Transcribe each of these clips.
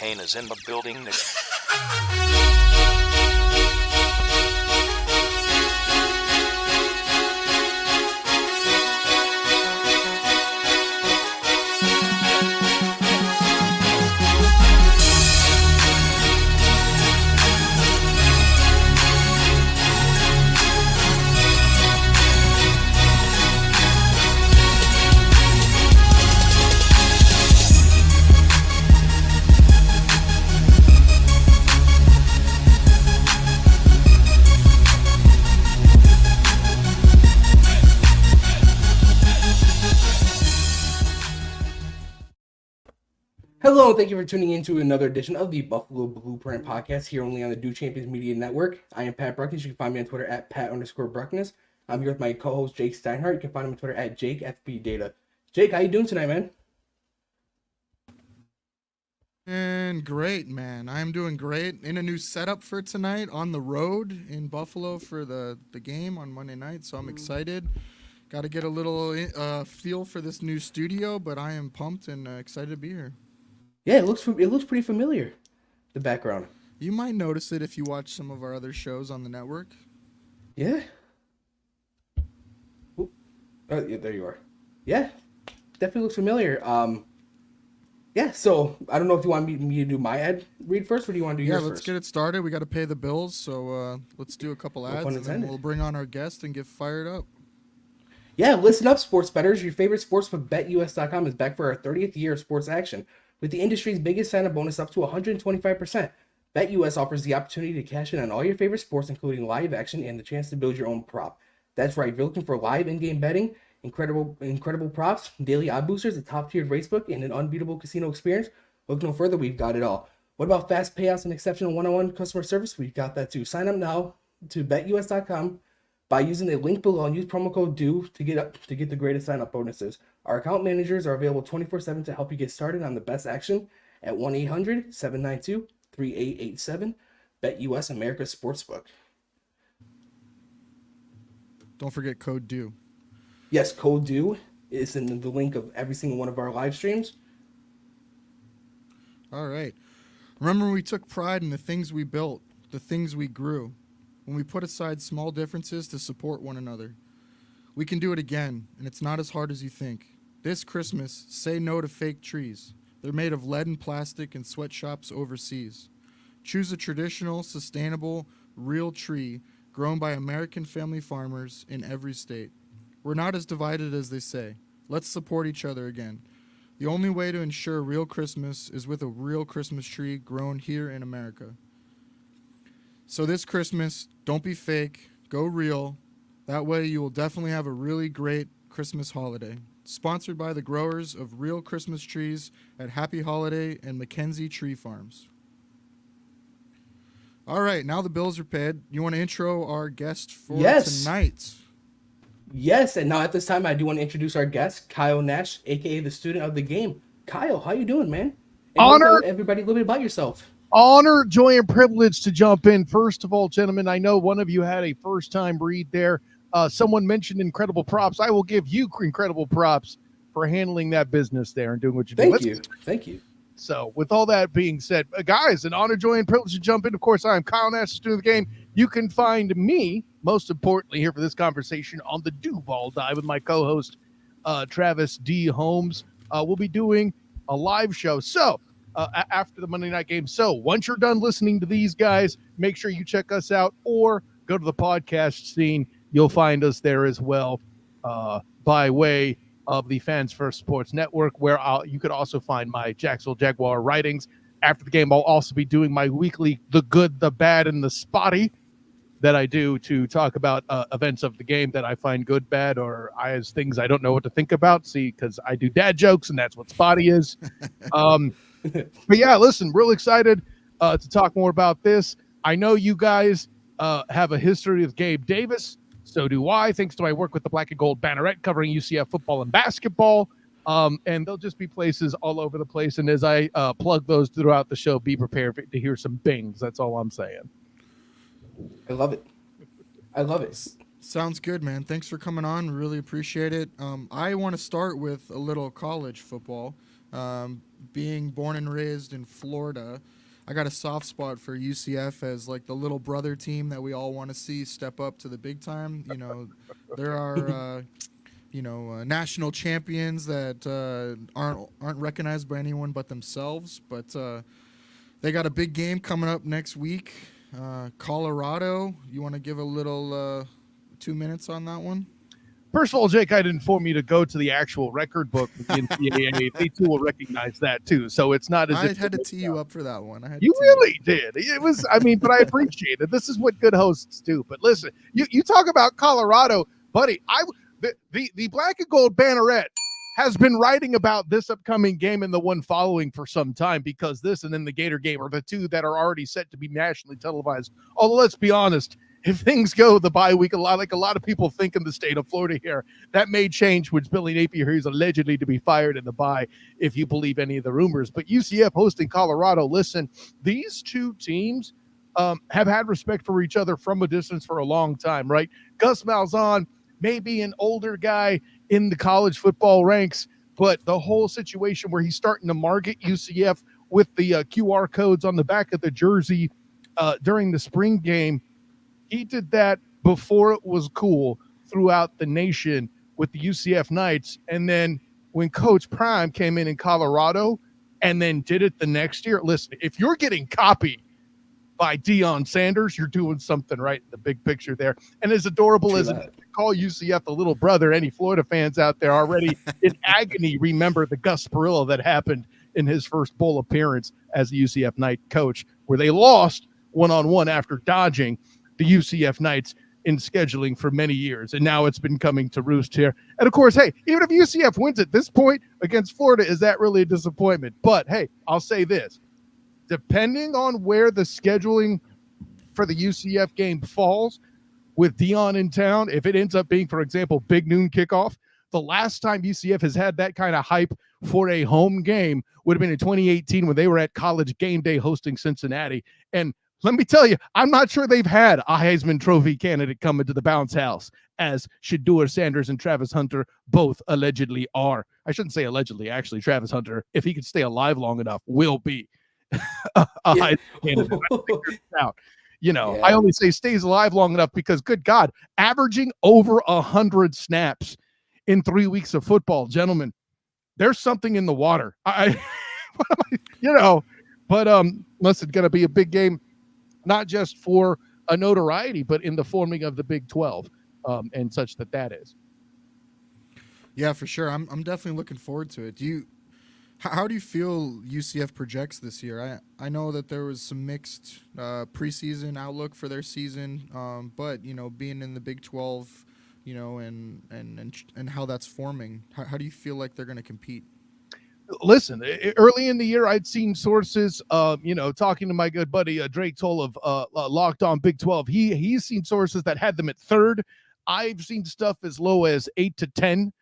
Kane is in the building. Hello, and thank you for tuning in to another edition of the Buffalo Blueprint Podcast here only on the Do Champions Media Network. I am Pat Bruknis. You can find me on Twitter at Pat_Bruknis. I'm here with my co-host Jake Steinhart. You can find him on Twitter at JakeFBData. Jake, how you doing tonight, man? And great, man. I'm doing great. In a new setup for tonight on the road in Buffalo for the game on Monday night, so I'm excited. Got to get a little feel for this new studio, but I am pumped and excited to be here. Yeah, it looks pretty familiar, the background. You might notice it if you watch some of our other shows on the network. Yeah. Oh, yeah, there you are. Yeah, definitely looks familiar. Yeah, so I don't know if you want me to do my ad read first, or do you want to do yours first? Yeah, let's get it started. We got to pay the bills, so let's do a couple ads, and then we'll bring on our guest and get fired up. Yeah, listen up, sports bettors. Your favorite sportsbook, BetUS.com, is back for our 30th year of sports action. With the industry's biggest sign-up bonus up to 125%, BetUS offers the opportunity to cash in on all your favorite sports, including live action and the chance to build your own prop. That's right, if you're looking for live in-game betting, incredible props, daily odd boosters, a top-tiered racebook, and an unbeatable casino experience, look no further, we've got it all. What about fast payouts and exceptional one-on-one customer service? We've got that too. Sign up now to BetUS.com by using the link below and use promo code DO to get the greatest sign-up bonuses. Our account managers are available 24/7 to help you get started on the best action at 1-800-792-3887. BetUS, America's Sportsbook. Don't forget code DO. Yes, code DO is in the link of every single one of our live streams. All right. Remember, we took pride in the things we built, the things we grew, when we put aside small differences to support one another. We can do it again, and it's not as hard as you think. This Christmas, say no to fake trees. They're made of lead and plastic in sweatshops overseas. Choose a traditional, sustainable, real tree grown by American family farmers in every state. We're not as divided as they say. Let's support each other again. The only way to ensure real Christmas is with a real Christmas tree grown here in America. So this Christmas, don't be fake, go real. That way you will definitely have a really great Christmas holiday. Sponsored by the growers of real Christmas trees at Happy Holiday and Mackenzie Tree Farms. All right, now the bills are paid. You want to intro our guest for tonight? Yes, and now at this time, I do want to introduce our guest, Kyle Nash, a.k.a. the student of the game. Kyle, how you doing, man? And honor. Tell everybody a little bit about yourself. Honor, joy, and privilege to jump in. First of all, gentlemen, I know one of you had a first-time read there. Someone mentioned incredible props. I will give you incredible props for handling that business there and doing what you do. Thank you. So with all that being said, guys, an honor, joy, and privilege to jump in. Of course, I am Kyle Nash, student of the game. You can find me, most importantly, here for this conversation on the Duval Dive with my co-host, Travis D. Holmes. We'll be doing a live show. So after the Monday night game. So once you're done listening to these guys, make sure you check us out or go to the podcast scene. You'll find us there as well by way of the Fans First Sports Network, where you could also find my Jacksonville Jaguar writings. After the game, I'll also be doing my weekly The Good, the Bad, and the Spotty that I do to talk about events of the game that I find good, bad, or as things I don't know what to think about. See, because I do dad jokes, and that's what Spotty is. But yeah, listen, real excited to talk more about this. I know you guys have a history with Gabe Davis. So do I, thanks to my work with the Black and Gold Banneret covering UCF football and basketball. And there'll just be places all over the place. And as I plug those throughout the show, be prepared to hear some bings. That's all I'm saying. I love it. Sounds good, man. Thanks for coming on. Really appreciate it. I want to start with a little college football. being born and raised in Florida, I got a soft spot for UCF as like the little brother team that we all want to see step up to the big time. There are national champions that aren't recognized by anyone but themselves. But they got a big game coming up next week. Colorado. You want to give a little 2 minutes on that one? First of all, Jake, I'd inform you to go to the actual record book with the NCAA. They too will recognize that too. So it's not as I if had to tee you up for that one. You really did. It was, but I appreciate it. This is what good hosts do. But listen, you talk about Colorado, buddy. The black and gold banneret has been writing about this upcoming game and the one following for some time, because this and then the Gator game are the two that are already set to be nationally televised. Although, let's be honest, if things go the bye week, a lot of people think in the state of Florida here, that may change with Billy Napier, who's allegedly to be fired in the bye, if you believe any of the rumors. But UCF hosting Colorado, listen, these two teams have had respect for each other from a distance for a long time, right? Gus Malzahn may be an older guy in the college football ranks, but the whole situation where he's starting to market UCF with the QR codes on the back of the jersey during the spring game, he did that before it was cool throughout the nation with the UCF Knights. And then when Coach Prime came in Colorado and then did it the next year, listen, if you're getting copied by Deion Sanders, you're doing something right in the big picture there. And as adorable as it is to call UCF the little brother, any Florida fans out there already in agony remember the Gus Perillo that happened in his first bowl appearance as a UCF Knight coach, where they lost one-on-one after dodging the UCF Knights in scheduling for many years. And now it's been coming to roost here. And of course, hey, even if UCF wins at this point against Florida, is that really a disappointment? But hey, I'll say this. Depending on where the scheduling for the UCF game falls with Deion in town, if it ends up being, for example, big noon kickoff, the last time UCF has had that kind of hype for a home game would have been in 2018 when they were at College Game Day hosting Cincinnati. And let me tell you, I'm not sure they've had a Heisman Trophy candidate come into the bounce house, as Shedeur Sanders and Travis Hunter both allegedly are. I shouldn't say allegedly, actually. Travis Hunter, if he could stay alive long enough, will be a Heisman candidate. I figured it out. I only say stays alive long enough because, good God, averaging over 100 snaps in 3 weeks of football, gentlemen, there's something in the water. But listen, going to be a big game. Not just for a notoriety, but in the forming of the Big 12 and such that is. Yeah, for sure. I'm definitely looking forward to it. How do you feel UCF projects this year? I know that there was some mixed preseason outlook for their season, but being in the Big 12, and how that's forming. How do you feel like they're going to compete? Listen, early in the year, I'd seen sources, talking to my good buddy Drake Toll of Locked On Big 12. He's seen sources that had them at third. I've seen stuff as low as 8 to 10.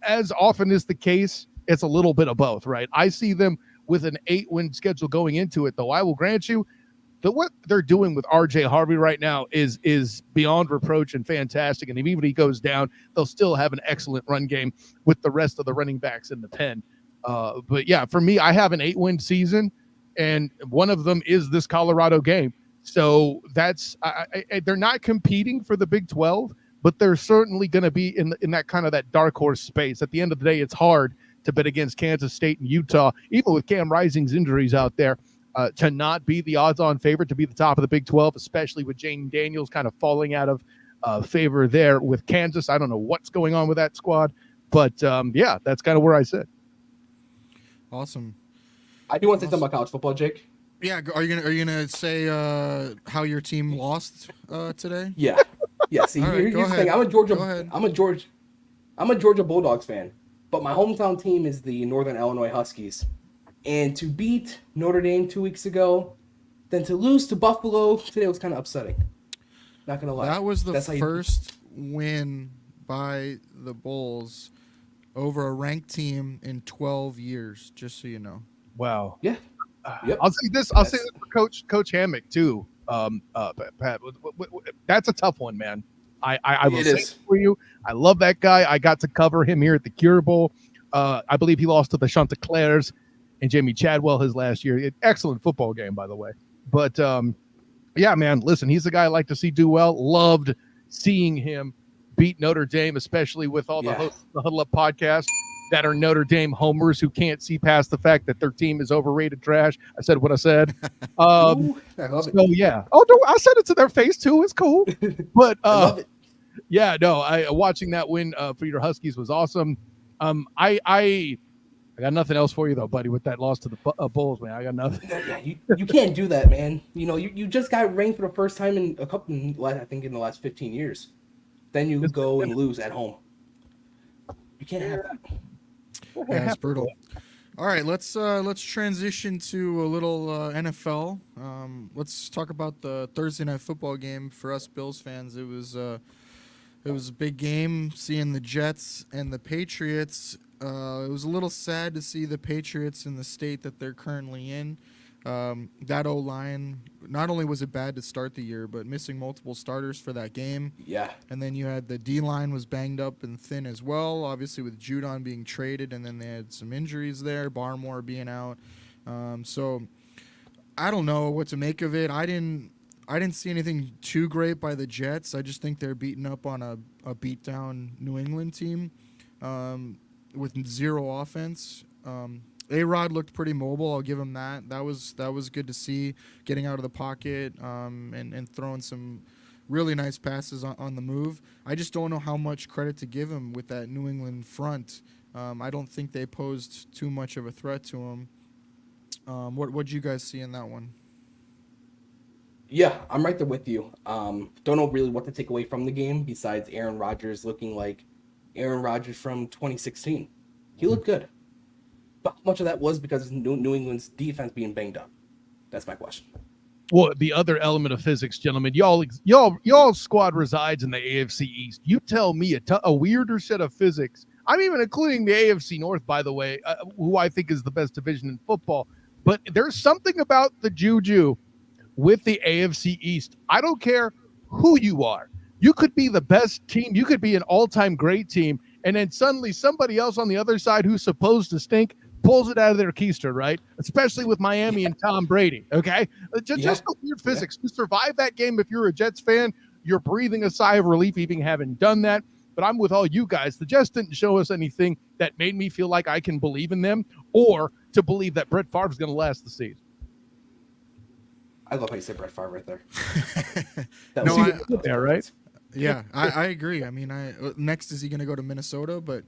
As often is the case, it's a little bit of both, right? I see them with an 8-win schedule going into it, though. I will grant you that what they're doing with R.J. Harvey right now is beyond reproach and fantastic. And even if he goes down, they'll still have an excellent run game with the rest of the running backs in the pen. But yeah, for me, I have an 8-win season, and one of them is this Colorado game. So that's they're not competing for the Big 12, but they're certainly going to be in that kind of that dark horse space. At the end of the day, it's hard to bet against Kansas State and Utah, even with Cam Rising's injuries out there, to not be the odds-on favorite to be the top of the Big 12, especially with Jane Daniels kind of falling out of favor there with Kansas. I don't know what's going on with that squad, but yeah, that's kind of where I sit. Awesome. I do want to say something about college football, Jake. Yeah, are you gonna say how your team lost today? Yeah. See, here's the thing. I'm a Georgia Bulldogs fan, but my hometown team is the Northern Illinois Huskies. And to beat Notre Dame 2 weeks ago, then to lose to Buffalo today was kind of upsetting. Not gonna lie. That was the first win by the Bulls over a ranked team in 12 years, just so you know. Wow. Yeah. Yep. I'll say this for Coach Hammock too. Pat, that's a tough one, man. I will say it for you. I love that guy. I got to cover him here at the Cure Bowl. I believe he lost to the Chanticleers. and Jamie Chadwell his last year. Excellent football game, by the way. But yeah, man, listen, he's the guy I like to see do well. Loved seeing him beat Notre Dame, especially with all the hosts of the Huddle Up podcast that are Notre Dame homers who can't see past the fact that their team is overrated trash. I said what I said. Ooh, I love it. Yeah. Oh, no, I said it to their face too. It's cool. But I love it. yeah, no, watching that win for your Huskies was awesome. I got nothing else for you though, buddy. With that loss to the Bulls, man, I got nothing. Yeah, you can't do that, man. You just got ranked for the first time in I think in the last 15 years. Then you go and lose at home. You can't have that. Yeah, it's brutal. All right, let's transition to a little NFL. Let's talk about the Thursday night football game for us Bills fans. It was a big game, seeing the Jets and the Patriots. It was a little sad to see the Patriots in the state that they're currently in. That O-line, not only was it bad to start the year, but missing multiple starters for that game. Yeah. And then you had the D-line was banged up and thin as well, obviously with Judon being traded, and then they had some injuries there, Barmore being out. So I don't know what to make of it. I didn't see anything too great by the Jets. I just think they're beating up on a beat-down New England team with zero offense. A-Rod looked pretty mobile. I'll give him that. That was good to see, getting out of the pocket and throwing some really nice passes on the move. I just don't know how much credit to give him with that New England front. I don't think they posed too much of a threat to him. What'd you guys see in that one? Yeah, I'm right there with you. Don't know really what to take away from the game besides Aaron Rodgers looking like Aaron Rodgers from 2016. He looked good. But how much of that was because of New England's defense being banged up? That's my question. Well, the other element of physics, gentlemen, y'all squad resides in the AFC East. You tell me a weirder set of physics. I'm even including the AFC North, by the way, who I think is the best division in football. But there's something about the juju with the AFC East. I don't care who you are. You could be the best team. You could be an all-time great team. And then suddenly somebody else on the other side who's supposed to stink pulls it out of their keister, right? Especially with Miami and Tom Brady, okay? Just the weird physics. To survive that game, if you're a Jets fan, you're breathing a sigh of relief even having done that. But I'm with all you guys. The Jets didn't show us anything that made me feel like I can believe in them or to believe that Brett Favre is going to last the season. I love how you said Brett Favre right there. There, right? Yeah, I agree. I mean, next is he going to go to Minnesota? But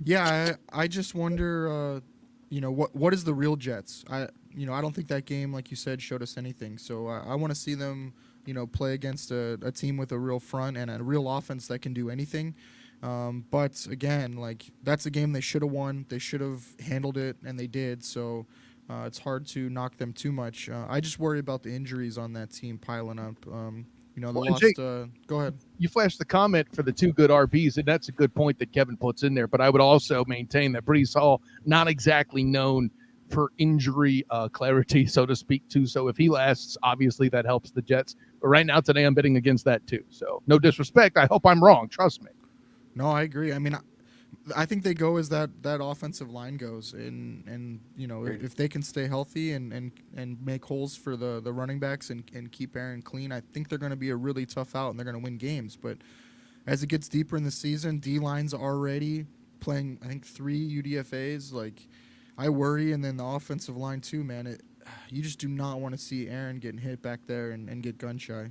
yeah, I just wonder, what is the real Jets? I don't think that game, like you said, showed us anything. So I want to see them, play against a team with a real front and a real offense that can do anything. But again, like that's a game they should have won. They should have handled it, and they did. So it's hard to knock them too much. I just worry about the injuries on that team piling up. Jake, go ahead. You flashed the comment for the two good RBs, and that's a good point that Kevin puts in there. But I would also maintain that Breece Hall, not exactly known for injury clarity, so to speak, too. So if he lasts, obviously that helps the Jets. But right now, today, I'm betting against that, too. So no disrespect. I hope I'm wrong. Trust me. No, I agree. I mean, I think they go as that offensive line goes, and if they can stay healthy and make holes for the running backs and keep Aaron clean, I think they're going to be a really tough out and they're going to win games. But as it gets deeper in the season, D-line's already playing, I think, 3 UDFAs. Like, I worry, and then the offensive line too, man. You just do not want to see Aaron getting hit back there and get gun shy.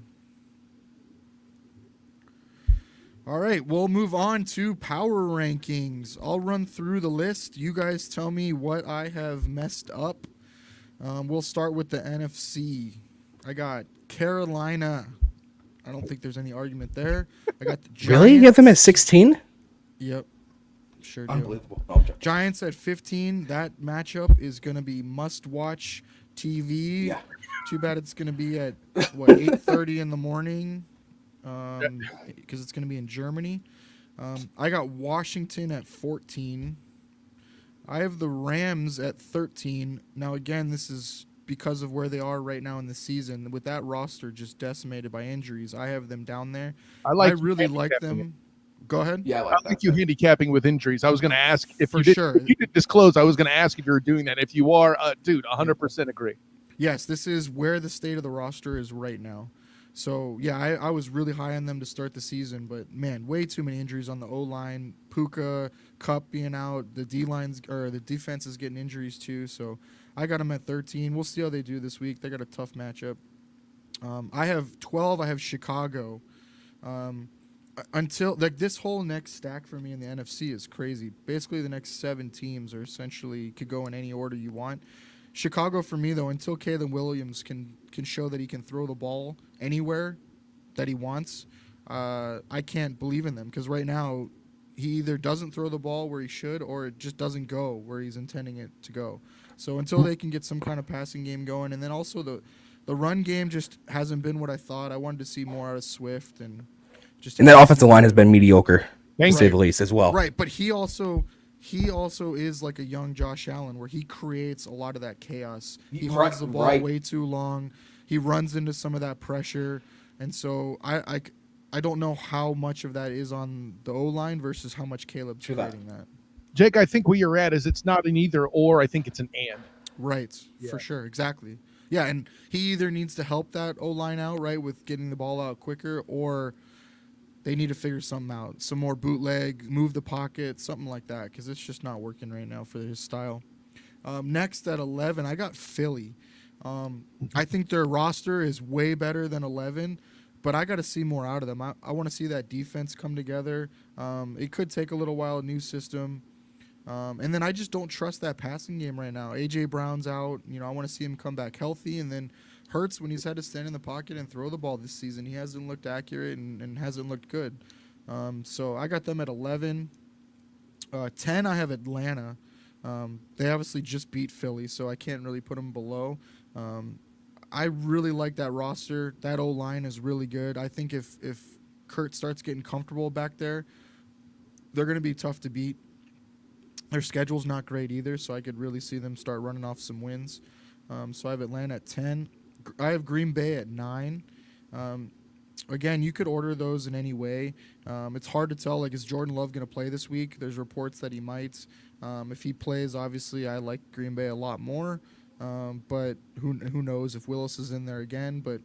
All right, we'll move on to power rankings. I'll run through the list. You guys tell me what I have messed up. We'll start with the NFC. I got Carolina. I don't think there's any argument there. I got the Giants. Really? You have them at 16? Yep. Sure do. Unbelievable. Giants at 15. That matchup is going to be must-watch TV. Yeah. Too bad it's going to be at, 8:30 in the morning. Because it's going to be in Germany. I got Washington at 14. I have the Rams at 13. Now, again, this is because of where they are right now in the season. With that roster just decimated by injuries, I have them down there. I really like them Go ahead. Yeah, I I like think that. you handicapping with injuries. I was going to ask if For you did. sure. If you did disclose, I was going to ask if you were doing that. If you are, dude, 100% agree. Yes, this is where the state of the roster is right now. So, yeah, I was really high on them to start the season, but man, way too many injuries on the O line. Puka, Cup being out, the D lines or the defense is getting injuries too. So, I got them at 13. We'll see how they do this week. They got a tough matchup. I have 12. I have Chicago. Until like this whole next stack for me in the NFC is crazy. Basically, the next 7 teams are essentially could go in any order you want. Chicago for me though, until Caleb Williams can show that he can throw the ball anywhere that he wants, I can't believe in them because right now he either doesn't throw the ball where he should or it just doesn't go where he's intending it to go. So until they can get some kind of passing game going, and then also the run game just hasn't been what I thought. I wanted to see more out of Swift and just And that offensive line has been mediocre, to Thank say you. the least, as well. right, but he also is like a young Josh Allen where he creates a lot of that chaos. He Right, holds the ball right. way too long. He runs into some of that pressure, and so I don't know how much of that is on the O line versus how much Caleb's True that. creating that. Jake, I think where you're at is it's not an either or. I think it's an and. Right, Yeah. for sure, exactly. Yeah, and he either needs to help that O line out, right, with getting the ball out quicker, or they need to figure something out. Some more bootleg, move the pocket, something like that, because it's just not working right now for his style. Next at 11, I got Philly. I think their roster is way better than 11, but I got to see more out of them. I want to see that defense come together. It could take a little while, new system. And then I just don't trust that passing game right now. A.J. Brown's out. You know, I want to see him come back healthy. And then Hurts, when he's had to stand in the pocket and throw the ball this season, he hasn't looked accurate and hasn't looked good. So I got them at 11. 10, I have Atlanta. They obviously just beat Philly, so I can't really put them below. I really like that roster. That O-line is really good. I think if Kurt starts getting comfortable back there, they're going to be tough to beat. Their schedule's not great either, so I could really see them start running off some wins. So I have Atlanta at 10. I have Green Bay at 9. Again, you could order those in any way. It's hard to tell. Like, is Jordan Love going to play this week? There's reports that he might. If he plays, obviously, I like Green Bay a lot more. But who knows if Willis is in there again. But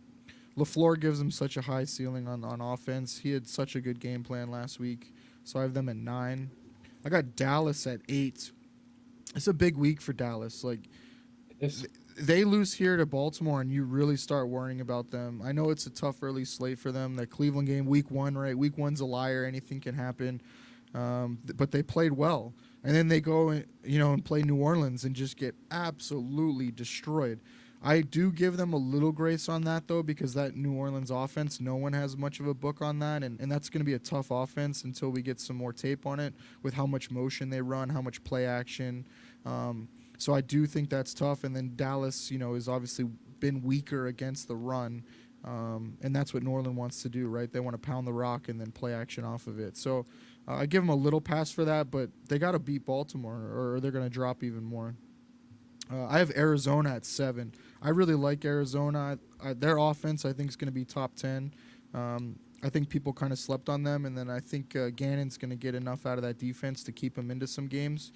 LaFleur gives him such a high ceiling on offense. He had such a good game plan last week. So I have them at 9. I got Dallas at 8. It's a big week for Dallas. Like, they lose here to Baltimore, and you really start worrying about them. I know it's a tough early slate for them. That Cleveland game, week 1, right? Week 1's a liar. Anything can happen. But they played well. And then they go, and play New Orleans and just get absolutely destroyed. I do give them a little grace on that, though, because that New Orleans offense, no one has much of a book on that, and that's going to be a tough offense until we get some more tape on it with how much motion they run, how much play action. So I do think that's tough, and then Dallas, has obviously been weaker against the run, and that's what New Orleans wants to do, right? They want to pound the rock and then play action off of it. So I give them a little pass for that, but they got to beat Baltimore, or they're going to drop even more. I have Arizona at 7. I really like Arizona. Their offense, I think, is going to be top 10. I think people kind of slept on them, and then I think Gannon's going to get enough out of that defense to keep them into some games.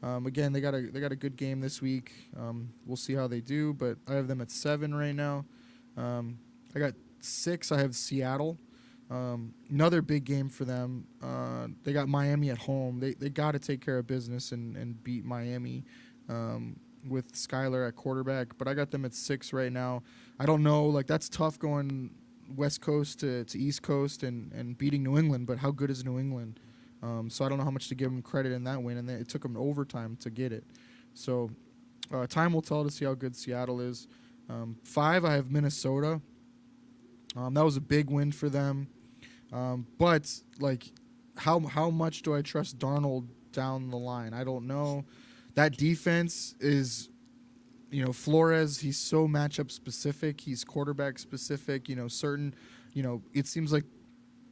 Again, they got a good game this week. We'll see how they do, but I have them at 7 right now. I got 6. I have Seattle. Another big game for them. They got Miami at home. They got to take care of business and beat Miami. With Skyler at quarterback, but I got them at 6 right now. I don't know, like, that's tough going West Coast to East Coast and beating New England, but how good is New England? So I don't know how much to give them credit in that win, and then it took them overtime to get it. So time will tell to see how good Seattle is. 5, I have Minnesota. That was a big win for them. But, like, how much do I trust Darnold down the line? I don't know. That defense is, Flores, he's so matchup specific. He's quarterback specific, certain, it seems like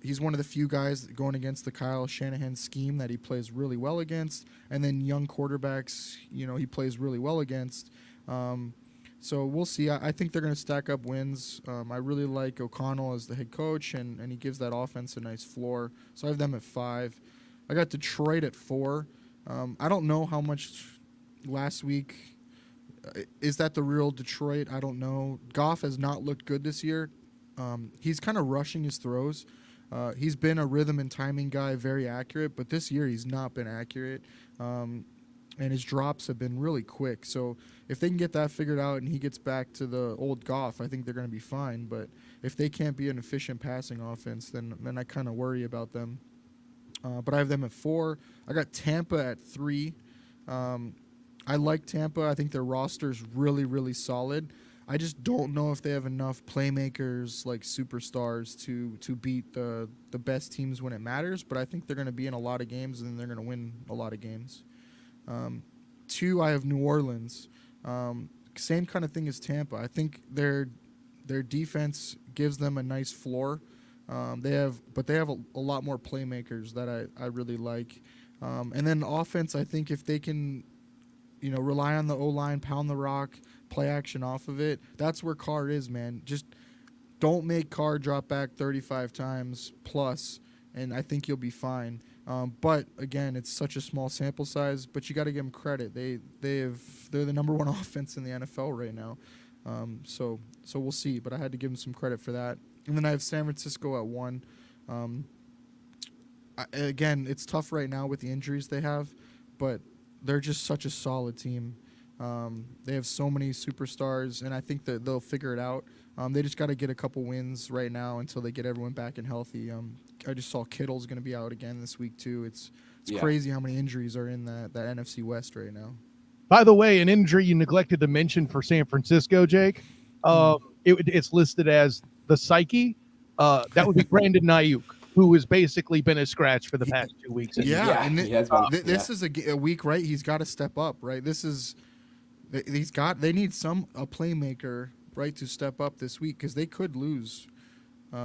he's one of the few guys going against the Kyle Shanahan scheme that he plays really well against. And then young quarterbacks, he plays really well against. So we'll see. I think they're going to stack up wins. I really like O'Connell as the head coach, and he gives that offense a nice floor. So I have them at 5. I got Detroit at 4. I don't know how much last week. Is that the real Detroit? I don't know. Goff has not looked good this year. He's kind of rushing his throws. He's been a rhythm and timing guy, very accurate, but this year he's not been accurate. And his drops have been really quick. So if they can get that figured out and he gets back to the old Goff, I think they're going to be fine. But if they can't be an efficient passing offense, then I kind of worry about them. But I have them at 4. I got Tampa at 3. I like Tampa. I think their roster is really, really solid. I just don't know if they have enough playmakers like superstars to beat the best teams when it matters. But I think they're going to be in a lot of games and they're going to win a lot of games. 2, I have New Orleans. Same kind of thing as Tampa. I think their defense gives them a nice floor. They have a lot more playmakers that I really like. And then offense, I think if they can, rely on the O-line, pound the rock, play action off of it, that's where Carr is, man. Just don't make Carr drop back 35 times plus, and I think you'll be fine. But again, it's such a small sample size. But you got to give them credit. They're the number 1 offense in the NFL right now. So we'll see. But I had to give them some credit for that. And then I have San Francisco at 1. Again, it's tough right now with the injuries they have, but they're just such a solid team. They have so many superstars, and I think that they'll figure it out. They just got to get a couple wins right now until they get everyone back and healthy. I just saw Kittle's going to be out again this week too. It's crazy how many injuries are in that NFC West right now. By the way, an injury you neglected to mention for San Francisco, Jake, it's listed as the psyche. That would be Brandon Ayuk, who has basically been a scratch for the past 2 weeks. This is a week, right? He's got to step up, right? They need a playmaker, right, to step up this week because they could lose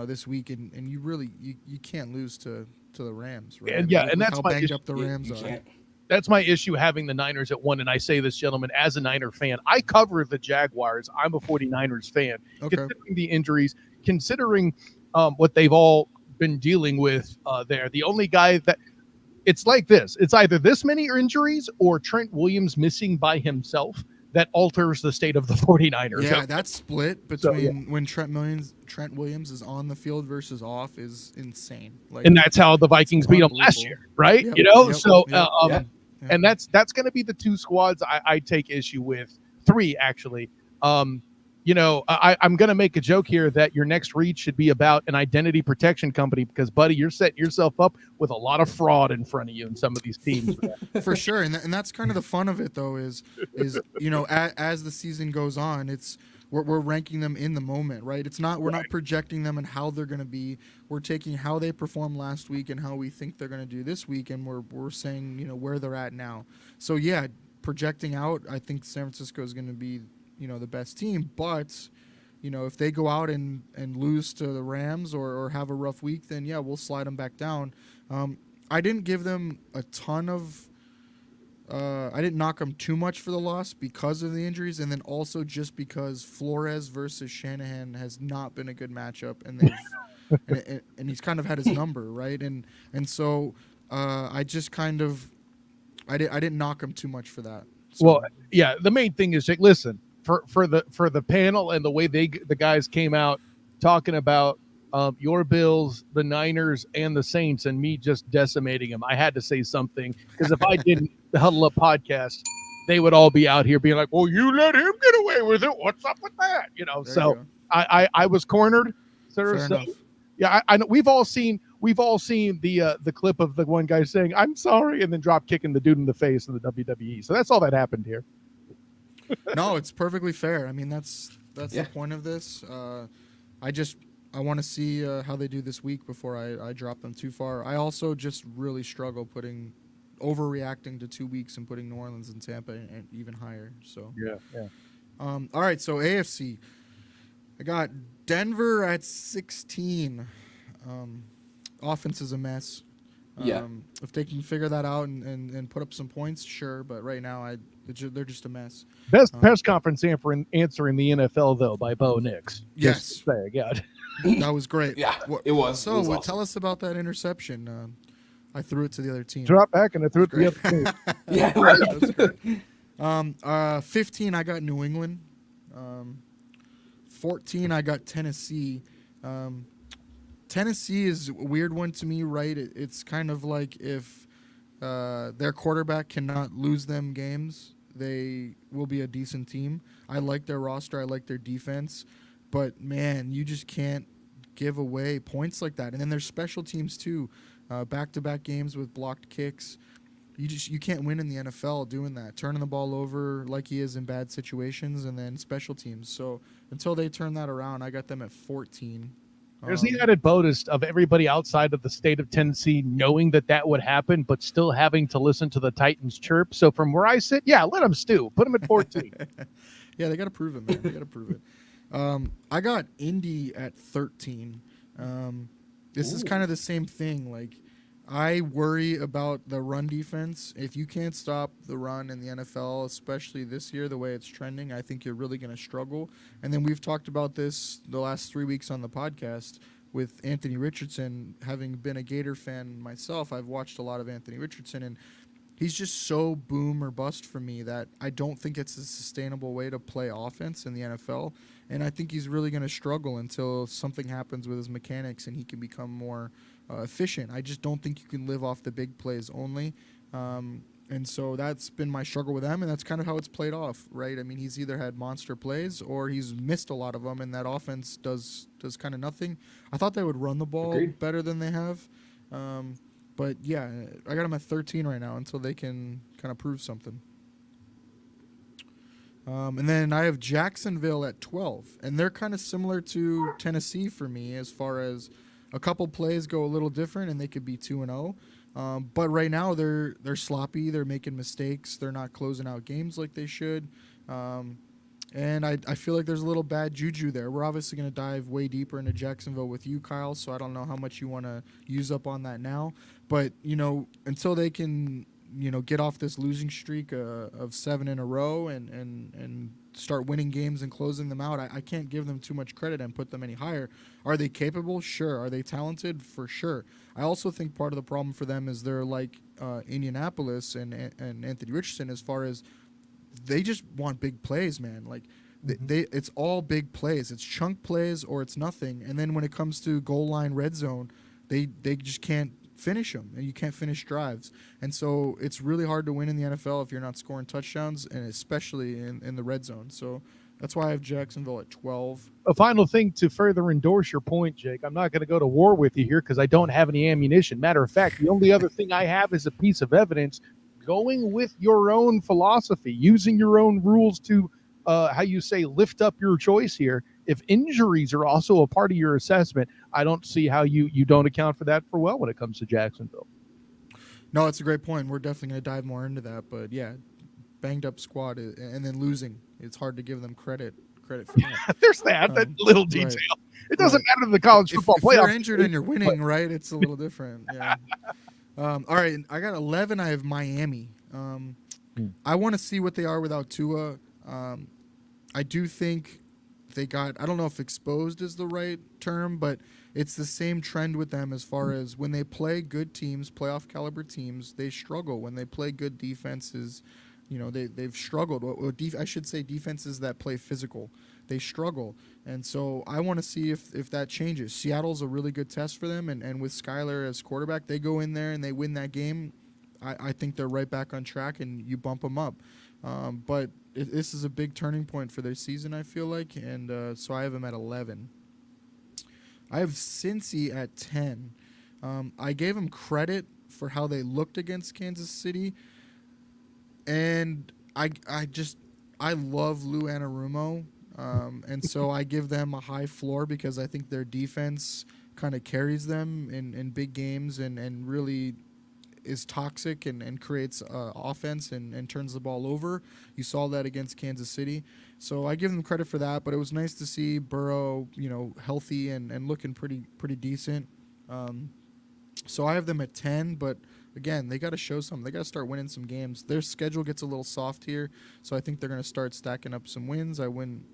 this week, and you can't lose to the Rams, right? And that's how my banged issue. up the Rams are. That's my issue having the Niners at 1, and I say this, gentlemen, as a Niner fan. I cover the Jaguars. I'm a 49ers fan. Okay. Considering the injuries, considering what they've all been dealing with there, the only guy that it's like this, it's either this many injuries or Trent Williams missing by himself that alters the state of the 49ers. Yeah, that split between when Trent Williams is on the field versus off is insane. And that's how the Vikings beat them last year, right? Yep, and that's going to be the 2 squads I take issue with. 3, actually. I'm going to make a joke here that your next read should be about an identity protection company because, buddy, you're setting yourself up with a lot of fraud in front of you in some of these teams. For sure, and that's kind of the fun of it, though, is as the season goes on, we're ranking them in the moment, right? It's not we're not projecting them and how they're going to be. We're taking how they performed last week and how we think they're going to do this week, and we're saying where they're at now. So yeah, projecting out, I think San Francisco is going to be the best team, but if they go out and lose to the Rams or have a rough week, then yeah, we'll slide them back down. I didn't give them a ton of I didn't knock them too much for the loss because of the injuries, and then also just because Flores versus Shanahan has not been a good matchup, and they've and he's kind of had his number, right? And so I just kind of I didn't knock him too much for that. So. Well, yeah, the main thing is, Jake, listen, for the panel and the way the guys came out talking about your Bills, the Niners, and the Saints, and me just decimating them, I had to say something because if I didn't, the Huddle Up podcast, they would all be out here being like, "Well, you let him get away with it. What's up with that?" I was cornered. So, yeah, I know we've all seen the clip of the one guy saying "I'm sorry" and then drop kicking the dude in the face in the WWE. So that's all that happened here. No, it's perfectly fair. I mean, that's the point of this. I want to see how they do this week before I drop them too far. I also just really struggle overreacting to 2 weeks and putting New Orleans and Tampa and even higher. So yeah. All right, so AFC, I got Denver at 16. Offense is a mess. Yeah. If they can figure that out and put up some points, sure. But right now, they're just a mess. Best press conference answer in the NFL, though, by Bo Nix. Yes. Just saying, yeah. That was great. Yeah, it was. So, It was awesome. tell us about that interception. I threw it to the other team. Drop back and I threw it to the other team. Yeah, That was great. 15, I got New England. 14, I got Tennessee. Tennessee is a weird one to me, right? It's kind of like if their quarterback cannot lose them games, they will be a decent team. I like their roster. I like their defense. But, man, you just can't give away points like that. And then there's special teams, too. Back-to-back games with blocked kicks. You can't win in the NFL doing that, turning the ball over like he is in bad situations, and then special teams. So until they turn that around, I got them at 14. There's the added bonus of everybody outside of the state of Tennessee knowing that would happen, but still having to listen to the Titans chirp. So from where I sit, yeah, let them stew. Put them at 14. Yeah, they got to prove it, man. They got to prove it. I got Indy at 13. This is kind of the same thing. Like, I worry about the run defense. If you can't stop the run in the NFL, especially this year, the way it's trending, I think you're really going to struggle. And then we've talked about this the last 3 weeks on the podcast with Anthony Richardson. Having been a Gator fan myself, I've watched a lot of Anthony Richardson, and he's just so boom or bust for me that I don't think it's a sustainable way to play offense in the NFL. And I think he's really going to struggle until something happens with his mechanics and he can become more efficient. I just don't think you can live off the big plays only. And so that's been my struggle with them, and that's kind of how it's played off, right? I mean, he's either had monster plays or he's missed a lot of them, and that offense does kind of nothing. I thought they would run the ball better than they have. But, yeah, I got them at 13 right now until they can kind of prove something. And then I have Jacksonville at 12, and they're kind of similar to Tennessee for me as far as a couple plays go a little different, and they could be 2-0. But right now they're sloppy. They're making mistakes. They're not closing out games like they should. And I feel like there's a little bad juju there. We're obviously going to dive way deeper into Jacksonville with you, Kyle, so I don't know how much you want to use up on that now. But, until they can, get off this losing streak of 7 in a row and start winning games and closing them out, I can't give them too much credit and put them any higher. Are they capable? Sure. Are they talented? For sure. I also think part of the problem for them is they're like Indianapolis and Anthony Richardson as far as they just want big plays, man. Like it's all big plays. It's chunk plays or it's nothing. And then when it comes to goal line red zone, they just can't finish them, and you can't finish drives. And so it's really hard to win in the NFL if you're not scoring touchdowns, and especially in the red zone. So that's why I have Jacksonville at 12. A final thing to further endorse your point, Jake. I'm not going to go to war with you here because I don't have any ammunition. Matter of fact, the only other thing I have is a piece of evidence going with your own philosophy, using your own rules to, lift up your choice here. If injuries are also a part of your assessment, I don't see how you don't account for that for well when it comes to Jacksonville. No, it's a great point. We're definitely going to dive more into that. But, yeah, banged up squad and then losing. It's hard to give them credit for that. There's that little detail. Right. It doesn't matter to the college football playoff. If you're injured and you're winning, right, it's a little different. Yeah. All right, I got 11. I have Miami. I want to see what they are without Tua. I do think they got, I don't know if exposed is the right term, but it's the same trend with them as far as when they play good teams, playoff caliber teams, they struggle. When they play good defenses, they've struggled. I should say defenses that play physical, they struggle. And so I want to see if that changes. Seattle's a really good test for them, and with Skyler as quarterback, they go in there and they win that game. I think they're right back on track, and you bump them up. But this is a big turning point for their season, I feel like, and so I have them at 11. I have Cincy at 10. I gave them credit for how they looked against Kansas City, and I love Lou Anarumo, and so I give them a high floor because I think their defense kind of carries them in big games and really is toxic and creates offense and turns the ball over. You saw that against Kansas City. So I give them credit for that, but it was nice to see Burrow, healthy and looking pretty decent. So I have them at 10, but again, they got to show something. They got to start winning some games. Their schedule gets a little soft here, so I think they're going to start stacking up some wins. I wouldn't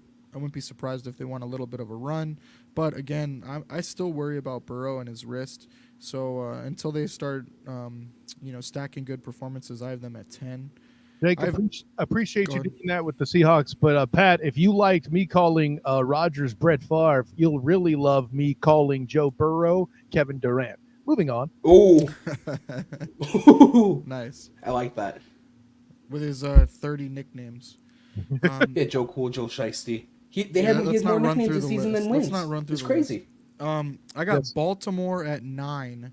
be surprised if they want a little bit of a run. But again, I still worry about Burrow and his wrist. So until they start, stacking good performances, I have them at 10. Jake, appreciate you doing that with the Seahawks. But Pat, if you liked me calling Rodgers Brett Favre, you'll really love me calling Joe Burrow Kevin Durant. Moving on. Oh, nice. I like that. With his 30 nicknames. Yeah, Joe Cool, Joe Shiesty. He has more nicknames this season than wins. Let's not run through it's the crazy. List. I got Baltimore at 9.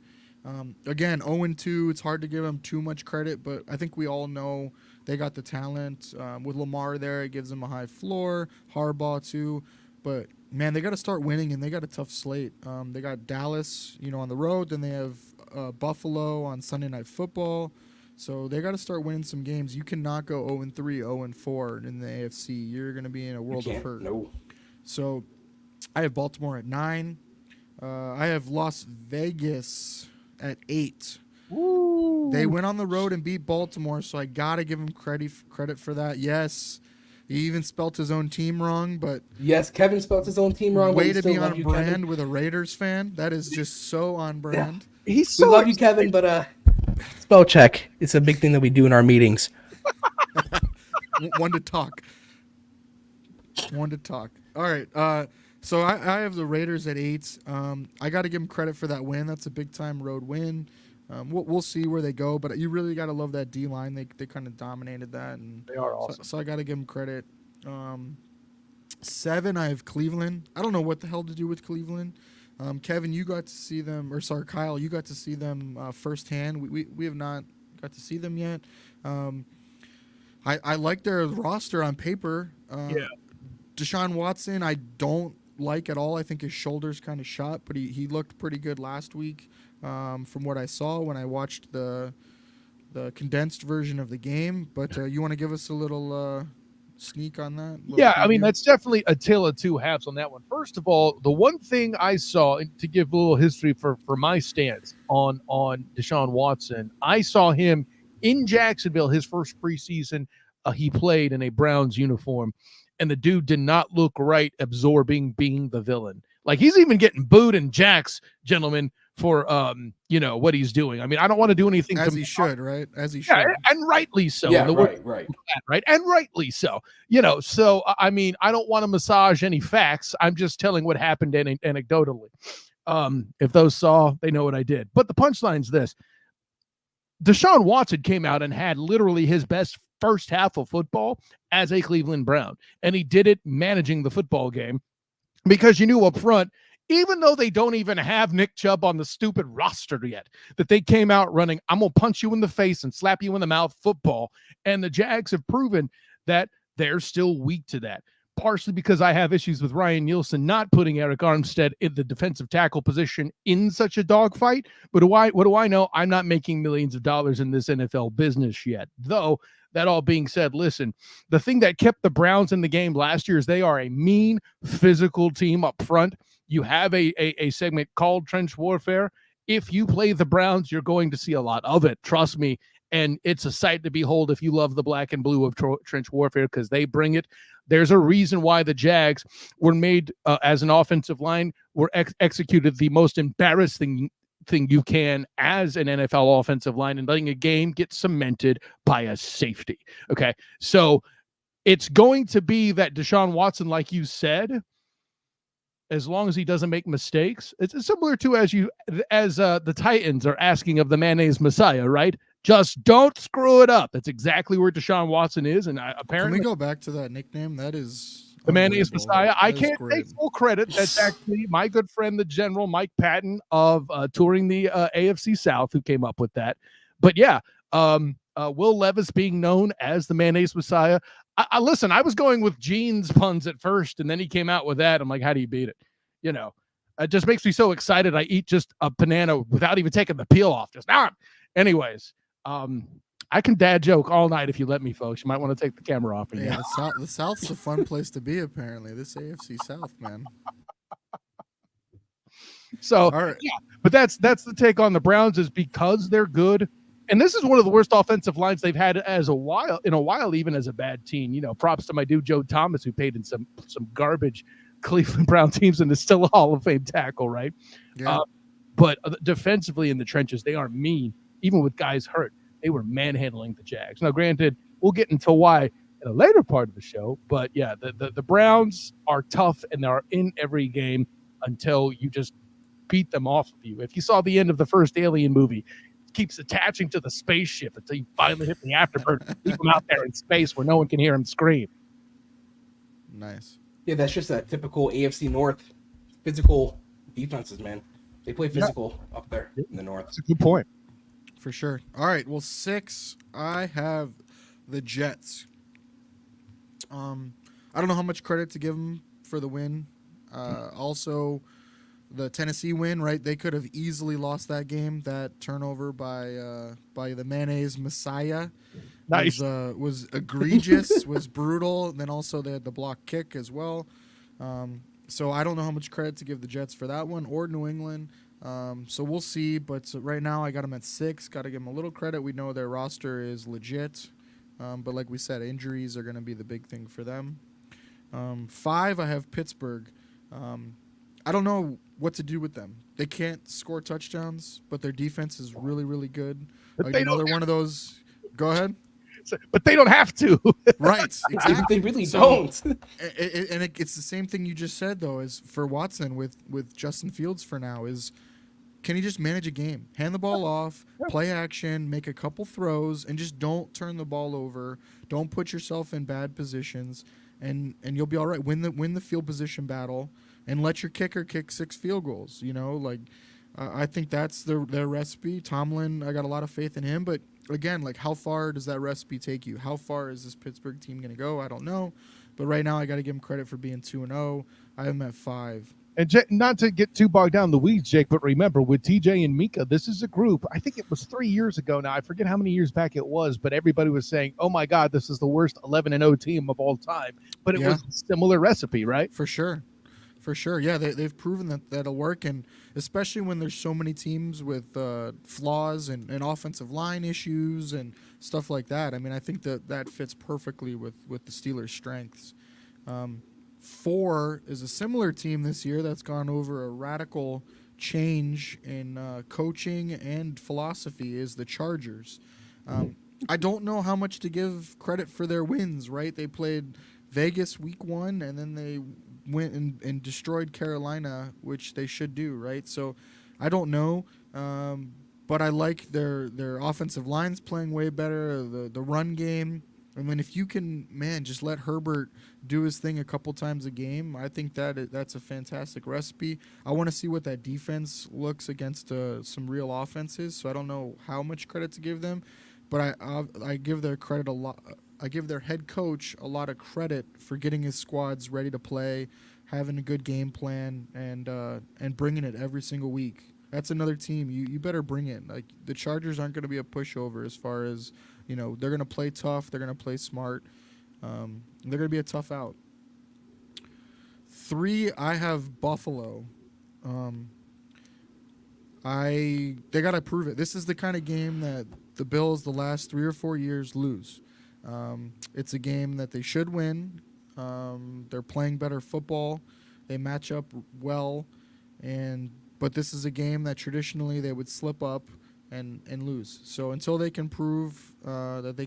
Again, 0-2. It's hard to give them too much credit, but I think we all know they got the talent. With Lamar there, it gives them a high floor. Harbaugh too. But, man, they got to start winning, and they got a tough slate. They got Dallas, on the road. Then they have Buffalo on Sunday Night Football. So they got to start winning some games. You cannot go 0-3, 0-4 in the AFC. You're going to be in a world of hurt. No. So I have Baltimore at 9. I have Las Vegas at 8. Ooh. They went on the road and beat Baltimore, so I got to give him credit for that. Yes, he even spelt his own team wrong, but yes, Kevin spelt his own team wrong. Way to be on brand Kevin. with a Raiders fan. That is just so on brand. Yeah. We love you, Kevin, but spell check. It's a big thing that we do in our meetings. One to talk. All right. So I have the Raiders at 8. I got to give them credit for that win. That's a big-time road win. We'll see where they go, but you really got to love that D-line. They kind of dominated that. And they are awesome. So I got to give them credit. 7, I have Cleveland. I don't know what the hell to do with Cleveland. Kevin, you got to see them, Kyle, you got to see them firsthand. We have not got to see them yet. I like their roster on paper. Yeah. Deshaun Watson, I don't like at all. I think his shoulder's kind of shot, but he looked pretty good last week from what I saw when I watched the condensed version of the game. But you want to give us a little sneak on that? Yeah, I mean, that's definitely a tale of two halves on that one. First of all, the one thing I saw, to give a little history for my stance on Deshaun Watson, I saw him in Jacksonville his first preseason. He played in a Browns uniform, and the dude did not look right absorbing being the villain. Like, he's even getting booed in Jacks, gentlemen, for what he's doing. I mean, I don't want to do anything as he should, right? As he should, and rightly so. Yeah, right, and rightly so. So I mean, I don't want to massage any facts. I'm just telling what happened anecdotally. If those saw, they know what I did. But the punchline's this: Deshaun Watson came out and had literally his best first half of football as a Cleveland Brown, and he did it managing the football game because you knew up front, even though they don't even have Nick Chubb on the stupid roster yet, that they came out running, I'm going to punch you in the face and slap you in the mouth football. And the Jags have proven that they're still weak to that, partially because I have issues with Ryan Nielsen not putting Eric Armstead in the defensive tackle position in such a dogfight. But what do I know? I'm not making millions of dollars in this NFL business yet. Though, that all being said, listen, the thing that kept the Browns in the game last year is they are a mean, physical team up front. You have a segment called Trench Warfare. If you play the Browns, you're going to see a lot of it. Trust me. And it's a sight to behold if you love the black and blue of Trench Warfare, because they bring it. There's a reason why the Jags were made as an offensive line, were executed the most embarrassing thing you can as an NFL offensive line, and letting a game get cemented by a safety. Okay. So it's going to be that Deshaun Watson, like you said, as long as he doesn't make mistakes, it's similar to as the Titans are asking of the mayonnaise Messiah, right? Just don't screw it up. That's exactly where Deshaun Watson is. And apparently, can we go back to that nickname? That is the mayonnaise Messiah. I can't take full credit. That's actually my good friend, the General Mike Patton of touring the AFC South, who came up with that. But yeah, Will Levis being known as the mayonnaise Messiah. Listen, I was going with Gene's puns at first, and then he came out with that. I'm like, how do you beat it? It just makes me so excited. I eat just a banana without even taking the peel off. Anyways, I can dad joke all night if you let me, folks. You might want to take the camera off. Yeah, the South's a fun place to be, apparently. This AFC South, man. So All right. yeah, but that's the take on the Browns is because they're good. And this is one of the worst offensive lines they've had in a while, even as a bad team. Props to my dude Joe Thomas, who played in some garbage Cleveland Brown teams and is still a Hall of Fame tackle, right? Yeah. But defensively in the trenches, they are mean. Even with guys hurt, they were manhandling the Jags. Now, granted, we'll get into why in a later part of the show, but yeah, the Browns are tough and they're in every game until you just beat them off of you. If you saw the end of the first Alien movie, it keeps attaching to the spaceship until you finally hit the afterburner, leave them out there in space where no one can hear him scream. Nice. Yeah, that's just a typical AFC North physical defenses, man. They play physical up there in the North. That's a good point. For sure. All right. Well, 6, I have the Jets. I don't know how much credit to give them for the win. Also, the Tennessee win, right? They could have easily lost that game. That turnover by the mayonnaise messiah Nice. was egregious, was brutal. And then also they had the block kick as well. So I don't know how much credit to give the Jets for that one or New England. So we'll see. But right now I got them at 6. Got to give them a little credit. We know their roster is legit. But like we said, injuries are going to be the big thing for them. 5, I have Pittsburgh. I don't know what to do with them. They can't score touchdowns, but their defense is really, really good. But Another one of those. Go ahead. But they don't have to. Right. Exactly. They really don't. And it's the same thing you just said, though, as for Watson with Justin Fields for now is, can he just manage a game? Hand the ball off, play action, make a couple throws, and just don't turn the ball over. Don't put yourself in bad positions, and you'll be all right. Win the field position battle, and let your kicker kick 6 field goals. I think that's their recipe. Tomlin, I got a lot of faith in him, but again, how far does that recipe take you? How far is this Pittsburgh team going to go? I don't know, but right now I got to give him credit for being 2-0. I have him at 5. And not to get too bogged down in the weeds, Jake, but remember, with TJ and Mika, this is a group. I think it was 3 years ago now. I forget how many years back it was, but everybody was saying, oh, my God, this is the worst 11-0 team of all time. But it was a similar recipe, right? For sure. Yeah, they've proven that that'll work, and especially when there's so many teams with flaws and offensive line issues and stuff like that. I mean, I think that fits perfectly with the Steelers' strengths. 4 is a similar team this year that's gone over a radical change in coaching and philosophy, is the Chargers. I don't know how much to give credit for their wins, right? They played Vegas week 1, and then they went and destroyed Carolina, which they should do, right? So I don't know, but I like their offensive lines playing way better, the run game. I mean, if you can, just let Herbert do his thing a couple times a game, I think that's a fantastic recipe. I want to see what that defense looks against some real offenses, so I don't know how much credit to give them, but I give their credit a lot. I give their head coach a lot of credit for getting his squads ready to play, having a good game plan, and bringing it every single week. That's another team you better bring it. Like, the Chargers aren't going to be a pushover as far as, they're going to play tough, they're going to play smart. They're going to be a tough out. 3, I have Buffalo. They got to prove it. This is the kind of game that the Bills the last 3 or 4 years lose. It's a game that they should win. They're playing better football. They match up well, but this is a game that traditionally they would slip up and lose. So until they can prove that they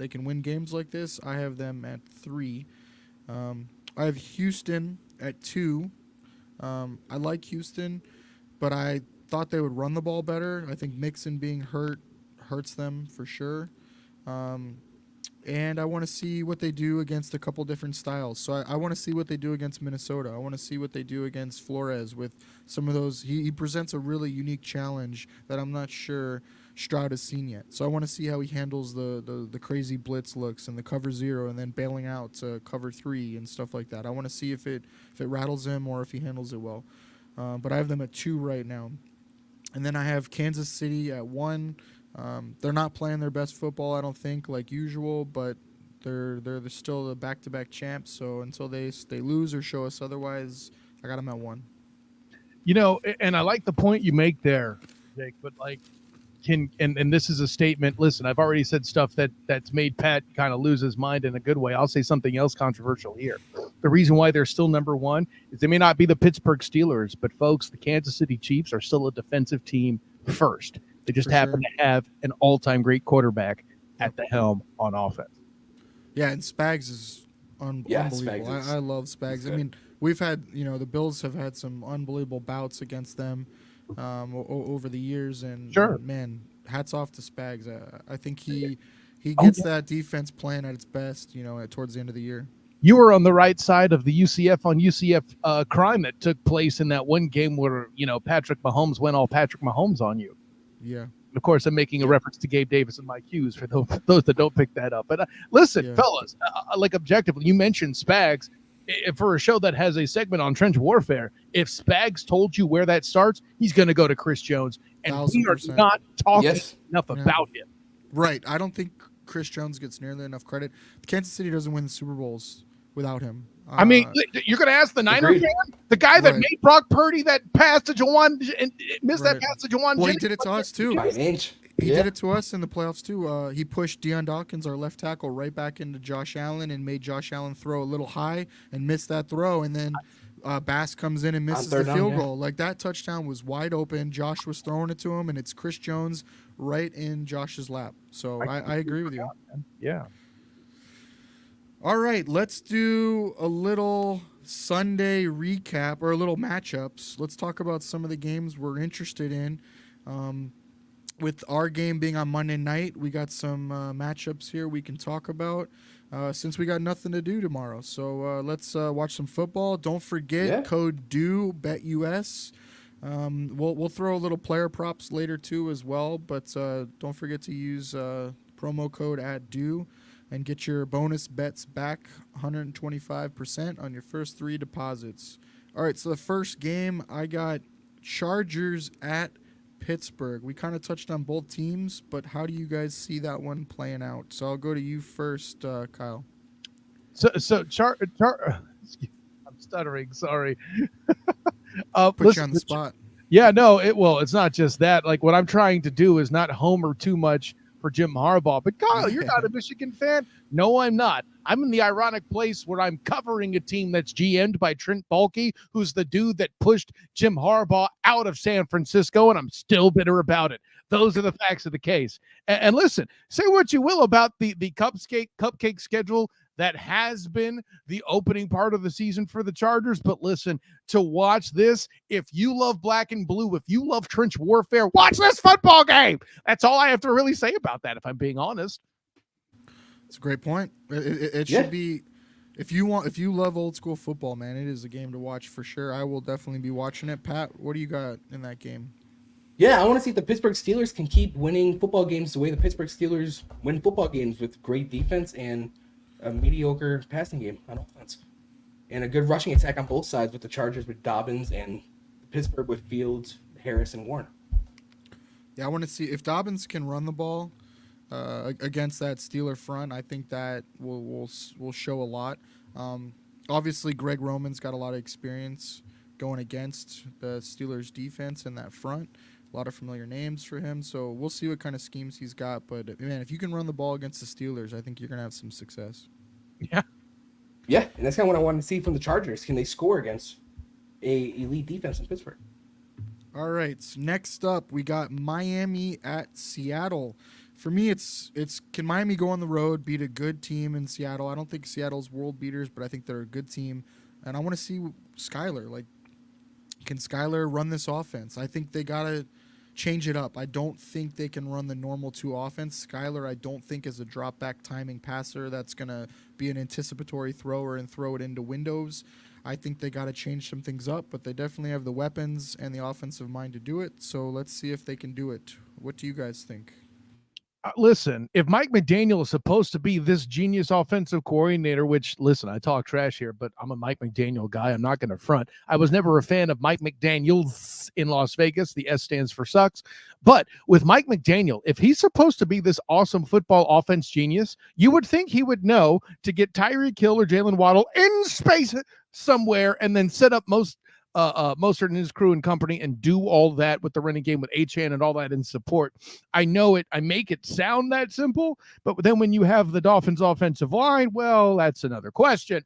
can win games like this, I have them at 3. I have Houston at 2. I like Houston, but I thought they would run the ball better. I think Mixon being hurt hurts them for sure. And I want to see what they do against a couple different styles. So I want to see what they do against Minnesota. I want to see what they do against Flores with some of those. He presents a really unique challenge that I'm not sure Stroud has seen yet. So I want to see how he handles the crazy blitz looks and the cover 0 and then bailing out to cover 3 and stuff like that. I want to see if it rattles him or if he handles it well. But I have them at 2 right now. And then I have Kansas City at 1. They're not playing their best football, I don't think, like usual, but they're still the back-to-back champs. So until they lose or show us otherwise, I got them at 1. And I like the point you make there, Jake, but like, and this is a statement. Listen, I've already said stuff that's made Pat kind of lose his mind in a good way. I'll say something else controversial here. The reason why they're still number one is they may not be the Pittsburgh Steelers, but folks, the Kansas City Chiefs are still a defensive team first. They just happen to have an all-time great quarterback at the helm on offense. Yeah, and Spags is unbelievable. Spags I love Spags. I mean, we've had, the Bills have had some unbelievable bouts against them over the years, and man, hats off to Spags. I think he gets that defense playing at its best, towards the end of the year. You were on the right side of the UCF on UCF crime that took place in that one game where, Patrick Mahomes went all Patrick Mahomes on you. Yeah. Of course, I'm making a reference to Gabe Davis and Mike Hughes for those that don't pick that up. But listen, fellas, like objectively, you mentioned Spags. For a show that has a segment on trench warfare, if Spags told you where that starts, he's going to go to Chris Jones. And 1000%. we are not talking enough about him. Right. I don't think Chris Jones gets nearly enough credit. Kansas City doesn't win the Super Bowls without him. I mean, you're going to ask the Niner fan? The guy that made Brock Purdy that pass to Jawan and missed that pass to Jawan. Well, he did it to us, too. By an inch. He did it to us in the playoffs, too. He pushed Deion Dawkins, our left tackle, right back into Josh Allen and made Josh Allen throw a little high and miss that throw. And then Bass comes in and misses the field goal. Like, that touchdown was wide open. Josh was throwing it to him, and it's Chris Jones right in Josh's lap. So I agree with you. Yeah. All right, let's do a little Sunday recap or a little matchups. Let's talk about some of the games we're interested in. With our game being on Monday night, we got some matchups here we can talk about since we got nothing to do tomorrow. So let's watch some football. Don't forget code DO BetUS. We'll throw a little player props later too as well, but don't forget to use promo code @DO and get your bonus bets back 125% on your first 3 deposits. All right, so the first game I got Chargers at Pittsburgh. We kind of touched on both teams, but how do you guys see that one playing out? So I'll go to you first, Kyle. So I'm stuttering. Sorry. Put you on the spot. Yeah, no, it's not just that. Like, what I'm trying to do is not homer too much for Jim Harbaugh. But Kyle, you're not a Michigan fan. No, I'm not. I'm in the ironic place where I'm covering a team that's GM'd by Trent Baalke, who's the dude that pushed Jim Harbaugh out of San Francisco, and I'm still bitter about it. Those are the facts of the case. And listen, say what you will about the cupcake schedule that has been the opening part of the season for the Chargers. But listen, to watch this, if you love black and blue, if you love trench warfare, watch this football game. That's all I have to really say about that, if I'm being honest. It's a great point. It should be, if you love old school football, man, it is a game to watch for sure. I will definitely be watching it. Pat, what do you got in that game? Yeah, I want to see if the Pittsburgh Steelers can keep winning football games the way the Pittsburgh Steelers win football games, with great defense and a mediocre passing game on offense, and a good rushing attack on both sides, with the Chargers with Dobbins and Pittsburgh with Fields, Harris, and Warren. Yeah, I want to see if Dobbins can run the ball against that Steeler front. I think that will show a lot. Obviously, Greg Roman's got a lot of experience going against the Steelers defense in that front. A lot of familiar names for him, so we'll see what kind of schemes he's got. But, man, if you can run the ball against the Steelers, I think you're going to have some success. Yeah, and that's kind of what I wanted to see from the Chargers. Can they score against a elite defense in Pittsburgh? All right, so next up, we got Miami at Seattle. For me, it's can Miami go on the road, beat a good team in Seattle? I don't think Seattle's world beaters, but I think they're a good team. And I want to see Skyler. Like, can Skyler run this offense? I think they got to change it up. I don't think they can run the normal 2 offense. Skyler, I don't think, is a drop-back timing passer that's going to be an anticipatory thrower and throw it into windows. I think they got to change some things up, but they definitely have the weapons and the offensive mind to do it. So let's see if they can do it. What do you guys think? Listen, if Mike McDaniel is supposed to be this genius offensive coordinator, which, listen, I talk trash here, but I'm a Mike McDaniel guy. I'm not going to front. I was never a fan of Mike McDaniels in Las Vegas. The S stands for sucks. But with Mike McDaniel, if he's supposed to be this awesome football offense genius, you would think he would know to get Tyreek Hill or Jalen Waddle in space somewhere and then set up most Mostert and his crew and company and do all that with the running game with Achane and all that in support. I know it. I make it sound that simple, but then when you have the Dolphins offensive line, well, that's another question.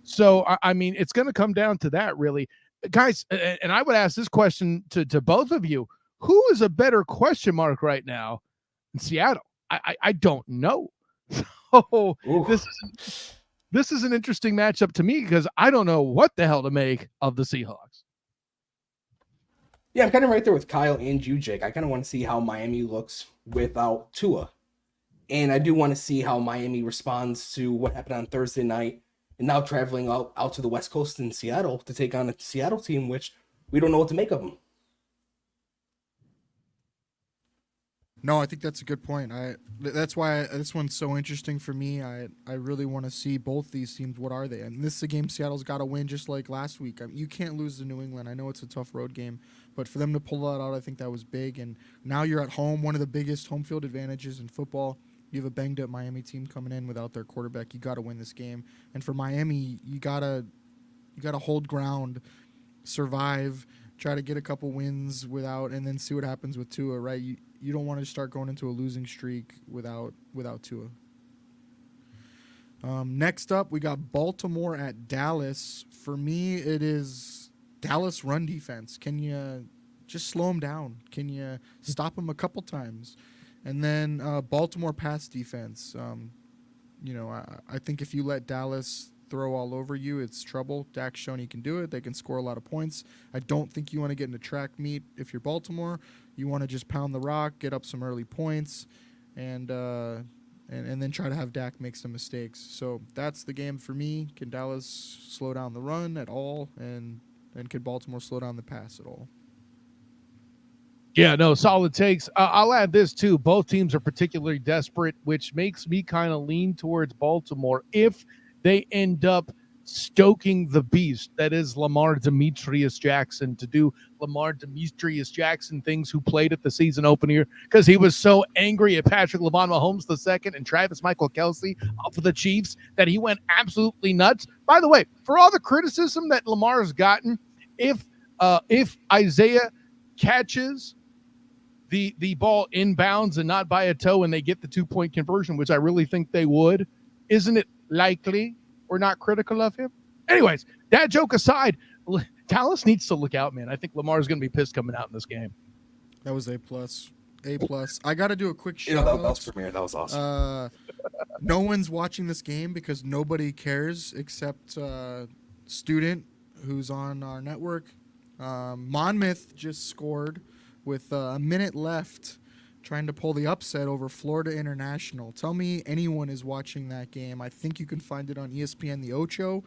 So, I mean, it's going to come down to that, really. Guys, and I would ask this question to both of you. Who is a better question mark right now in Seattle? I don't know. So this is an interesting matchup to me because I don't know what the hell to make of the Seahawks. Yeah, I'm kind of right there with Kyle and you, Jake. I kind of want to see how Miami looks without Tua. And I do want to see how Miami responds to what happened on Thursday night and now traveling out to the West Coast in Seattle to take on a Seattle team, which we don't know what to make of them. No, I think that's a good point. That's why this one's so interesting for me. I really want to see both these teams. What are they? And this is a game Seattle's got to win, just like last week. I mean, you can't lose to New England. I know it's a tough road game, but for them to pull that out, I think that was big. And now you're at home, one of the biggest home field advantages in football. You have a banged up Miami team coming in without their quarterback. You got to win this game. And for Miami, you gotta hold ground, survive, try to get a couple wins without, and then see what happens with Tua. Right? You don't want to start going into a losing streak without Tua. Next up, we got Baltimore at Dallas. For me, it is Dallas run defense. Can you just slow them down? Can you stop them a couple times? And then Baltimore pass defense. I think if you let Dallas throw all over you, it's trouble. Dak's shown he can do it. They can score a lot of points. I don't think you want to get in a track meet if you're Baltimore. You want to just pound the rock, get up some early points, and then try to have Dak make some mistakes. So that's the game for me. Can Dallas slow down the run at all, and can Baltimore slow down the pass at all? Yeah, no, solid takes. I'll add this too. Both teams are particularly desperate, which makes me kind of lean towards Baltimore if they end up stoking the beast that is Lamar Demetrius Jackson, to do Lamar Demetrius Jackson things who played at the season opener because he was so angry at Patrick Mahomes II and Travis Michael Kelce for the Chiefs that he went absolutely nuts. By the way, for all the criticism that Lamar's gotten, if Isaiah catches the ball inbounds and not by a toe and they get the 2-point conversion, which I really think they would, isn't it likely we're not critical of him? Anyways, that joke aside, Dallas needs to look out, man. I think Lamar's going to be pissed coming out in this game. That was A+. I got to do a quick shout out. That was premiere. That was awesome. No one's watching this game because nobody cares except Student, who's on our network. Monmouth just scored with a minute left, trying to pull the upset over Florida International. Tell me anyone is watching that game. I think you can find it on ESPN The Ocho,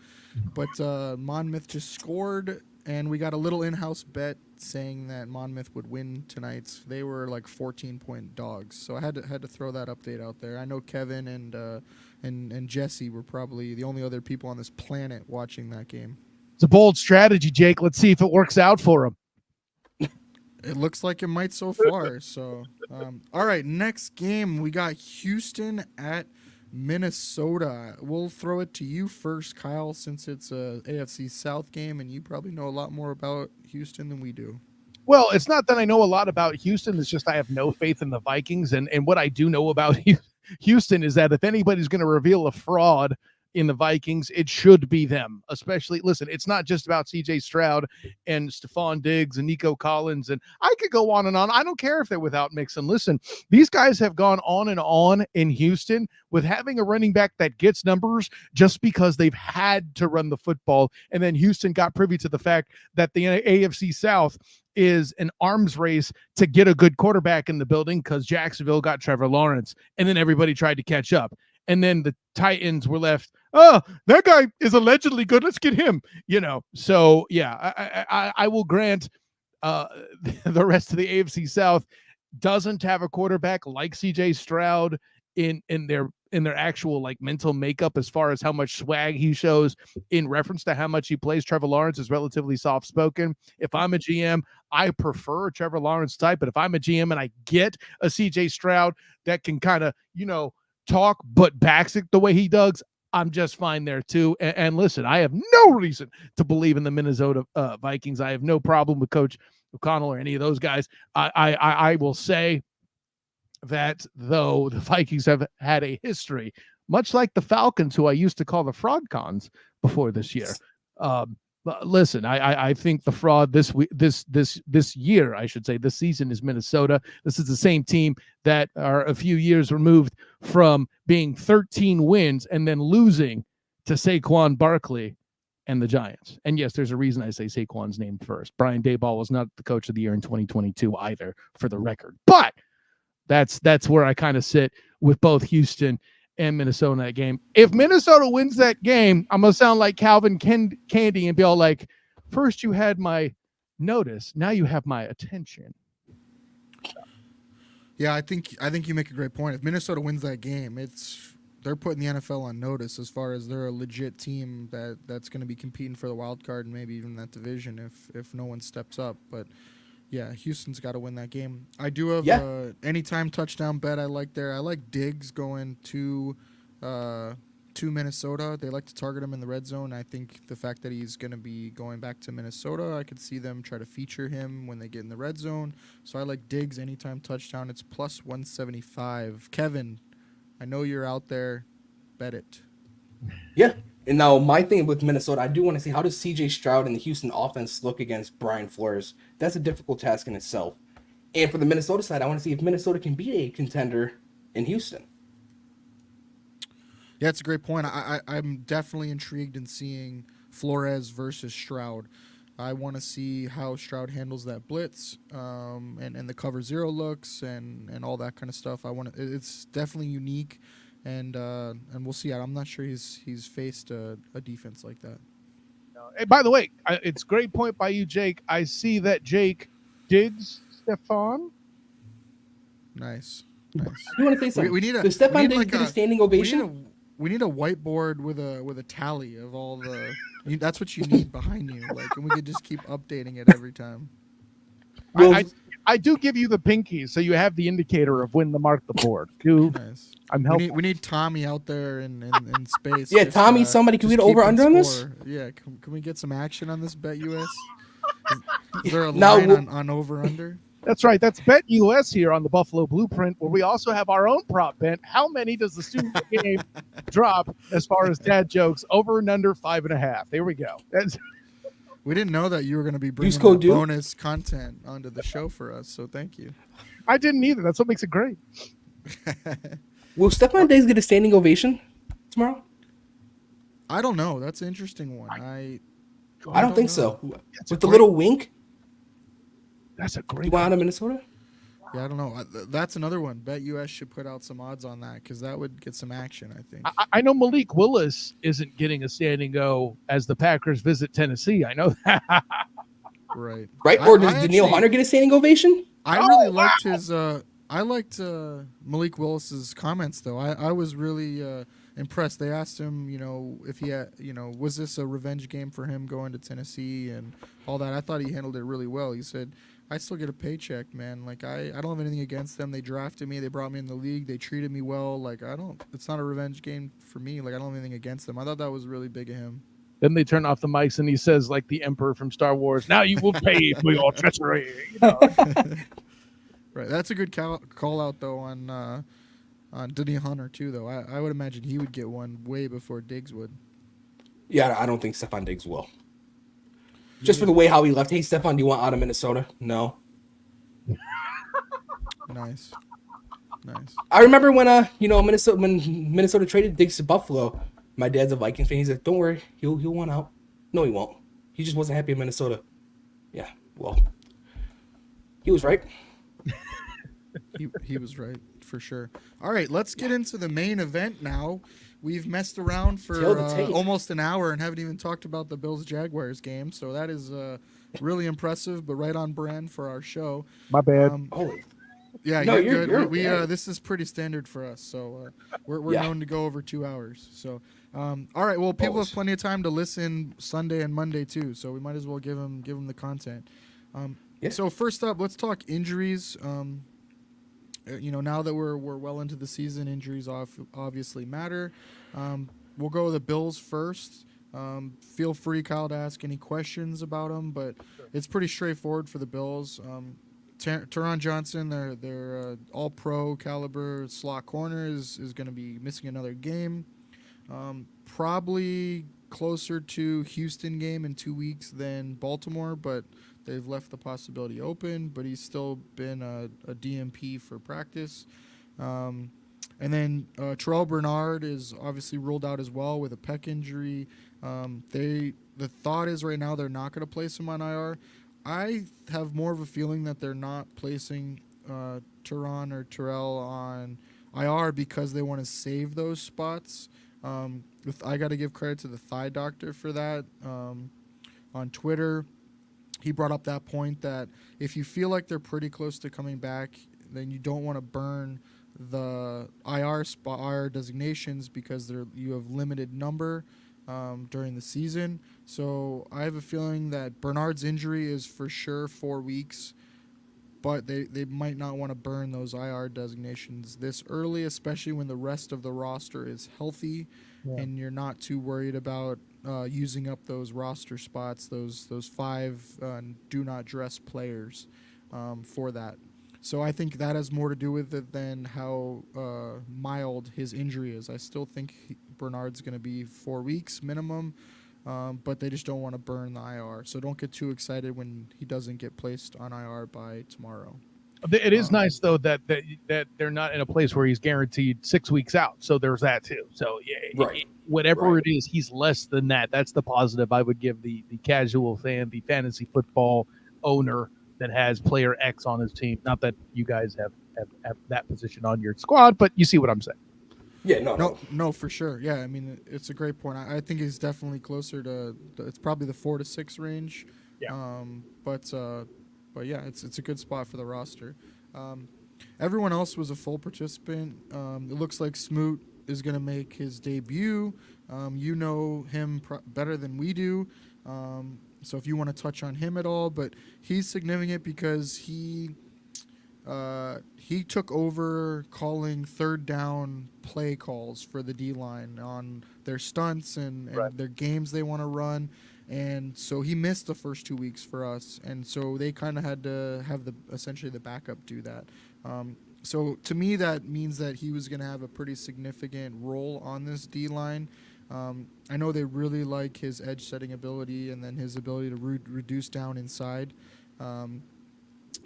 but Monmouth just scored, and we got a little in-house bet saying that Monmouth would win tonight. They were like 14-point dogs, so I had to throw that update out there. I know Kevin and Jesse were probably the only other people on this planet watching that game. It's a bold strategy, Jake. Let's see if it works out for them. It looks like it might so far. So, all right, next game, we got Houston at Minnesota. We'll throw it to you first, Kyle, since it's a AFC South game, and you probably know a lot more about Houston than we do. Well, it's not that I know a lot about Houston. It's just I have no faith in the Vikings. And what I do know about Houston is that if anybody's going to reveal a fraud in the Vikings, it should be them. Especially, listen, it's not just about CJ Stroud and Stephon Diggs and Nico Collins, and I could go on and on. I don't care if they're without Mixon. Listen, these guys have gone on and on in Houston with having a running back that gets numbers just because they've had to run the football. And then Houston got privy to the fact that the AFC South is an arms race to get a good quarterback in the building because Jacksonville got Trevor Lawrence, and then everybody tried to catch up. And then the Titans were left, oh, that guy is allegedly good. Let's get him, So, yeah, I will grant the rest of the AFC South doesn't have a quarterback like CJ Stroud in their actual like mental makeup as far as how much swag he shows in reference to how much he plays. Trevor Lawrence is relatively soft-spoken. If I'm a GM, I prefer a Trevor Lawrence type, but if I'm a GM and I get a CJ Stroud that can kind of, talk but backs it the way he does, I'm just fine there too. And listen, I have no reason to believe in the Minnesota Vikings. I have no problem with Coach O'Connell or any of those guys. I will say that though the Vikings have had a history, much like the Falcons, who I used to call the fraud cons before this year. But listen, I think the fraud this year, I should say, this season is Minnesota. This is the same team that are a few years removed from being 13 wins and then losing to Saquon Barkley and the Giants. And yes, there's a reason I say Saquon's name first. Brian Daboll was not the coach of the year in 2022 either, for the record. But that's where I kind of sit with both Houston and Minnesota in that game. If Minnesota wins that game, I'm gonna sound like Calvin Candy and be all like, first you had my notice, now you have my attention. Yeah, I think you make a great point. If Minnesota wins that game, they're putting the NFL on notice as far as they're a legit team that's going to be competing for the wild card and maybe even that division if no one steps up. But yeah, Houston's got to win that game. I do have anytime touchdown bet I like there. I like Diggs going to Minnesota. They like to target him in the red zone. I think the fact that he's going to be going back to Minnesota, I could see them try to feature him when they get in the red zone. So I like Diggs anytime touchdown. It's plus 175. Kevin, I know you're out there. Bet it. Yeah. And now my thing with Minnesota, I do want to see, how does CJ Stroud and the Houston offense look against Brian Flores? That's a difficult task in itself. And for the Minnesota side, I want to see if Minnesota can beat a contender in Houston. Yeah, it's a great point. I'm definitely intrigued in seeing Flores versus Stroud. I want to see how Stroud handles that blitz and the cover zero looks and all that kind of stuff. It's definitely unique. And we'll see. I'm not sure he's faced a defense like that. Hey, by the way, it's a great point by you, Jake. I see that Jake digs Stephon. Nice. You want to say something? We need Does Stephon Diggs get a standing ovation? We need a whiteboard with a tally of all the. That's what you need behind you. And we could just keep updating it every time. Well, I do give you the pinky, so you have the indicator of when to mark the board. Nice. I'm helping. We need Tommy out there in space. Yeah, Tommy, somebody can we get over under on this? Yeah, can we get some action on this Bet US? Is there a Now, line on over under? That's right. That's Bet US here on the Buffalo Blueprint, where we also have our own prop bet. How many does the student game drop as far as dad jokes? Over and under 5.5. There we go. We didn't know that you were going to be bringing bonus content onto the show for us, so thank you. I didn't either. That's what makes it great. Will Stephon Diggs get a standing ovation tomorrow? I don't know. That's an interesting one. I don't think so. With the little wink? That's a great one. You want out of Minnesota? Yeah, I don't know. That's another one. Bet US should put out some odds on that because that would get some action, I think. I know Malik Willis isn't getting a standing O as the Packers visit Tennessee. I know that. Right. Or does Danielle Hunter get a standing ovation? I really liked his I liked Malik Willis's comments, though. I was really impressed. They asked him, if he had, was this a revenge game for him going to Tennessee and all that. I thought he handled it really well. He said, I still get a paycheck, man. I don't have anything against them. They drafted me. They brought me in the league. They treated me well. It's not a revenge game for me. I don't have anything against them. I thought that was really big of him. Then they turn off the mics and he says, like the Emperor from Star Wars, now you will pay for your treachery. Right. That's a good call out, though, on Danielle Hunter, too, though. I would imagine he would get one way before Diggs would. Yeah, I don't think Stephon Diggs will. Just for the way how he left. Hey, Stephon, do you want out of Minnesota? No. Nice. I remember when Minnesota traded Diggs to Buffalo. My dad's a Vikings fan. He's like, "Don't worry, he'll want out." No, he won't. He just wasn't happy in Minnesota. Yeah, well, he was right. He was right for sure. All right, let's get into the main event now. We've messed around for almost an hour and haven't even talked about the Bills-Jaguars game, so that is really impressive, but right on brand for our show. My bad. Yeah, no, you're good. We this is pretty standard for us, so we're known to go over 2 hours. So, all right. Well, people have plenty of time to listen Sunday and Monday too, so we might as well give them the content. So first up, let's talk injuries. Now that we're well into the season, injuries obviously matter. we'll go with the Bills first. Feel free, Kyle, to ask any questions about them, but it's pretty straightforward for the Bills. Teron Johnson, their all pro caliber slot corner, is going to be missing another game. Probably closer to Houston game in 2 weeks than Baltimore, but they've left the possibility open. But he's still been a DMP for practice. And then Terrell Bernard is obviously ruled out as well with a pec injury. The thought is right now they're not going to place him on IR. I have more of a feeling that they're not placing Teron or Terrell on IR because they want to save those spots. I got to give credit to the thigh doctor for that. On Twitter, he brought up that point that if you feel like they're pretty close to coming back, then you don't want to burn the IR designations because you have limited number during the season. So I have a feeling that Bernard's injury is for sure 4 weeks, but they might not want to burn those IR designations this early, especially when the rest of the roster is healthy and you're not too worried about using up those roster spots, those 5 do not dress players for that. So I think that has more to do with it than how mild his injury is. I still think Bernard's going to be 4 weeks minimum, but they just don't want to burn the IR. So don't get too excited when he doesn't get placed on IR by tomorrow. It is nice though that they're not in a place where he's guaranteed 6 weeks out. So there's that too. So Right. Whatever it is, he's less than that. That's the positive I would give the casual fan, the fantasy football owner that has player X on his team. Not that you guys have that position on your squad, but you see what I'm saying. Yeah, no. No, for sure. Yeah, I mean, it's a great point. I think he's definitely closer to. It's probably the 4 to 6 range. Yeah. But yeah, it's a good spot for the roster. Everyone else was a full participant. It looks like Smoot is going to make his debut. You know him better than we do. So if you want to touch on him at all, but he's significant because he took over calling third down play calls for the D-line on their stunts and Right. their games they want to run. And so he missed the first 2 weeks for us. And so they kind of had to have essentially the backup do that. So to me, that means that he was going to have a pretty significant role on this D-line. I know they really like his edge setting ability and then his ability to reduce down inside.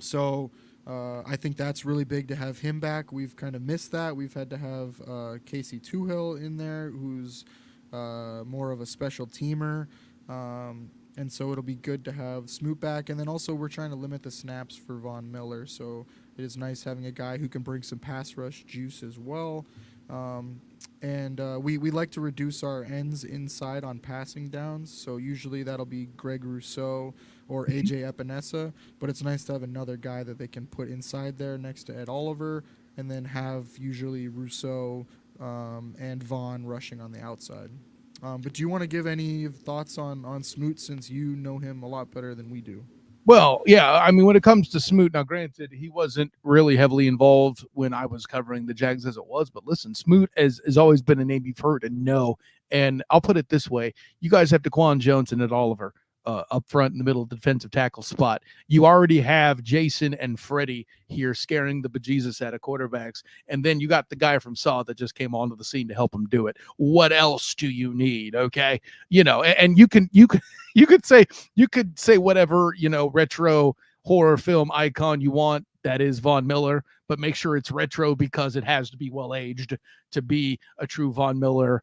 So I think that's really big to have him back. We've kind of missed that. We've had to have Casey Toohill in there, who's more of a special teamer. And so it'll be good to have Smoot back. And then also we're trying to limit the snaps for Von Miller. So it is nice having a guy who can bring some pass rush juice as well. We like to reduce our ends inside on passing downs. So usually that'll be Greg Rousseau or AJ Epinesa. But it's nice to have another guy that they can put inside there next to Ed Oliver and then have usually Rousseau and Vaughn rushing on the outside. But do you want to give any thoughts on Smoot since you know him a lot better than we do? Well, yeah, I mean, when it comes to Smoot, now granted, he wasn't really heavily involved when I was covering the Jags as it was, but listen, Smoot has always been a name you've heard and know. And I'll put it this way: you guys have Daquan Jones and Ed Oliver up front in the middle of the defensive tackle spot. You already have Jason and Freddie here scaring the bejesus out of quarterbacks, and then you got the guy from Saw that just came onto the scene to help him do it. What else do you need? Okay, and you could say whatever retro horror film icon you want that is Von Miller, but make sure it's retro because it has to be well aged to be a true Von Miller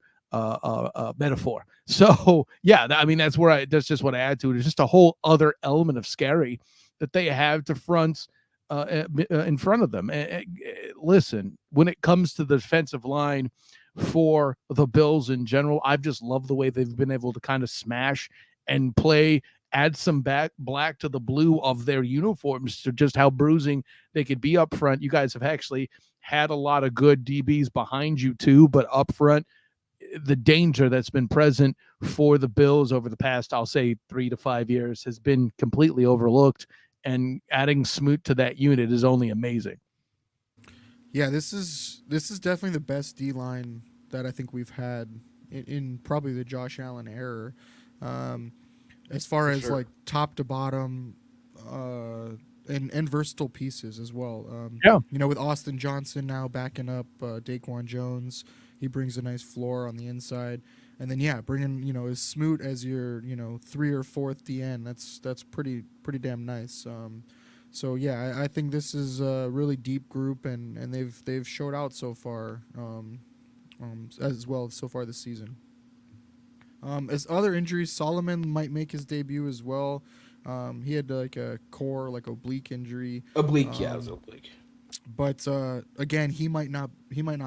metaphor. So yeah, I mean that's just what I add to it. It's just a whole other element of scary that they have to front in front of them. Listen, when it comes to the defensive line for the Bills in general, I've just loved the way they've been able to kind of smash and add some black to the blue of their uniforms to just how bruising they could be up front. You guys have actually had a lot of good DBs behind you too, but up front, the danger that's been present for the Bills over the past, I'll say 3 to 5 years, has been completely overlooked, and adding Smoot to that unit is only amazing. Yeah, this is definitely the best D line that I think we've had in probably the Josh Allen era. As far as sure. like top to bottom, and versatile pieces as well. Yeah. With Austin Johnson now backing up Daquan Jones, he brings a nice floor on the inside. And then bringing as Smoot as your 3 or 4th DN. That's pretty damn nice. So I think this is a really deep group, and they've showed out so far, as well so far this season. As other injuries, Solomon might make his debut as well. He had like a core, like oblique injury. Oblique, it was oblique. But again, he might not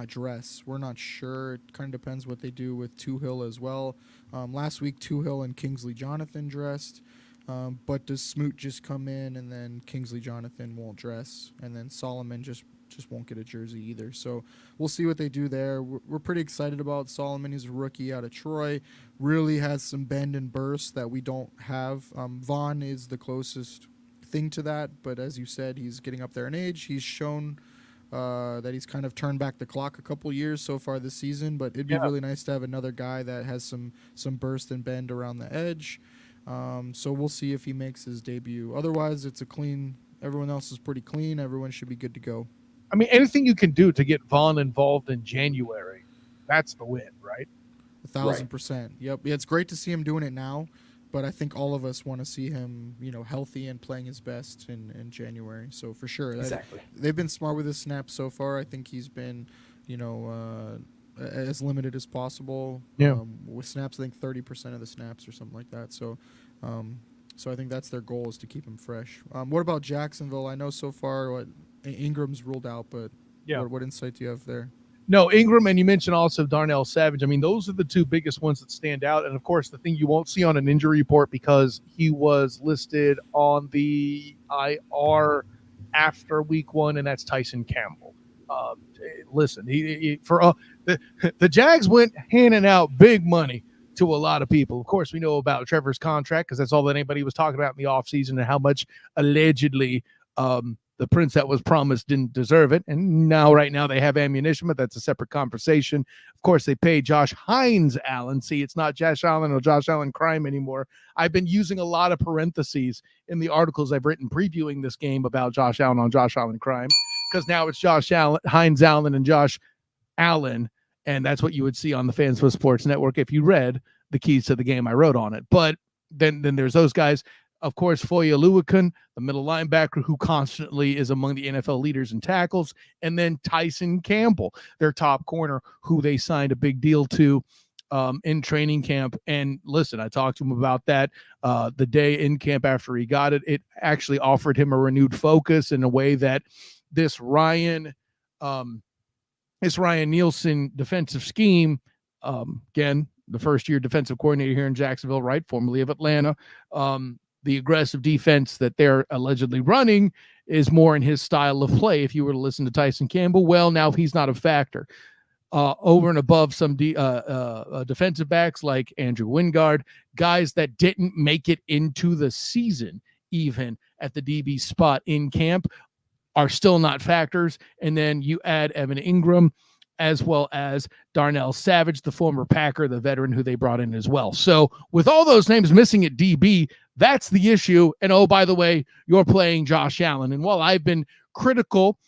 dress. We're not sure. It kind of depends what they do with Tuhill as well. Last week, Tuhill and Kingsley Jonathan dressed. But does Smoot just come in and then Kingsley Jonathan won't dress, and then Solomon just won't get a jersey either? So we'll see what they do there. We're pretty excited about Solomon. He's a rookie out of Troy. Really has some bend and burst that we don't have. Vaughn is the closest thing to that, but as you said, he's getting up there in age. He's shown that he's kind of turned back the clock a couple years so far this season, but it'd be really nice to have another guy that has some burst and bend around the edge. So we'll see if he makes his debut. Otherwise, it's a clean. Everyone else is pretty clean. Everyone should be good to go. I mean, anything you can do to get Vaughn involved in January, that's the win, right? 1,000%. Yep. Yeah, it's great to see him doing it now, but I think all of us want to see him, healthy and playing his best in January. So for sure, Exactly. They've been smart with his snaps so far. I think he's been, as limited as possible. Yeah. With snaps, I think 30% of the snaps or something like that. So, so I think that's their goal, is to keep him fresh. What about Jacksonville? I know so far Ingram's ruled out, but what insight do you have there? No, Ingram, and you mentioned also Darnell Savage. I mean, those are the two biggest ones that stand out. And, of course, the thing you won't see on an injury report, because he was listed on the IR after week 1, and that's Tyson Campbell. Listen, the Jags went handing out big money to a lot of people. Of course, we know about Trevor's contract, because that's all that anybody was talking about in the offseason, and how much allegedly the prince that was promised didn't deserve it. And right now they have ammunition, but that's a separate conversation. Of course, they pay Josh Hines Allen. See, it's not Josh Allen or Josh Allen crime anymore. I've been using a lot of parentheses in the articles I've written previewing this game about Josh Allen on Josh Allen crime, because now it's Josh Allen, Hines Allen, and Josh Allen. And that's what you would see on the Fans for Sports Network if you read the keys to the game I wrote on it. But then there's those guys. Of course, Foye Oluokun, the middle linebacker, who constantly is among the NFL leaders in tackles. And then Tyson Campbell, their top corner, who they signed a big deal to in training camp. And listen, I talked to him about that the day in camp after he got it. It actually offered him a renewed focus in a way that this Ryan Nielsen defensive scheme, again, the first-year defensive coordinator here in Jacksonville, right, formerly of Atlanta, the aggressive defense that they're allegedly running is more in his style of play. If you were to listen to Tyson Campbell, well, now he's not a factor. Over and above some defensive backs like Andrew Wingard, guys that didn't make it into the season, even at the DB spot in camp, are still not factors. And then you add Evan Ingram, as well as Darnell Savage, the former Packer, the veteran who they brought in as well. So with all those names missing at DB, that's the issue. And oh, by the way, you're playing Josh Allen. And while I've been critical,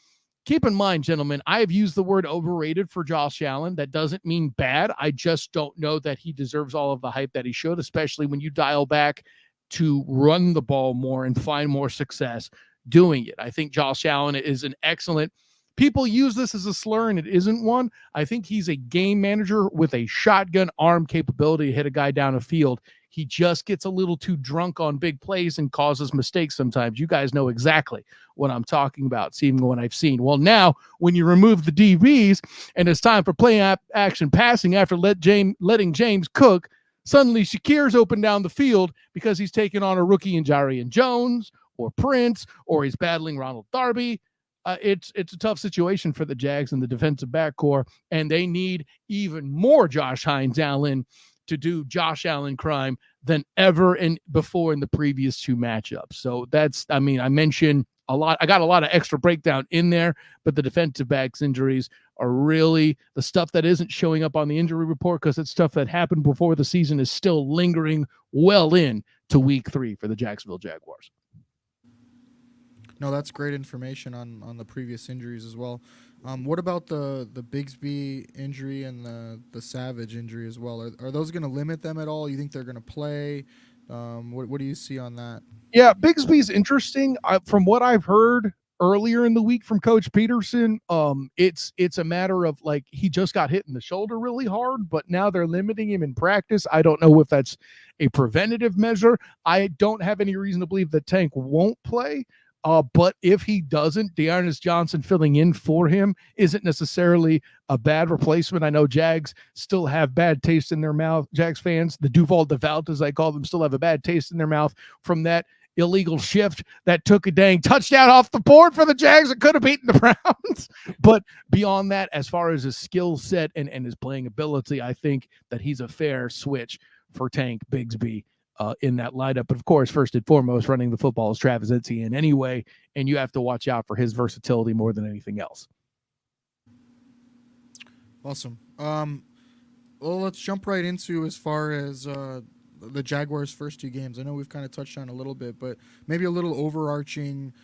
keep in mind, gentlemen, I have used the word overrated for Josh Allen. That doesn't mean bad. I just don't know that he deserves all of the hype that he should, especially when you dial back to run the ball more and find more success doing it. I think Josh Allen is an excellent. People use this as a slur, and it isn't one. I think he's a game manager with a shotgun arm capability to hit a guy down a field. He just gets a little too drunk on big plays and causes mistakes sometimes. You guys know exactly what I'm talking about, seeing what I've seen. Well, now, when you remove the DBs and it's time for play action passing after letting James cook, suddenly Shakir's open down the field because he's taking on a rookie in Jarian Jones or Prince, or he's battling Ronald Darby. It's a tough situation for the Jags and the defensive back core, and they need even more Josh Hines Allen to do Josh Allen crime than ever before in the previous two matchups. So I mentioned I got a lot of extra breakdown in there, but the defensive backs injuries are really the stuff that isn't showing up on the injury report because it's stuff that happened before the season is still lingering well in to week 3 for the Jacksonville Jaguars. No, that's great information on the previous injuries as well. What about the Bigsby injury and the Savage injury as well? Are those going to limit them at all? You think they're going to play? What do you see on that? Yeah, Bigsby's interesting. From what I've heard earlier in the week from Coach Peterson, it's a matter of like he just got hit in the shoulder really hard, but now they're limiting him in practice. I don't know if that's a preventative measure. I don't have any reason to believe that Tank won't play. But if he doesn't, Dearness Johnson filling in for him isn't necessarily a bad replacement. I know Jags still have bad taste in their mouth. Jags fans, the Duval Devout, as I call them, still have a bad taste in their mouth from that illegal shift that took a dang touchdown off the board for the Jags that could have beaten the Browns. But beyond that, as far as his skill set and his playing ability, I think that he's a fair switch for Tank Bigsby in that lineup. But of course, first and foremost, running the football is Travis Etienne anyway, and you have to watch out for his versatility more than anything else. Awesome. Well, let's jump right into as far as the Jaguars' first 2 games. I know we've kind of touched on a little bit, but maybe a little overarching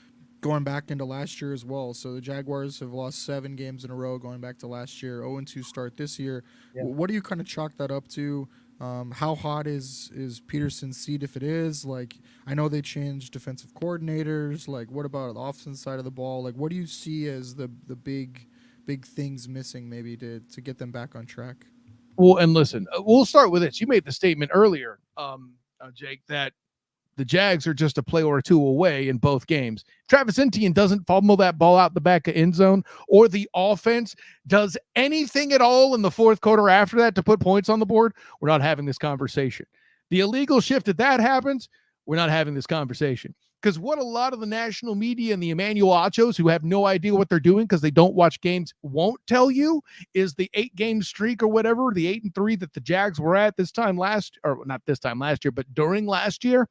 going back into last year as well. So the Jaguars have lost 7 games in a row going back to last year, 0-2 start this year. Yeah. What do you kind of chalk that up to? How hot is Peterson's seat if it is? Like, I know they changed defensive coordinators. Like, what about the offensive side of the ball? Like, what do you see as the big things missing maybe to get them back on track? Well, and listen, we'll start with this. You made the statement earlier, Jake, that the Jags are just a play or 2 away in both games. Travis Etienne doesn't fumble that ball out the back of end zone, or the offense does anything at all in the fourth quarter after that to put points on the board, we're not having this conversation. The illegal shift, if that happens, we're not having this conversation. Because what a lot of the national media and the Emmanuel Achos, who have no idea what they're doing because they don't watch games, won't tell you is the 8-game streak or whatever, the 8-3 that the Jags were at this time last, or not this time last year, but during last year,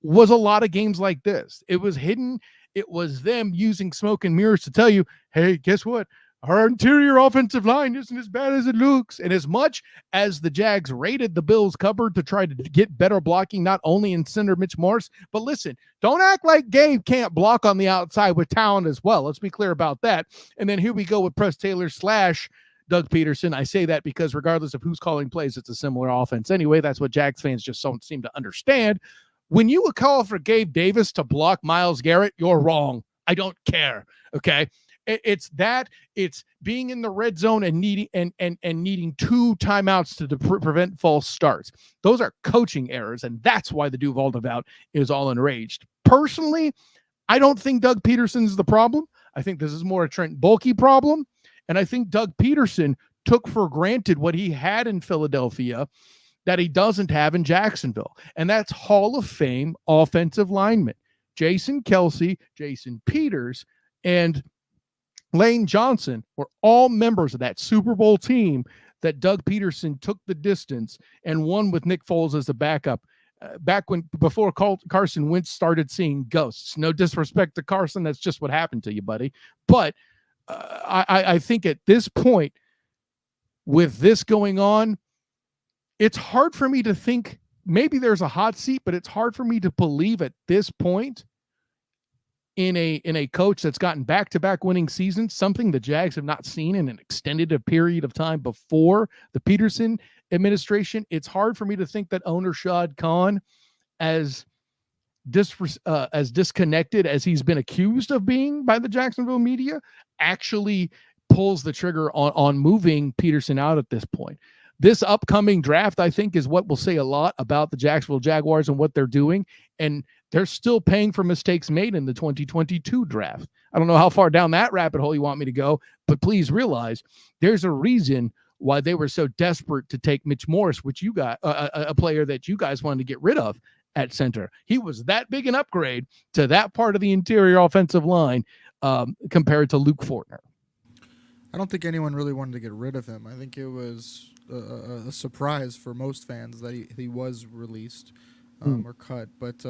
was a lot of games like this. It was hidden. It was them using smoke and mirrors to tell you, hey, guess what? Our interior offensive line isn't as bad as it looks. And as much as the Jags raided the Bills' cupboard to try to get better blocking, not only in center Mitch Morse, but listen, don't act like Gabe can't block on the outside with talent as well. Let's be clear about that. And then here we go with Press Taylor / Doug Peterson. I say that because regardless of who's calling plays, it's a similar offense. Anyway, that's what Jags fans just don't seem to understand. When you would call for Gabe Davis to block Myles Garrett, you're wrong. I don't care. Okay. It's being in the red zone and needing 2 timeouts to prevent false starts. Those are coaching errors, and that's why the Duval Devout is all enraged. Personally, I don't think Doug Peterson's the problem. I think this is more a Trent Baalke problem, and I think Doug Peterson took for granted what he had in Philadelphia that he doesn't have in Jacksonville, and that's Hall of Fame offensive linemen. Jason Kelce, Jason Peters, and Lane Johnson were all members of that Super Bowl team that Doug Peterson took the distance and won with Nick Foles as a backup before Carson Wentz started seeing ghosts. No disrespect to Carson. That's just what happened to you, buddy. But I think at this point, with this going on, it's hard for me to think maybe there's a hot seat, but it's hard for me to believe at this point in a coach that's gotten back-to-back winning seasons, something the Jags have not seen in an extended period of time before the Peterson administration. It's hard for me to think that owner Shad Khan, as disconnected as he's been accused of being by the Jacksonville media, actually pulls the trigger on moving Peterson out at this point. This upcoming draft, I think, is what will say a lot about the Jacksonville Jaguars and what they're doing. And they're still paying for mistakes made in the 2022 draft. I don't know how far down that rabbit hole you want me to go, but please realize there's a reason why they were so desperate to take Mitch Morse, which you got a player that you guys wanted to get rid of at center. He was that big an upgrade to that part of the interior offensive line compared to Luke Fortner. I don't think anyone really wanted to get rid of him. I think it was a surprise for most fans that he was released or cut. But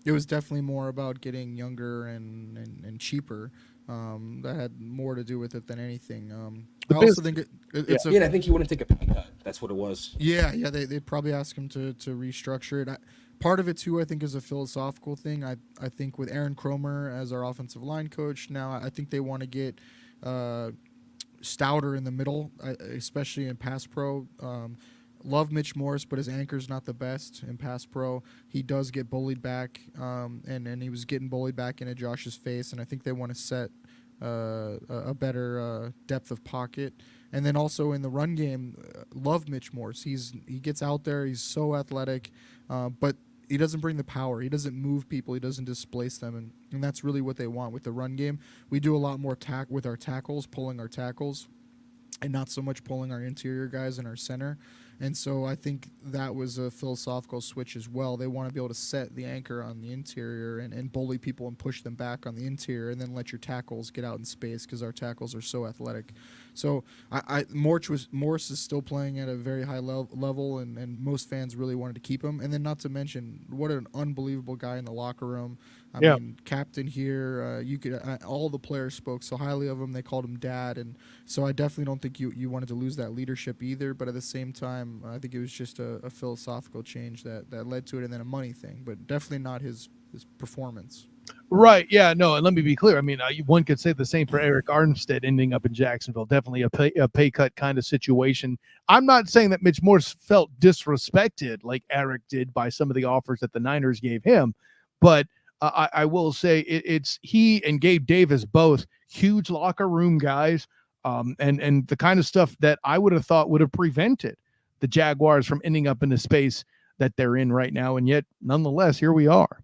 It was definitely more about getting younger and cheaper. That had more to do with it than anything. The I also business. think Yeah. it's a Yeah, and I think he wouldn't take a pay cut. That's what it was. yeah. They probably ask him to restructure it. Part of it too, I think, is a philosophical thing. I think with Aaron Cromer as our offensive line coach now, I think they want to get uh, stouter in the middle, especially in pass pro. Love Mitch Morse, but his anchor's not the best in pass pro. He does get bullied back, and he was getting bullied back into Josh's face, and I think they want to set a better depth of pocket. And then also in the run game, love Mitch Morse. He gets out there. He's so athletic, but he doesn't bring the power. He doesn't move people. He doesn't displace them, and that's really what they want with the run game. We do a lot more with our tackles, pulling our tackles, and not so much pulling our interior guys in our center. And so I think that was a philosophical switch as well. They want to be able to set the anchor on the interior and bully people and push them back on the interior, and then let your tackles get out in space because our tackles are so athletic. So Morse is still playing at a very high level, and most fans really wanted to keep him. And then not to mention, what an unbelievable guy in the locker room. I mean, captain here. You could all the players spoke so highly of him. They called him dad, and so I definitely don't think you wanted to lose that leadership either. But at the same time, I think it was just a philosophical change that led to it, and then a money thing. But definitely not his performance. Right. Yeah. No. And let me be clear. I mean, one could say the same for Eric Armstead ending up in Jacksonville. Definitely a pay cut kind of situation. I'm not saying that Mitch Morse felt disrespected like Eric did by some of the offers that the Niners gave him, but I will say it's he and Gabe Davis, both huge locker room guys, and the kind of stuff that I would have thought would have prevented the Jaguars from ending up in the space that they're in right now. And yet, nonetheless, here we are.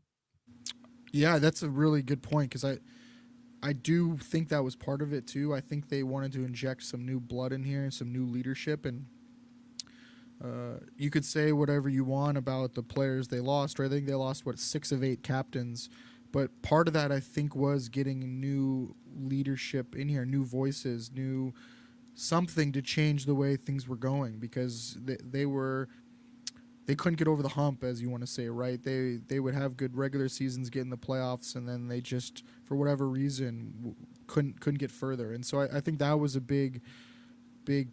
Yeah, that's a really good point because I do think that was part of it too. I think they wanted to inject some new blood in here and some new leadership. And you could say whatever you want about the players they lost. Right? I think they lost 6 of 8 captains, but part of that I think was getting new leadership in here, new voices, new something to change the way things were going because they couldn't get over the hump, as you want to say, right? They would have good regular seasons, get in the playoffs, and then they just, for whatever reason, couldn't get further. And so I think that was a big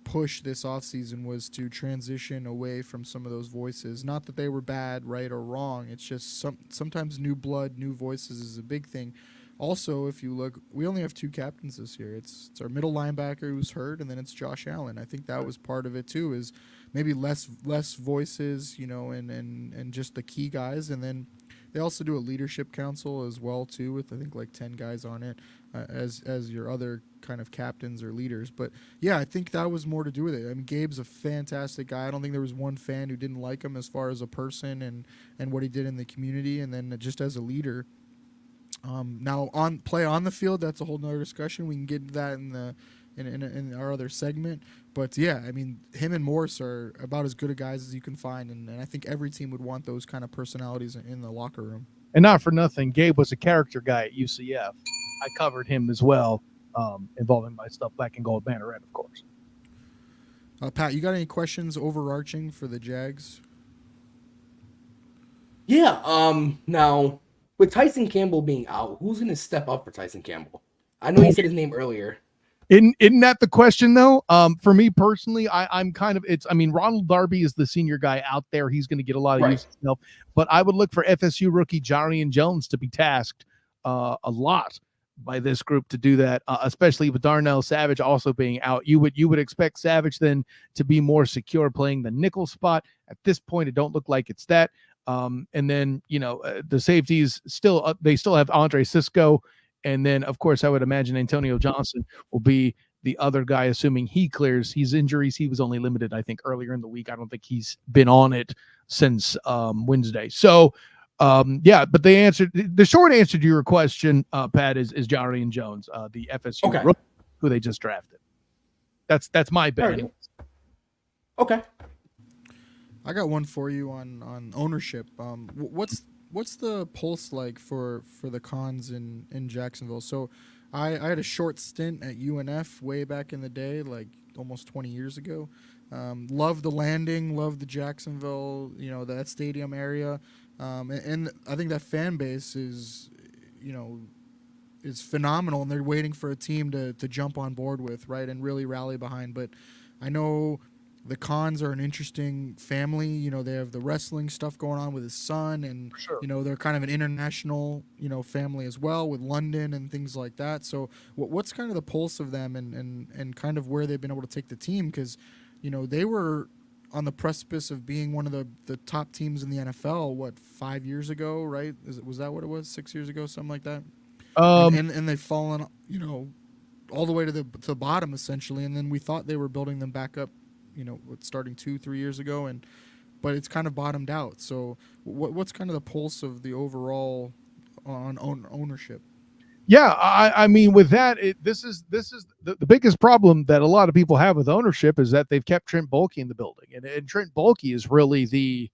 push this offseason, was to transition away from some of those voices. Not that they were bad, right, or wrong. It's just sometimes new blood, new voices is a big thing. Also, if you look, we only have 2 captains this year. It's our middle linebacker who's hurt, and then it's Josh Allen. I think that was part of it too, is maybe less voices, and just the key guys. And then they also do a leadership council as well too, with I think like 10 guys on it, as your other kind of captains or leaders. But yeah, I think that was more to do with it. I mean, Gabe's a fantastic guy. I don't think there was one fan who didn't like him as far as a person and what he did in the community, and then just as a leader. Now on the field, that's a whole nother discussion. We can get into that in our other segment. But yeah, I mean, him and Morse are about as good a guys as you can find, and I think every team would want those kind of personalities in the locker room. And not for nothing, Gabe was a character guy at UCF. I covered him as well, involving my stuff back in Gold Banneret, of course. Pat, you got any questions overarching for the Jags? Yeah. Now, with Tyson Campbell being out, who's going to step up for Tyson Campbell? I know you said his name earlier. Isn't that the question though? For me personally, I'm kind of Ronald Darby is the senior guy out there. He's going to get a lot of use himself, but I would look for FSU rookie Jarian Jones to be tasked a lot by this group to do that, especially with Darnell Savage also being out. You would expect Savage then to be more secure playing the nickel spot. At this point, it don't look like it's that. And then the safeties they still have Andre Sisco. And then, of course, I would imagine Antonio Johnson will be the other guy, assuming he clears his injuries. He was only limited, I think, earlier in the week. I don't think he's been on it since Wednesday. So, but the short answer to your question, Pat, is Jarian Jones, the FSU rookie who they just drafted. That's my bet. Right. Okay. I got one for you on ownership. What's the pulse like for the Cons in Jacksonville? So I had a short stint at UNF way back in the day, like almost 20 years ago. Love the landing, love the Jacksonville, that stadium area, and I think that fan base is phenomenal, and they're waiting for a team to jump on board with, right, and really rally behind. But I know the Khans are an interesting family. They have the wrestling stuff going on with his son, and For sure. they're kind of an international, family as well with London and things like that. So what's kind of the pulse of them, and kind of where they've been able to take the team? Because they were on the precipice of being one of the top teams in the NFL, 5 years ago, right? Was that what it was? 6 years ago, something like that? And they've fallen, all the way to the bottom essentially. And then we thought they were building them back up, starting 2-3 years ago, but it's kind of bottomed out. So what's kind of the pulse of the overall on ownership? Yeah, I mean, with that, this is the biggest problem that a lot of people have with ownership is that they've kept Trent Baalke in the building, and Trent Baalke is really the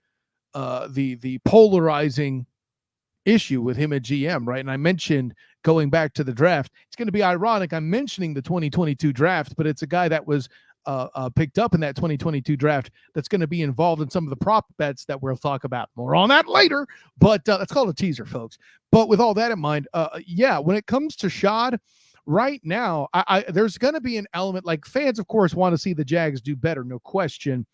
polarizing issue with him at GM, right? And I mentioned going back to the draft. It's going to be ironic I'm mentioning the 2022 draft, but it's a guy that was picked up in that 2022 draft that's going to be involved in some of the prop bets that we'll talk about. More on that later, but that's called a teaser, folks. But with all that in mind, when it comes to Shad, right now, there's going to be an element, like fans, of course, want to see the Jags do better, no question.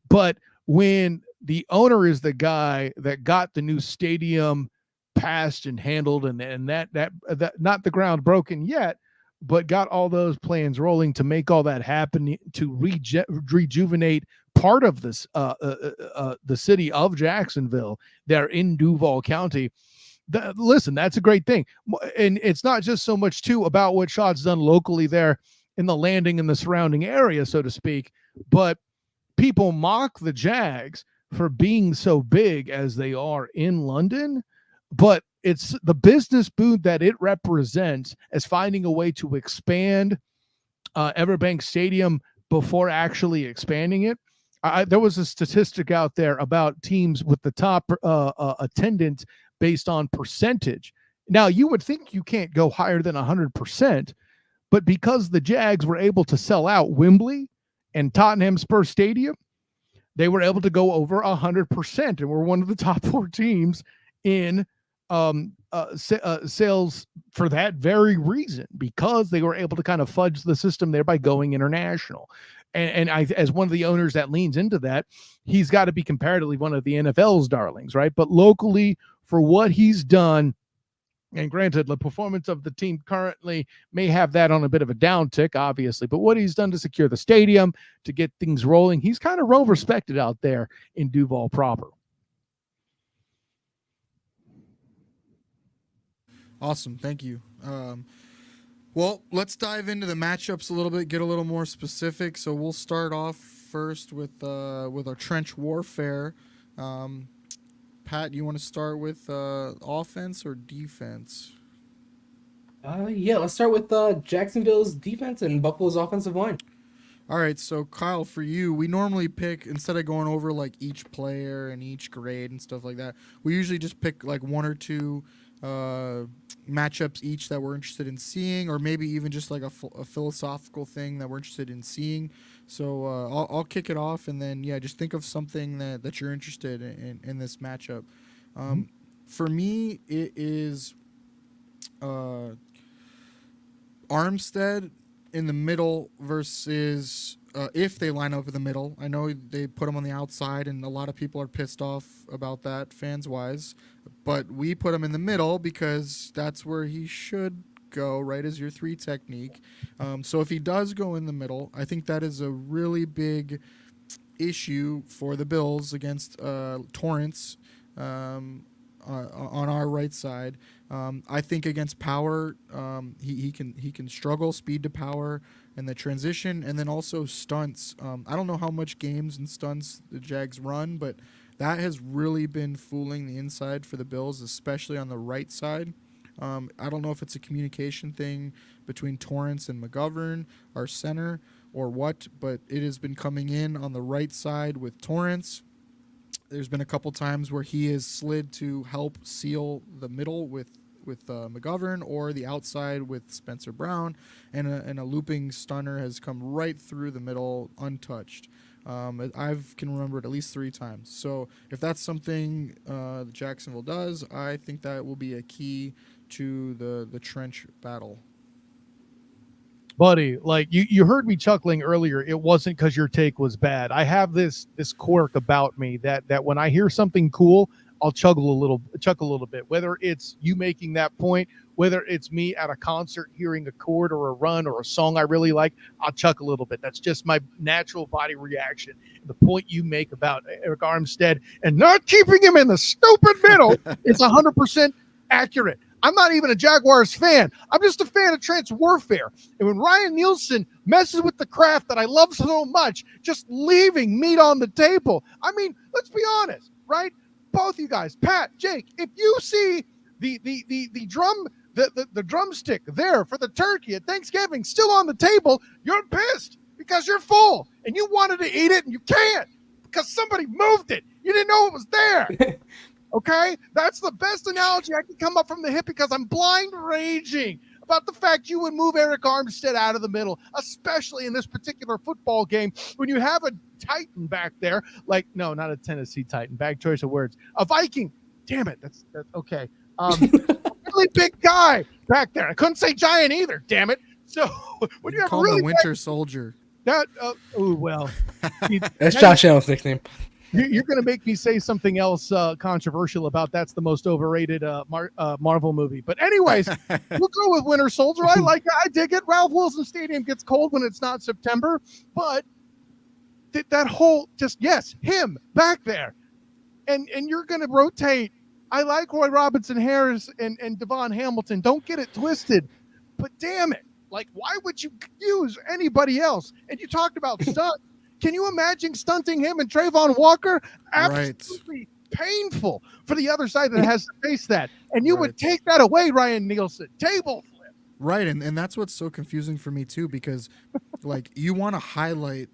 But when the owner is the guy that got the new stadium passed and handled, and that not the ground broken yet, but got all those plans rolling to make all that happen, to rejuvenate part of this the city of Jacksonville there in Duval County. Listen, that's a great thing. And it's not just so much too about what Shad's done locally there in the landing and the surrounding area, so to speak, but people mock the Jags for being so big as they are in London, but it's the business boom that it represents as finding a way to expand Everbank Stadium before actually expanding it. There was a statistic out there about teams with the top attendance based on percentage. Now, you would think you can't go higher than 100%, but because the Jags were able to sell out Wembley and Tottenham Spurs Stadium, they were able to go over 100%, and we're one of the top 4 teams in sales for that very reason, because they were able to kind of fudge the system there by going international. And I, as one of the owners that leans into that, he's got to be comparatively one of the NFL's darlings, right? But locally, for what he's done, and granted, the performance of the team currently may have that on a bit of a downtick, obviously, but what he's done to secure the stadium, to get things rolling, he's kind of well respected out there in Duval proper. Awesome. Thank you. Well, let's dive into the matchups a little bit, get a little more specific. So we'll start off first with our trench warfare. Pat, you want to start with offense or defense? Let's start with Jacksonville's defense and Buffalo's offensive line. All right, so Kyle, for you, we normally pick, instead of going over like each player and each grade and stuff like that, we usually just pick like one or two matchups each that we're interested in seeing, or maybe even just like a philosophical thing that we're interested in seeing. So I'll kick it off, and then just think of something that you're interested in this matchup. For me, it is Armstead in the middle versus if they line up in the middle. I know they put him on the outside, and a lot of people are pissed off about that, fans-wise. But we put him in the middle because that's where he should go, right, as your 3 technique. So if he does go in the middle, I think that is a really big issue for the Bills against Torrance on our right side. I think against power, he can struggle, speed to power, and the transition, and then also stunts. I don't know how much games and stunts the Jags run, but that has really been fooling the inside for the Bills, especially on the right side. I don't know if it's a communication thing between Torrance and McGovern, our center, or what, but it has been coming in on the right side with Torrance. There's been a couple times where he has slid to help seal the middle with McGovern, or the outside with Spencer Brown, and a looping stunner has come right through the middle untouched. I can remember it at least 3 times. So if that's something that Jacksonville does, I think that will be a key to the trench battle. Buddy, like you heard me chuckling earlier. It wasn't because your take was bad. I have this quirk about me that when I hear something cool, I'll chuckle a little bit. Whether it's you making that point, whether it's me at a concert hearing a chord or a run or a song I really like, I'll chuckle a little bit. That's just my natural body reaction. The point you make about Eric Armstead and not keeping him in the stupid middle is 100% accurate. I'm not even a Jaguars fan. I'm just a fan of trench warfare. And when Ryan Nielsen messes with the craft that I love so much, just leaving meat on the table. I mean, let's be honest, right? Both you guys, Pat, Jake, if you see the drumstick there for the turkey at Thanksgiving still on the table, you're pissed because you're full and you wanted to eat it and you can't because somebody moved it. You didn't know it was there. Okay, that's the best analogy I can come up from the hip because I'm blind raging about the fact you would move Eric Armstead out of the middle, especially in this particular football game when you have a Titan back there. Like, no, not a Tennessee Titan. Bad choice of words. A Viking. Damn it. That's okay. A really big guy back there. I couldn't say giant either. Damn it. So when you have call really him the Winter Soldier. That well, that's Josh Allen's nickname. You're going to make me say something else controversial about that's the most overrated Marvel movie. But anyways, we'll go with Winter Soldier. I dig it. Ralph Wilson Stadium gets cold when it's not September. But that whole him back there. And you're going to rotate. I like Roy Robinson Harris and Devon Hamilton. Don't get it twisted. But damn it. Like, why would you use anybody else? And you talked about stunt. Can you imagine stunting him and Trayvon Walker? Absolutely painful for the other side that has to face that. And you would take that away, Ryan Nielsen. Table flip. Right, and that's what's so confusing for me too, because like you want to highlight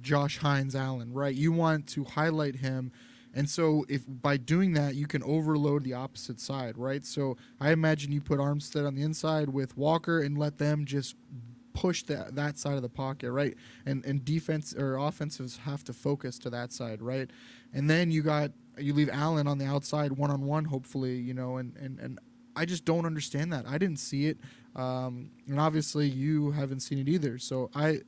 Josh Hines Allen, right? You want to highlight him. And so if by doing that, you can overload the opposite side, right? So I imagine you put Armstead on the inside with Walker and let them just push that side of the pocket, right? And defense or offensives have to focus to that side, right? And then you leave Allen on the outside one-on-one, hopefully, and I just don't understand that. I didn't see it. And obviously you haven't seen it either. So I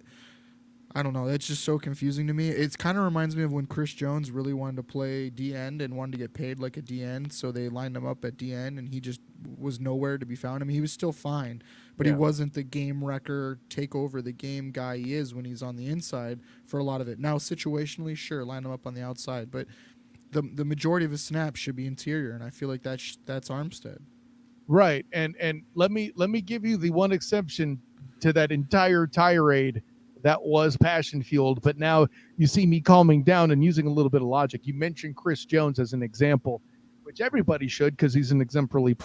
don't know. It's just so confusing to me. It kind of reminds me of when Chris Jones really wanted to play D-end and wanted to get paid like a D-end, so they lined him up at D-end, and he just was nowhere to be found. I mean, he was still fine, but he wasn't the game wrecker, take over the game guy he is when he's on the inside for a lot of it. Now, situationally, sure, line him up on the outside, but the majority of his snaps should be interior, and I feel like that's Armstead. Right, and let me give you the one exception to that entire tirade that was passion-fueled, but now you see me calming down and using a little bit of logic. You mentioned Chris Jones as an example, which everybody should because he's an exemplary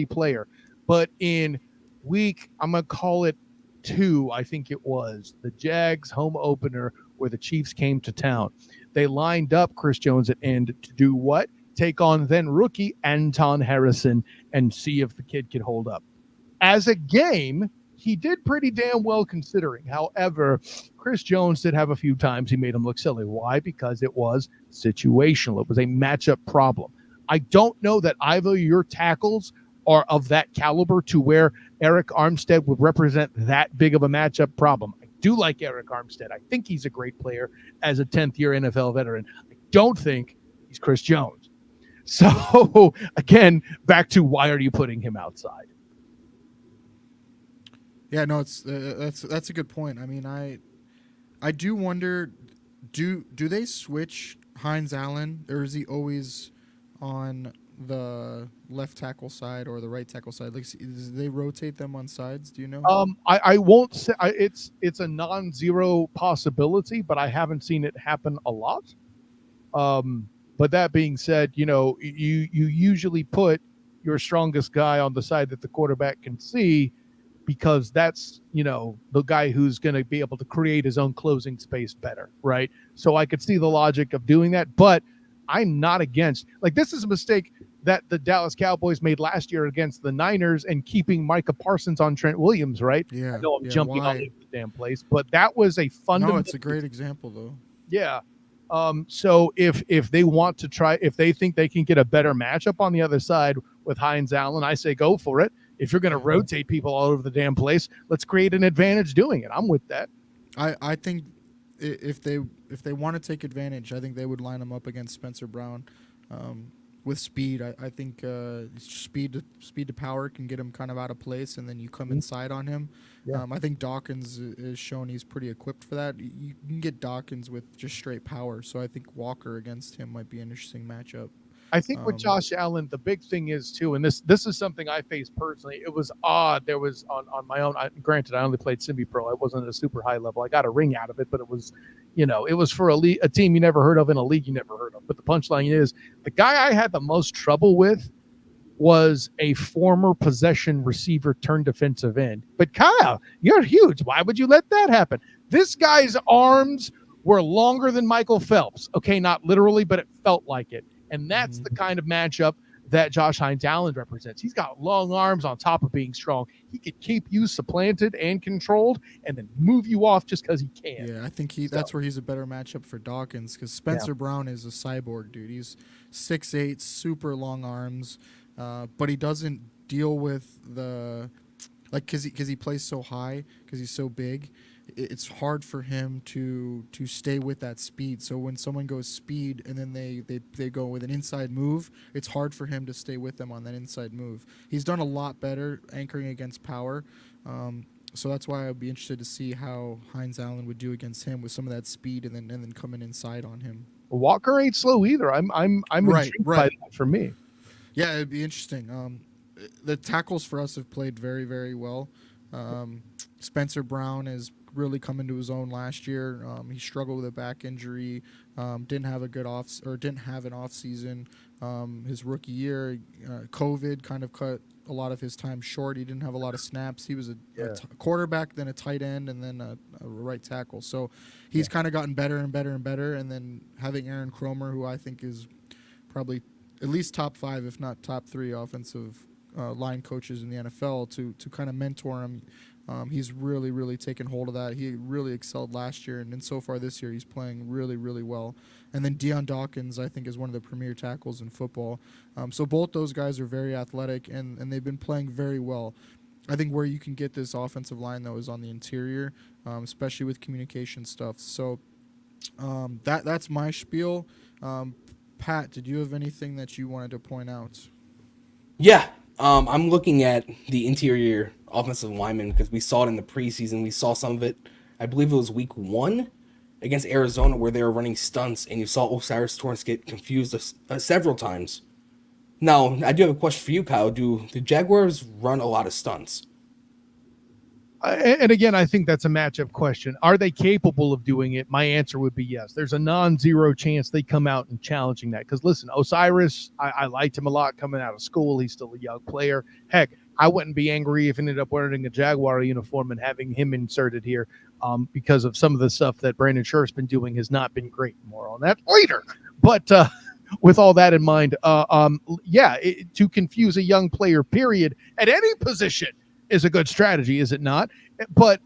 player. But in week, I'm going to call it 2, I think it was, the Jags home opener where the Chiefs came to town. They lined up Chris Jones at end to do what? Take on then rookie Anton Harrison and see if the kid could hold up. As a game, he did pretty damn well considering. However, Chris Jones did have a few times he made him look silly. Why? Because it was situational. It was a matchup problem. I don't know that either of your tackles are of that caliber to where Eric Armstead would represent that big of a matchup problem. I do like Eric Armstead. I think he's a great player as a 10th-year NFL veteran. I don't think he's Chris Jones. So, again, back to why are you putting him outside? Yeah, no, it's that's a good point. I mean, I do wonder, do they switch Hines Allen, or is he always on the left tackle side or the right tackle side? Like, do they rotate them on sides? Do you know? I won't say it's a non-zero possibility, but I haven't seen it happen a lot. But that being said, you usually put your strongest guy on the side that the quarterback can see, because that's, the guy who's going to be able to create his own closing space better, right? So I could see the logic of doing that, but I'm not against, this is a mistake that the Dallas Cowboys made last year against the Niners and keeping Micah Parsons on Trent Williams, right? Yeah. I know I'm jumping all over the damn place. But that was a fundamental. No, it's a great example though. Yeah. So if they want to try, if they think they can get a better matchup on the other side with Hines Allen, I say go for it. If you're going to rotate people all over the damn place, let's create an advantage doing it. I'm with that. I think if they want to take advantage, I think they would line him up against Spencer Brown with speed. I think speed to power can get him kind of out of place, and then you come inside on him. Yeah. I think Dawkins is shown he's pretty equipped for that. You can get Dawkins with just straight power, so I think Walker against him might be an interesting matchup. I think with Josh Allen, the big thing is too, and this is something I faced personally. It was odd. There was on my own. Granted, I only played semi-pro. I wasn't at a super high level. I got a ring out of it, but it was, it was for a team you never heard of in a league you never heard of. But the punchline is the guy I had the most trouble with was a former possession receiver turned defensive end. But Kyle, you're huge. Why would you let that happen? This guy's arms were longer than Michael Phelps. Okay, not literally, but it felt like it. And that's the kind of matchup that Josh Hines Allen represents. He's got long arms on top of being strong. He could keep you supplanted and controlled and then move you off just because he can. Yeah, I think that's where he's a better matchup for Dawkins, because Spencer Brown is a cyborg, dude. He's 6'8", super long arms, but he doesn't deal with the – like because he plays so high, because he's so big, it's hard for him to stay with that speed. So when someone goes speed and then they go with an inside move, it's hard for him to stay with them on that inside move. He's done a lot better anchoring against power. So that's why I'd be interested to see how Hines Allen would do against him with some of that speed and then coming inside on him. Walker ain't slow either. I'm intrigued by that for me. Yeah, it'd be interesting. The tackles for us have played very, very well. Spencer Brown is really come into his own last year. He struggled with a back injury, didn't have an off season. His rookie year, COVID kind of cut a lot of his time short. He didn't have a lot of snaps. He was a quarterback, then a tight end, and then a right tackle. So he's kind of gotten better and better and better. And then having Aaron Cromer, who I think is probably at least top 5, if not top 3 offensive line coaches in the NFL to kind of mentor him. He's really, really taken hold of that. He really excelled last year, and then so far this year he's playing really, really well. And then Deion Dawkins, I think, is one of the premier tackles in football. So both those guys are very athletic, and they've been playing very well. I think where you can get this offensive line, though, is on the interior, especially with communication stuff. So that's my spiel. Pat, did you have anything that you wanted to point out? Yeah. I'm looking at the interior offensive lineman because we saw it in the preseason. We saw some of it, I believe it was week 1 against Arizona, where they were running stunts, and you saw Osiris Torrance get confused several times. Now, I do have a question for you, Kyle. Do the Jaguars run a lot of stunts? And again, I think that's a matchup question. Are they capable of doing it? My answer would be yes. There's a non-zero chance they come out and challenging that. Because listen, Osiris, I liked him a lot coming out of school. He's still a young player. Heck, I wouldn't be angry if he ended up wearing a Jaguar uniform and having him inserted here because of some of the stuff that Brandon Scherf's been doing has not been great. More on that later. But with all that in mind, to confuse a young player, period, at any position is a good strategy, is it not? But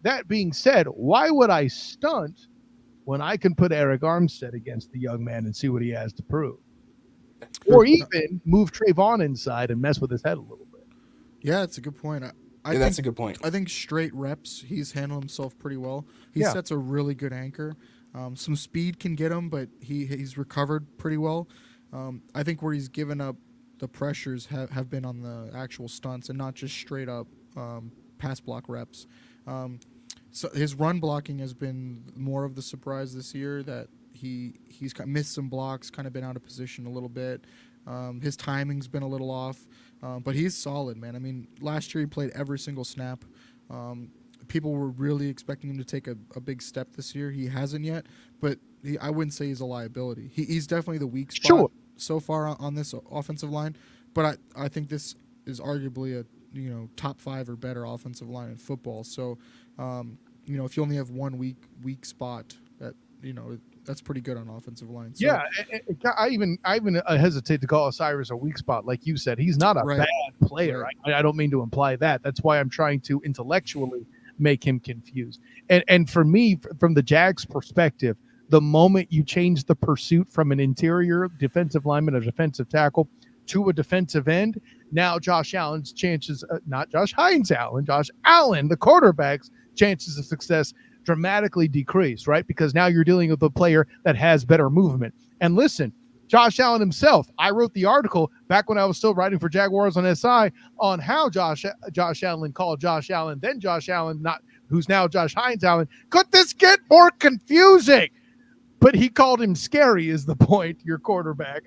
that being said, why would I stunt when I can put Eric Armstead against the young man and see what he has to prove? Or even move Trayvon inside and mess with his head a little bit. Yeah, that's a good point. That's a good point. I think straight reps, he's handled himself pretty well. He sets a really good anchor. Some speed can get him, but he's recovered pretty well. I think where he's given up the pressures have been on the actual stunts and not just straight up pass block reps. So his run blocking has been more of the surprise this year, that he's missed some blocks, kind of been out of position a little bit. His timing's been a little off, but he's solid, man. I mean, last year he played every single snap. People were really expecting him to take a big step this year. He hasn't yet, but I wouldn't say he's a liability. He's definitely the weak spot so far on this offensive line, but I think this is arguably a top 5 or better offensive line in football. So if you only have one weak spot, that's pretty good on offensive line. So, yeah, I even hesitate to call Osiris a weak spot. Like you said, he's not a bad player. Right. I don't mean to imply that. That's why I'm trying to intellectually make him confused. And for me, from the Jags' perspective, the moment you change the pursuit from an interior defensive lineman, a defensive tackle, to a defensive end, now Josh Allen's chances, not Josh Hines Allen, Josh Allen, the quarterback's chances of success dramatically decrease, right? Because now you're dealing with a player that has better movement. And listen, Josh Allen himself, I wrote the article back when I was still writing for Jaguars on SI on how Josh Allen called Josh Allen, then Josh Allen, not who's now Josh Hines Allen. Could this get more confusing? But he called him scary is the point, your quarterback.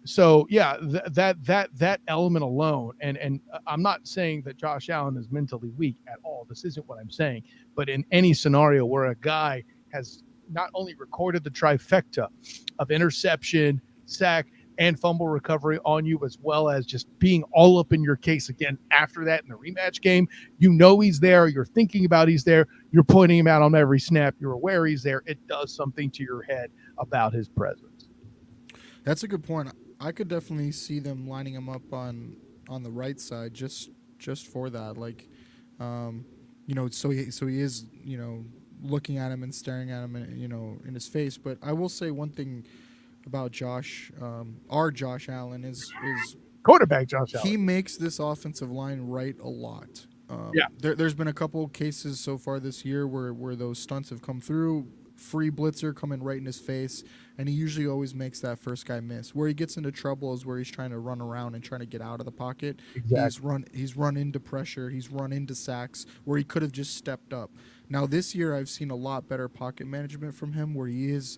So yeah, that element alone, and I'm not saying that Josh Allen is mentally weak at all. This isn't what I'm saying. But in any scenario where a guy has not only recorded the trifecta of interception, sack, and fumble recovery on you, as well as just being all up in your case again after that in the rematch game, you know he's there. You're thinking about he's there. You're pointing him out on every snap. You're aware he's there. It does something to your head about his presence. That's a good point. I could definitely see them lining him up on the right side just for that. Like, so he is, looking at him and staring at him, in his face. But I will say one thing about our Josh Allen is quarterback Josh Allen. He makes this offensive line right a lot. There's been a couple cases so far this year where those stunts have come through. Free blitzer coming right in his face, and he usually always makes that first guy miss. Where he gets into trouble is where he's trying to run around and trying to get out of the pocket. Exactly. He's run into pressure. He's run into sacks where he could have just stepped up. Now this year I've seen a lot better pocket management from him, where he is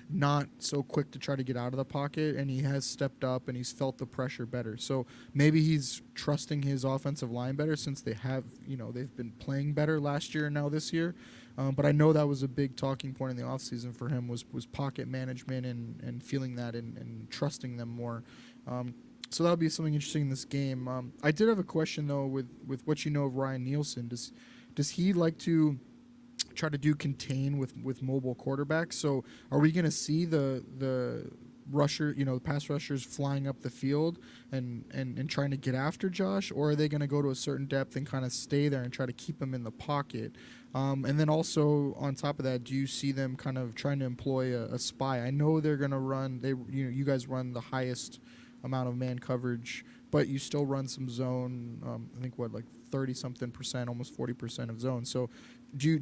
not so quick to try to get out of the pocket, and he has stepped up and he's felt the pressure better. So maybe he's trusting his offensive line better since they have, they've been playing better last year and now this year. But I know that was a big talking point in the offseason for him was pocket management and feeling that and trusting them more. So that'll be something interesting in this game. I did have a question, though, with what you know of Ryan Nielsen. Does he like to try to do contain with mobile quarterbacks? So are we going to see the rusher, the pass rushers flying up the field and trying to get after Josh, or are they going to go to a certain depth and kind of stay there and try to keep him in the pocket? And then also on top of that, do you see them kind of trying to employ a spy? I know they're going to run. You guys run the highest amount of man coverage, but you still run some zone. I think like 30-something%, almost 40% of zone. So do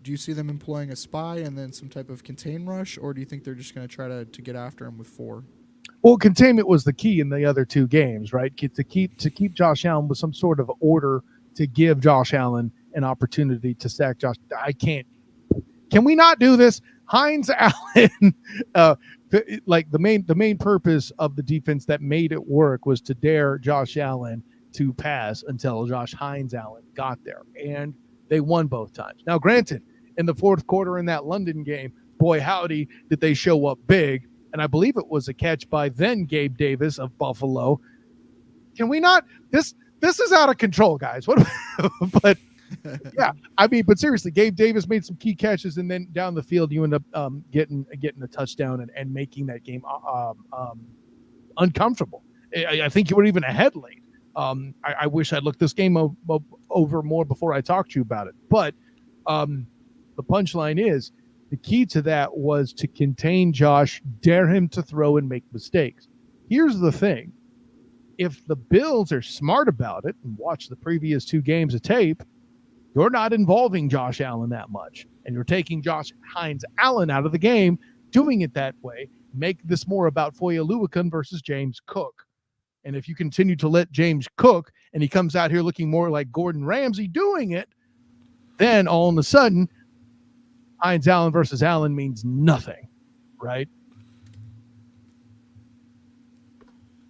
you see them employing a spy and then some type of contain rush, or do you think they're just going to try to get after him with 4? Well, containment was the key in the other 2 games, right? To keep Josh Allen with some sort of order, to give Josh Allen an opportunity to sack Josh. Can we not do this? Hines Allen, like the main purpose of the defense that made it work was to dare Josh Allen to pass until Josh Hines Allen got there, and they won both times. Now, granted, in the fourth quarter in that London game, boy howdy did they show up big, and I believe it was a catch by then Gabe Davis of Buffalo. Can we not? This is out of control, guys. But yeah, but seriously, Gabe Davis made some key catches, and then down the field, you end up getting a touchdown and making that game uncomfortable. I think you were even ahead late. I wish I'd looked this game over more before I talked to you about it. But the punchline is the key to that was to contain Josh, dare him to throw and make mistakes. Here's the thing. If the Bills are smart about it and watch the previous 2 games of tape, you're not involving Josh Allen that much, and you're taking Josh Hines Allen out of the game, doing it that way. Make this more about Foye Oluokun versus James Cook. And if you continue to let James Cook, and he comes out here looking more like Gordon Ramsay doing it, then all of a sudden, Hines Allen versus Allen means nothing, right?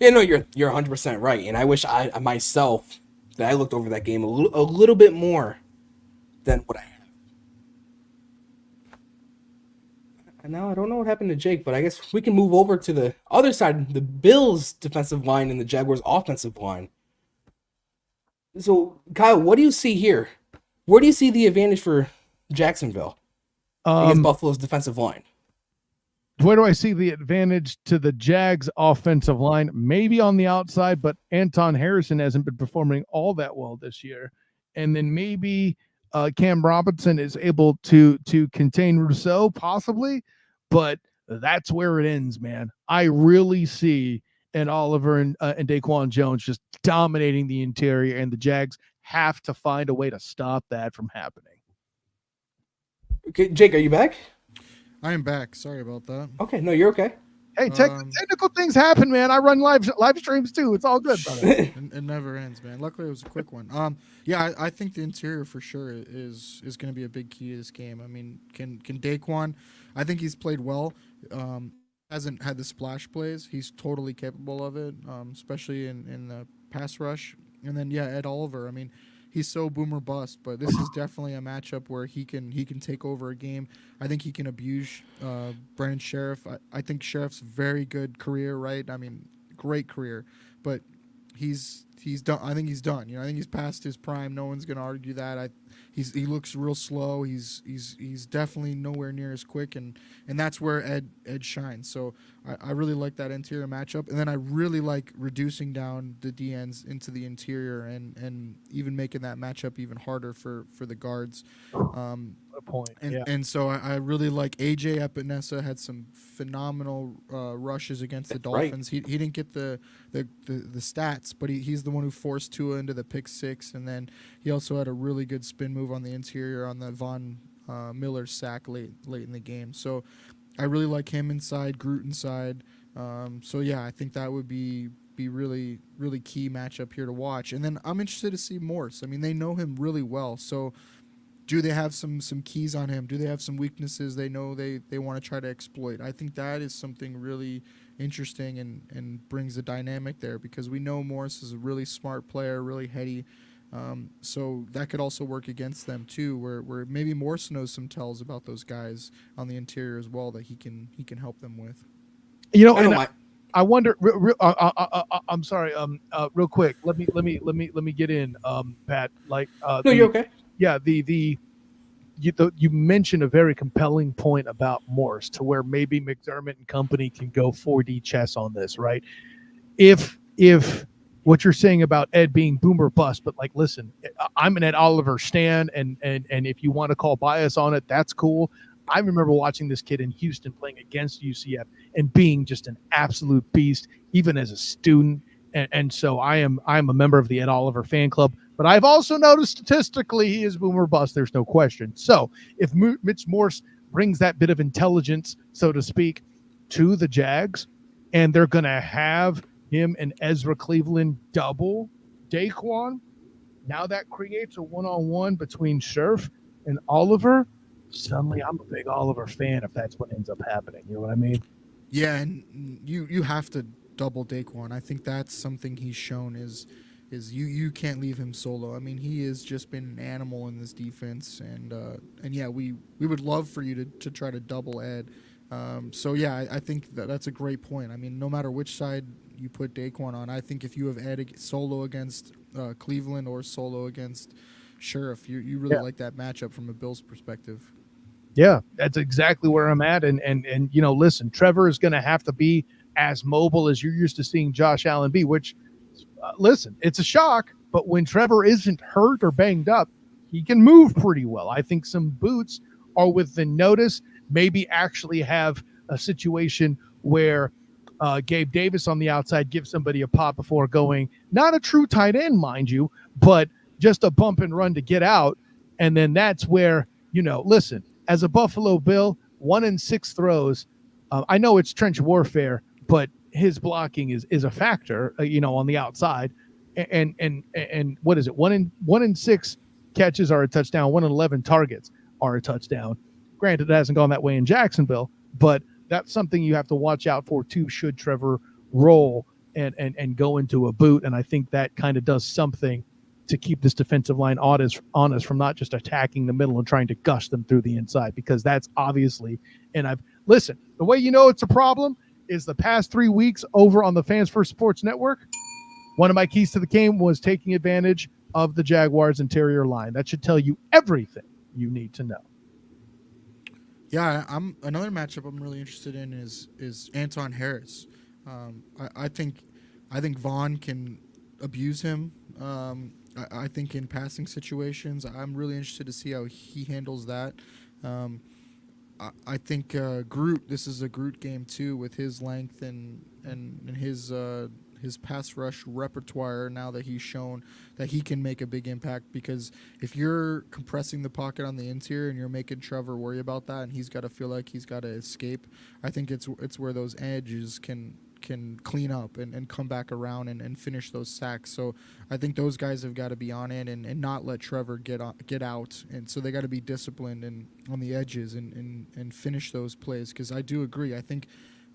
Yeah, no, you're 100% right, and I wish I myself that I looked over that game a little bit more than what I have. And now I don't know what happened to Jake, but I guess we can move over to the other side, the Bills' defensive line and the Jaguars' offensive line. So, Kyle, what do you see here? Where do you see the advantage for Jacksonville against Buffalo's defensive line? Where do I see the advantage to the Jags offensive line? Maybe on the outside, but Anton Harrison hasn't been performing all that well this year. and then maybe Cam Robinson is able to contain Rousseau, possibly, but that's where it ends, man. I really see Ed Oliver and Daquan Jones just dominating the interior, and the Jags have to find a way to stop that from happening. Okay, Jake, are you back? I am back. Sorry about that. Okay, no, you're okay. Hey, technical things happen, man. I run live streams too. It's all good, brother. It never ends, man. Luckily, it was a quick one. Yeah, I think the interior for sure is going to be a big key to this game. I mean, can Daquan? I think he's played well. Hasn't had the splash plays. He's totally capable of it, especially in the pass rush. And then Ed Oliver. I mean, he's so boomer bust, but this is definitely a matchup where he can take over a game. I think he can abuse Brandon Sheriff. I think Sheriff's very good career, right? I mean, great career, but he's done. I think he's done. I think he's past his prime. No one's gonna argue that. He looks real slow. He's definitely nowhere near as quick, and that's where Ed shines. So I really like that interior matchup, and then I really like reducing down the DNs into the interior and even making that matchup even harder for the guards. A point. And so I really like AJ Epinesa had some phenomenal rushes against the Dolphins. Right. He didn't get the stats, but he's the one who forced Tua into the pick six, and then he also had a really good spin move on the interior on the Von Miller sack late in the game. So I really like him inside, Groot inside. So yeah, I think that would be really, really key matchup here to watch. And then I'm interested to see Morse. I mean, they know him really well. So do they have some keys on him? Do they have some weaknesses they know they want to try to exploit? I think that is something really interesting and brings a dynamic there, because we know Morse is a really smart player, really heady. So that could also work against them too, where maybe Morse knows some tells about those guys on the interior as well that he can help them with. I wonder. I'm sorry. Real quick. Let me get in. Pat. No, you're okay. Yeah. You mentioned a very compelling point about Morse, to where maybe McDermott and company can go 4D chess on this, right? If what you're saying about Ed being boomer bust, but listen, I'm an Ed Oliver stan, and if you want to call bias on it, that's cool. I remember watching this kid in Houston playing against UCF and being just an absolute beast, even as a student. And so I'm a member of the Ed Oliver fan club, but I've also noticed statistically he is boomer bust. There's no question. So if Mitch Morse brings that bit of intelligence, so to speak, to the Jags, and they're going to have him and Ezra Cleveland double Daquan, now that creates a one-on-one between Scherf and Oliver. Suddenly I'm a big Oliver fan if that's what ends up happening. You know what I mean? Yeah, and you have to double Daquan. I think that's something he's shown is you can't leave him solo. I mean, he has just been an animal in this defense, and yeah, we would love for you to try to double Ed. So yeah, I think that's a great point. I mean, no matter which side you put Daquan on, I think if you have Ed solo against Cleveland or solo against Sheriff, you really like that matchup from a Bills perspective. Yeah, that's exactly where I'm at. And listen, Trevor is going to have to be as mobile as you're used to seeing Josh Allen be, which, listen, it's a shock. But when Trevor isn't hurt or banged up, he can move pretty well. I think some boots are within notice. Maybe actually have a situation where Gabe Davis on the outside gives somebody a pop before going, not a true tight end, mind you, but just a bump and run to get out. And then that's where, listen, as a Buffalo Bill, 1 in 6 throws. I know it's trench warfare, but his blocking is a factor, on the outside. And what is it? 1 in 6 catches are a touchdown. 1 in 11 targets are a touchdown. Granted, it hasn't gone that way in Jacksonville, but that's something you have to watch out for too, should Trevor roll and go into a boot. And I think that kind of does something to keep this defensive line honest from not just attacking the middle and trying to gush them through the inside, because that's obviously, and listen, the way it's a problem is the past 3 weeks over on the Fans First Sports Network. One of my keys to the game was taking advantage of the Jaguars interior line. That should tell you everything you need to know. Yeah, another matchup I'm really interested in is Anton Harris. I think Vaughn can abuse him. I think in passing situations, I'm really interested to see how he handles that. Um, I think Groot. This is a Groot game too, with his length and his pass rush repertoire. Now that he's shown that he can make a big impact, because if you're compressing the pocket on the interior and you're making Trevor worry about that, and he's got to feel like he's got to escape, I think it's where those edges can clean up and come back around and finish those sacks. So I think those guys have got to be on it and not let Trevor get out. And so they got to be disciplined and on the edges and finish those plays. Because I do agree. I think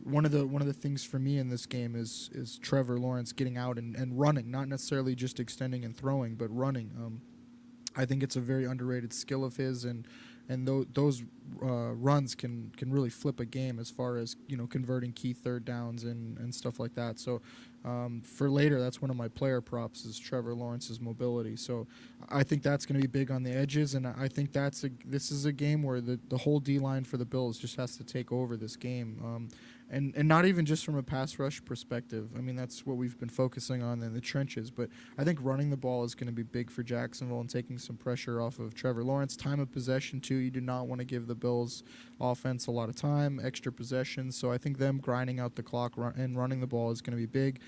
one of the things for me in this game is Trevor Lawrence getting out and running, not necessarily just extending and throwing, but running. I think it's a very underrated skill of his, and those runs can really flip a game as far as converting key third downs and stuff like that. So for later, that's one of my player props is Trevor Lawrence's mobility. So I think that's going to be big on the edges, and I think this is a game where the whole D line for the Bills just has to take over this game. And not even just from a pass rush perspective. I mean, that's what we've been focusing on in the trenches. But I think running the ball is going to be big for Jacksonville and taking some pressure off of Trevor Lawrence. Time of possession, too. You do not want to give the Bills offense a lot of time, extra possessions. So I think them grinding out the clock and running the ball is going to be big.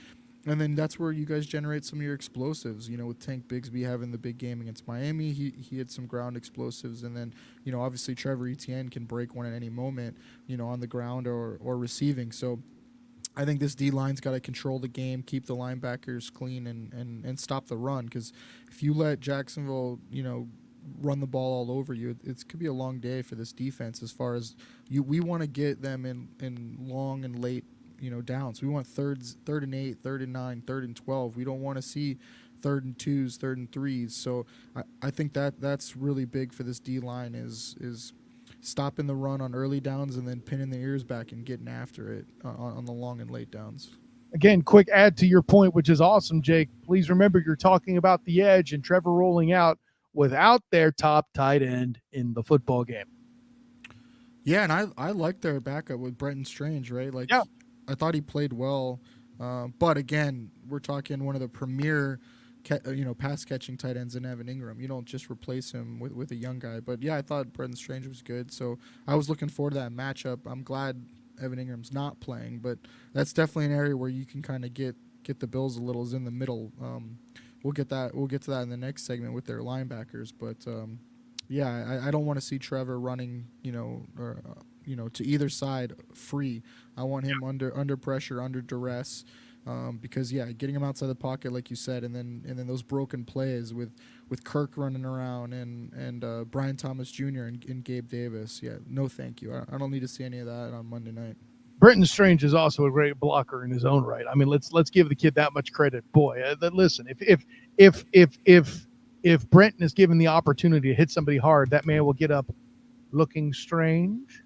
And then that's where you guys generate some of your explosives. With Tank Bigsby having the big game against Miami, he had some ground explosives. And then, obviously Trevor Etienne can break one at any moment, on the ground or receiving. So I think this D-line's got to control the game, keep the linebackers clean, and stop the run. Because if you let Jacksonville, run the ball all over you, it could be a long day for this defense as far as we want to get them in long and late downs. We want third and 8, third and 9, third and 12. We don't want to see third and 2s, third and 3s. So I think that's really big for this D line is stopping the run on early downs and then pinning the ears back and getting after it on the long and late downs. Again, quick add to your point, which is awesome, Jake. Please remember you're talking about the edge and Trevor rolling out without their top tight end in the football game. Yeah, and I like their backup with Brenton Strange, right? Like, yeah. I thought he played well, but again, we're talking one of the premier, pass catching tight ends in Evan Ingram. You don't just replace him with a young guy. But yeah, I thought Brenton Strange was good, so I was looking forward to that matchup. I'm glad Evan Ingram's not playing, but that's definitely an area where you can kind of get the Bills a little is in the middle. We'll get to that in the next segment with their linebackers, but yeah, I don't want to see Trevor running, to either side free. I want him under pressure, under duress, because getting him outside the pocket, like you said, and then those broken plays with Kirk running around and Brian Thomas Jr. and Gabe Davis. Yeah, no, thank you. I don't need to see any of that on Monday night. Brenton Strange is also a great blocker in his own right. I mean, let's give the kid that much credit. Boy, listen, if Brenton is given the opportunity to hit somebody hard, that man will get up looking strange.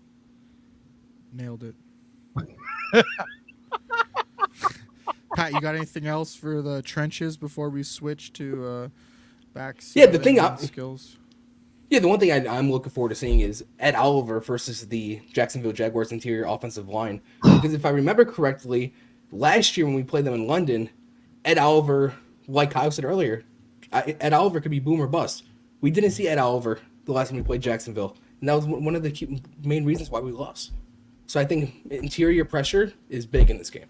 Nailed it. Pat, you got anything else for the trenches before we switch to backs? Yeah, the one thing I'm looking forward to seeing is Ed Oliver versus the Jacksonville Jaguars interior offensive line. Because if I remember correctly, last year when we played them in London, Ed Oliver, like Kyle said earlier, Ed Oliver could be boom or bust. We didn't see Ed Oliver the last time we played Jacksonville, and that was one of the main reasons why we lost. So I think interior pressure is big in this game.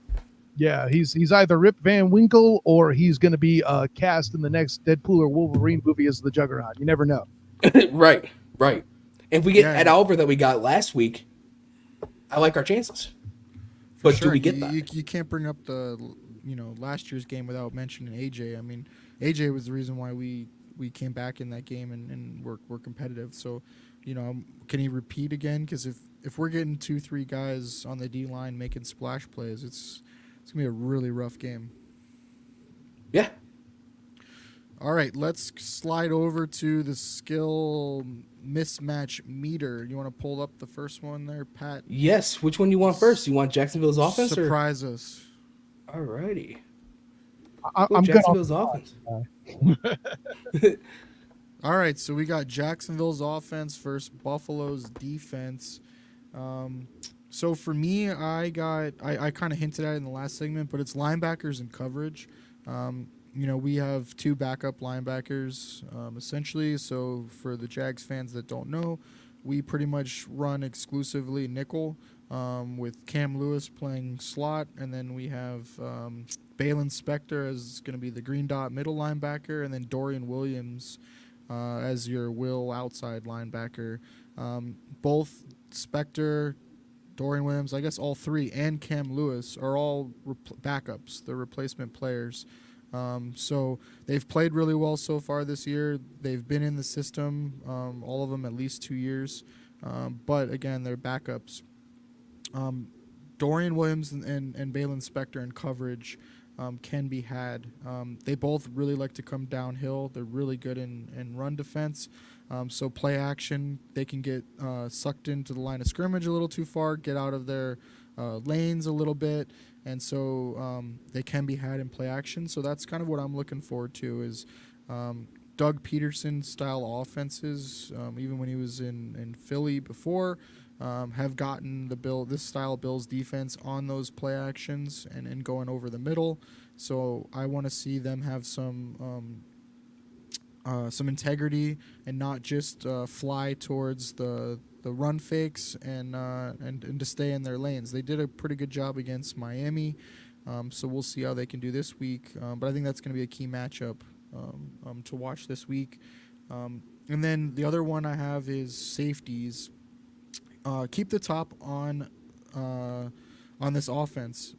Yeah, he's either Rip Van Winkle or he's going to be cast in the next Deadpool or Wolverine movie as the Juggernaut. You never know. Right. If we get Ed Oliver that we got last week, I like our chances. But sure. Do we get that? You can't bring up the last year's game without mentioning AJ. I mean, AJ was the reason why we came back in that game and we're competitive. So, can he repeat again? Because if we're getting 2-3 guys on the D line making splash plays, it's gonna be a really rough game. Yeah. All right, let's slide over to the skill mismatch meter. You want to pull up the first one there, Pat? Yes. Which one you want first? You want Jacksonville's offense? Surprise us. All righty. I'm Jacksonville's offense. All right, so we got Jacksonville's offense versus Buffalo's defense. So for me, I kind of hinted at it in the last segment, but it's linebackers and coverage. we have two backup linebackers, essentially. So for the Jags fans that don't know, we pretty much run exclusively nickel, with Cam Lewis playing slot, and then we have Balin Spector as going to be the green dot middle linebacker, and then Dorian Williams as your will outside linebacker. Both Spector, Dorian Williams, I guess all three, and Cam Lewis are all backups. They're replacement players. So they've played really well so far this year. They've been in the system, all of them at least 2 years. But again, they're backups. Dorian Williams and Balin Spector in coverage can be had. They both really like to come downhill. They're really good in run defense. So play action, they can get sucked into the line of scrimmage a little too far, get out of their lanes a little bit, and so they can be had in play action. So that's kind of what I'm looking forward to is Doug Peterson style offenses, even when he was in Philly before, have gotten this style of Bills defense on those play actions and going over the middle. So I want to see them have some integrity and not just fly towards the run fakes and to stay in their lanes. They did a pretty good job against Miami, so we'll see how they can do this week. But I think that's going to be a key matchup to watch this week. And then the other one I have is safeties. Keep the top on this offense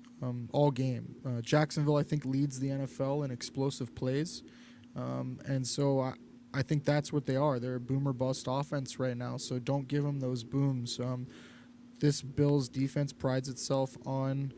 all game. Jacksonville, I think, leads the NFL in explosive plays. And so I think that's what they are. They're a boomer bust offense right now, so don't give them those booms. This Bills defense prides itself on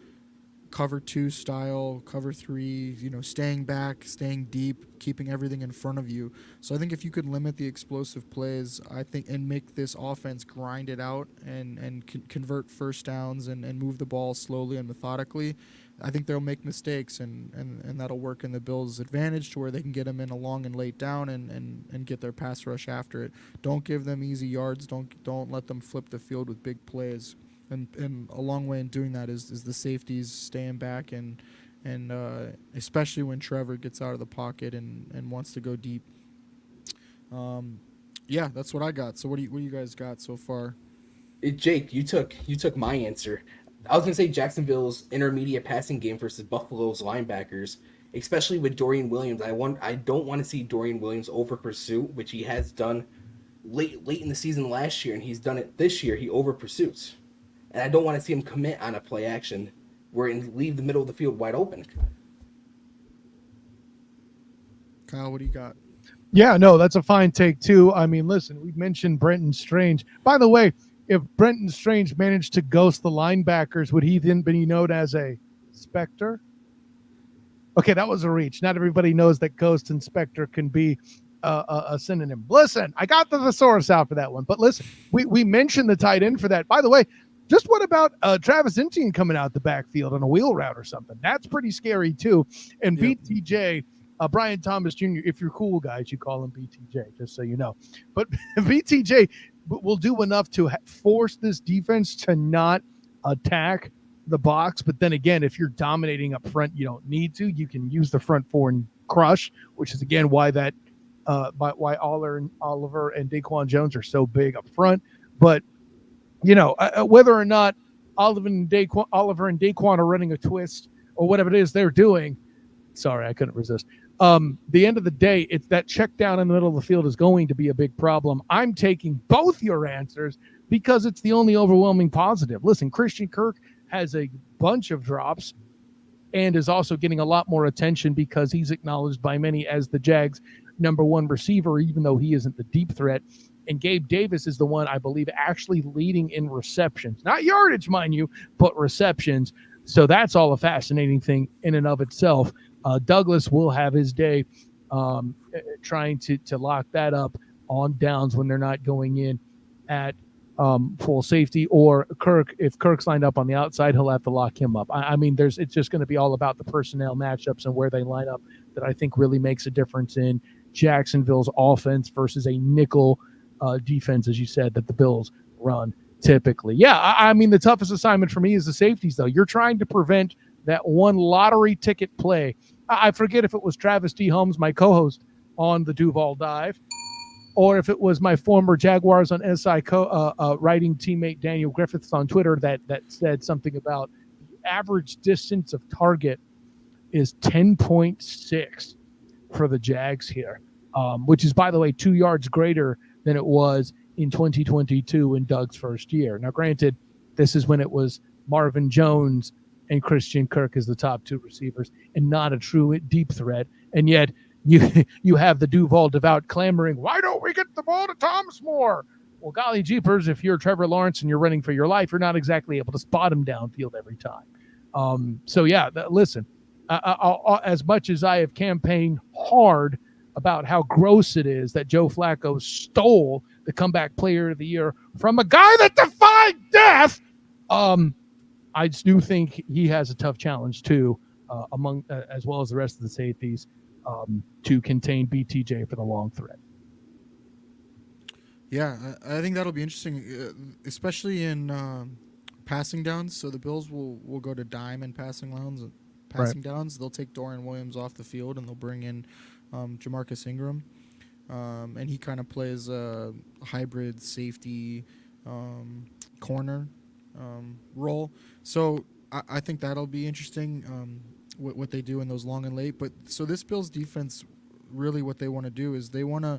cover 2 style, cover 3, staying back, staying deep, keeping everything in front of you. So I think if you could limit the explosive plays, and make this offense grind it out and convert first downs and move the ball slowly and methodically, I think they'll make mistakes, and that'll work in the Bills' advantage to where they can get them in a long and late down and get their pass rush after it. Don't give them easy yards. Don't let them flip the field with big plays. And a long way in doing that is the safeties staying back and especially when Trevor gets out of the pocket and wants to go deep. Yeah, that's what I got. So what do you guys got so far? Jake, you took my answer. I was gonna say Jacksonville's intermediate passing game versus Buffalo's linebackers, especially with Dorian Williams. I don't want to see Dorian Williams over pursuit, which he has done late in the season last year, and he's done it this year. He over pursuits, and I don't want to see him commit on a play action where and leave the middle of the field wide open. Kyle, what do you got? Yeah, no, that's a fine take too. I mean, listen, we mentioned Brenton Strange. By the way, if Brenton Strange managed to ghost the linebackers, would he then be known as a Spectre? Okay, that was a reach. Not everybody knows that ghost and Spectre can be a synonym. Listen, I got the thesaurus out for that one. But listen, we mentioned the tight end for that. By the way, just what about Travis Etienne coming out the backfield on a wheel route or something? That's pretty scary too. And yep. BTJ, Brian Thomas Jr., if you're cool guys, you call him BTJ, just so you know. But BTJ will do enough to force this defense to not attack the box. But then again, if you're dominating up front, you don't need to. You can use the front four and crush, which is again why why Oliver and Daquan Jones are so big up front. But whether or not Oliver and Daquan are running a twist or whatever it is they're doing, sorry, I couldn't resist. The end of the day, it's that check down in the middle of the field is going to be a big problem. I'm taking both your answers because it's the only overwhelming positive. Listen, Christian Kirk has a bunch of drops and is also getting a lot more attention because he's acknowledged by many as the Jags' number one receiver, even though he isn't the deep threat. And Gabe Davis is the one, I believe, actually leading in receptions. Not yardage, mind you, but receptions. So that's all a fascinating thing in and of itself. Douglas will have his day trying to lock that up on downs when they're not going in at full safety, or Kirk, if Kirk's lined up on the outside, he'll have to lock him up. I mean, it's just going to be all about the personnel matchups and where they line up that I think really makes a difference in Jacksonville's offense versus a nickel defense, as you said, that the Bills run typically. Yeah, I mean, the toughest assignment for me is the safeties, though. You're trying to prevent that one lottery ticket play. I forget if it was Travis D. Holmes, my co-host on the Duval Dive, or if it was my former Jaguars on SI writing teammate Daniel Griffiths on Twitter that said something about the average distance of target is 10.6 for the Jags here, which is, by the way, 2 yards greater than it was in 2022 in Doug's first year. Now, granted, this is when it was Marvin Jones and Christian Kirk as the top 2 receivers and not a true deep threat. And yet you have the Duval devout clamoring, why don't we get the ball to Thomas more? Well, golly jeepers, if you're Trevor Lawrence and you're running for your life, you're not exactly able to spot him downfield every time. So, yeah, listen, as much as I have campaigned hard about how gross it is that Joe Flacco stole the comeback player of the year from a guy that defied death, I do think he has a tough challenge too, among as well as the rest of the safeties, to contain BTJ for the long threat. Yeah, I think that'll be interesting, especially in passing downs. So the Bills will go to dime in passing downs. They'll take Dorian Williams off the field and they'll bring in Jamarcus Ingram, and he kind of plays a hybrid safety corner role. So I think that'll be interesting, what they do in those long and late. But so this Bills defense, really what they want to do is they want to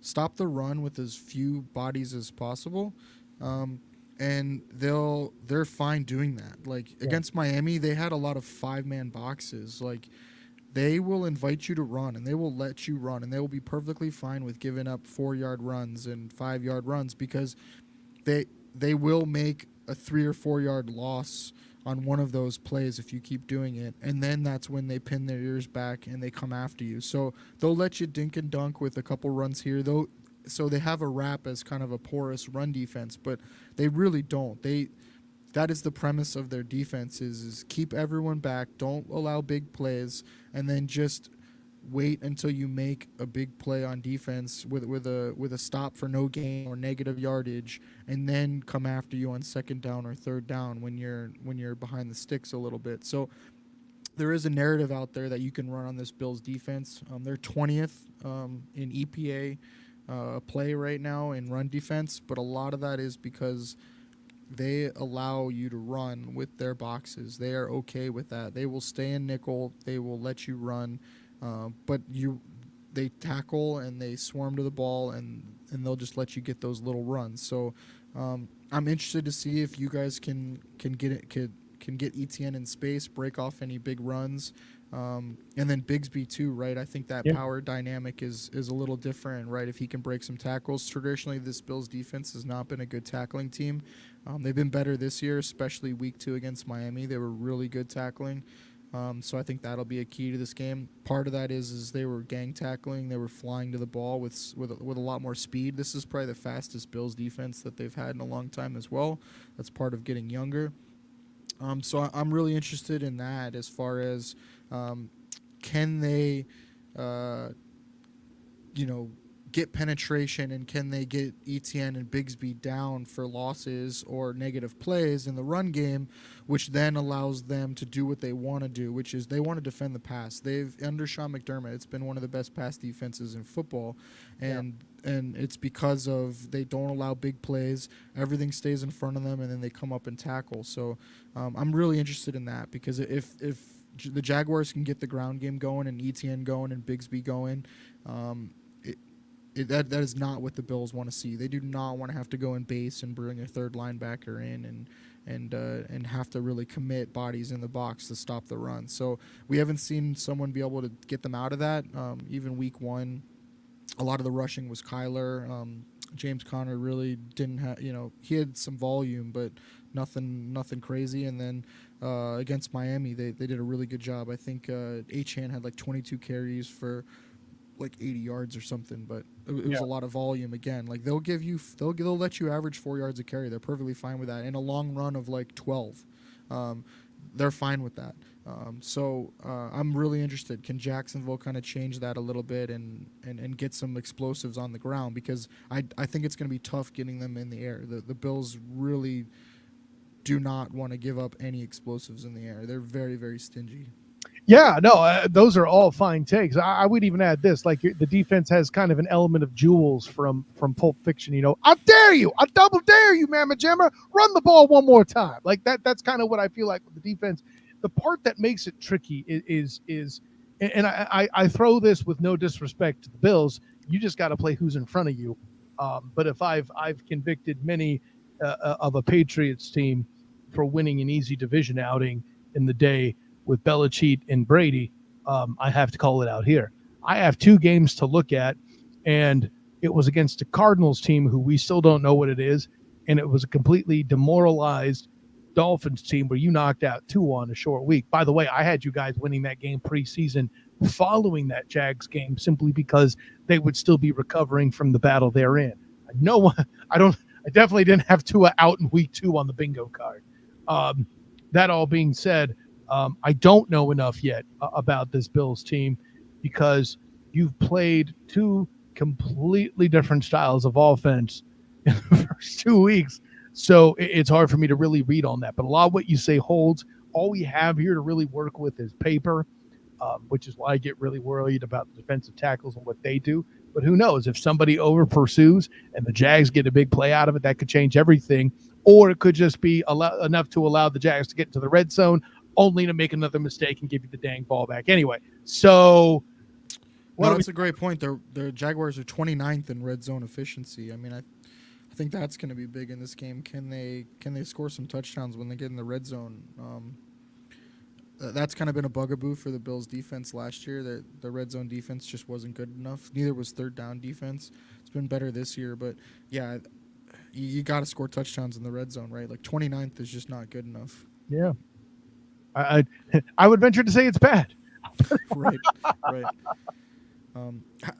stop the run with as few bodies as possible. And they're fine doing that. Like against Miami, they had a lot of 5-man boxes. Like they will invite you to run and they will let you run and they will be perfectly fine with giving up 4-yard runs and 5-yard runs because they will make a 3 or 4 yard loss on one of those plays if you keep doing it, and then that's when they pin their ears back and they come after you. So they'll let you dink and dunk with a couple runs here, though. So they have a rap as kind of a porous run defense, but they really don't. That is the premise of their defense is keep everyone back, don't allow big plays, and then just wait until you make a big play on defense with a stop for no gain or negative yardage, and then come after you on second down or third down when you're behind the sticks a little bit. So there is a narrative out there that you can run on this Bills defense. They're 20th in EPA play right now in run defense, but a lot of that is because they allow you to run with their boxes. They are okay with that. They will stay in nickel. They will let you run. But they tackle and they swarm to the ball and they'll just let you get those little runs. So I'm interested to see if you guys can get ETN in space, break off any big runs, and then Bigsby too, right? I think that power dynamic is a little different, right? If he can break some tackles. Traditionally, this Bills defense has not been a good tackling team. They've been better this year, especially week 2 against Miami. They were really good tackling. So I think that'll be a key to this game. Part of that is they were gang tackling. They were flying to the ball with a lot more speed. This is probably the fastest Bills defense that they've had in a long time as well. That's part of getting younger. So I'm really interested in that as far as can they, get penetration and can they get ETN and Bigsby down for losses or negative plays in the run game, which then allows them to do what they want to do, which is they want to defend the pass. They've, under Sean McDermott, it's been one of the best pass defenses in football, and it's because of they don't allow big plays. Everything stays in front of them, and then they come up and tackle. So I'm really interested in that because if the Jaguars can get the ground game going and ETN going and Bigsby going, that is not what the Bills want to see. They do not want to have to go in base and bring a third linebacker in and have to really commit bodies in the box to stop the run. So we haven't seen someone be able to get them out of that. Even week 1, a lot of the rushing was Kyler. James Conner really didn't have, he had some volume, but nothing crazy. And then against Miami, they did a really good job. I think Achane had like 22 carries for like 80 yards or something, but it was a lot of volume again. Like they'll let you average 4 yards a carry. They're perfectly fine with that. In a long run of like 12, they're fine with that. So I'm really interested. Can Jacksonville kind of change that a little bit and get some explosives on the ground? Because I think it's going to be tough getting them in the air. The Bills really do not want to give up any explosives in the air. They're very, very stingy. Yeah, no, those are all fine takes. I would even add this: like the defense has kind of an element of Jules from Pulp Fiction. You know, I dare you, I double dare you, Mamma Jamma, run the ball one more time. Like that. That's kind of what I feel like with the defense. The part that makes it tricky is and I throw this with no disrespect to the Bills. You just got to play who's in front of you. But if I've convicted many of a Patriots team for winning an easy division outing in the day with Belichick and Brady, I have to call it out here. I have 2 games to look at, and it was against a Cardinals team who we still don't know what it is, and it was a completely demoralized Dolphins team where you knocked out 2 on a short week. By the way, I had you guys winning that game preseason following that Jags game simply because they would still be recovering from the battle they're in. I definitely didn't have Tua out in week 2 on the bingo card. That all being said, I don't know enough yet about this Bills team because you've played 2 completely different styles of offense in the first 2 weeks. So it's hard for me to really read on that. But a lot of what you say holds. All we have here to really work with is paper, which is why I get really worried about the defensive tackles and what they do. But who knows? If somebody over pursues and the Jags get a big play out of it, that could change everything. Or it could just be enough to allow the Jags to get into the red zone, only to make another mistake and give you the dang ball back anyway. So that's a great point. The Jaguars are 29th in red zone efficiency. I mean, I think that's going to be big in this game. Can they score some touchdowns when they get in the red zone? That's kind of been a bugaboo for the Bills defense last year, that the red zone defense just wasn't good enough. Neither was third down defense. It's been better this year, but yeah, you got to score touchdowns in the red zone, right? Like 29th is just not good enough. Yeah. I would venture to say it's bad. Right.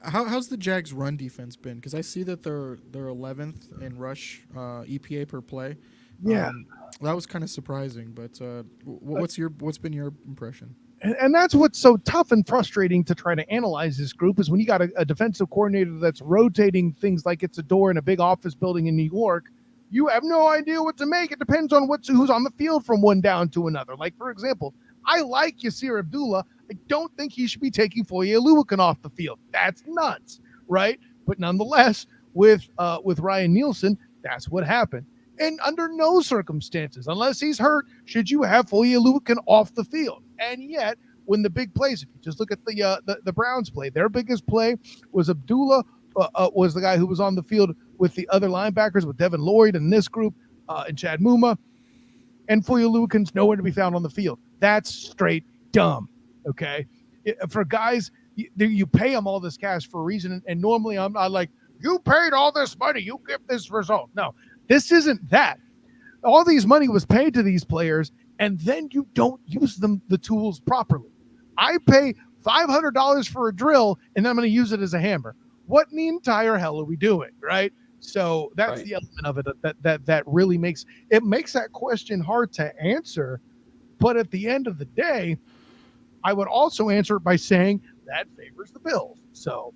How's the Jags' run defense been? Because I see that they're 11th in rush EPA per play. Yeah, that was kind of surprising. But what's been your impression? And that's what's so tough and frustrating to try to analyze this group is when you got a defensive coordinator that's rotating things like it's a door in a big office building in New York. You have no idea what to make. It depends on who's on the field from one down to another. Like, for example, I like Yasir Abdullah. I don't think he should be taking Foye Oluokun off the field. That's nuts, right? But nonetheless, with Ryan Nielsen, that's what happened. And under no circumstances, unless he's hurt, should you have Foye Oluokun off the field. And yet, when the big plays, if you just look at the Browns play, their biggest play was Abdullah was the guy who was on the field with the other linebackers, with Devin Lloyd and this group, and Chad Muma. And Foye Oluokun's nowhere to be found on the field. That's straight dumb, okay? For guys, you pay them all this cash for a reason, and normally I'm not like, you paid all this money, you get this result. No, this isn't that. All these money was paid to these players, and then you don't use the tools properly. I pay $500 for a drill, and then I'm going to use it as a hammer. What in the entire hell are we doing, right? So that's the element of it that really makes that question hard to answer. But at the end of the day, I would also answer it by saying that favors the Bills. So,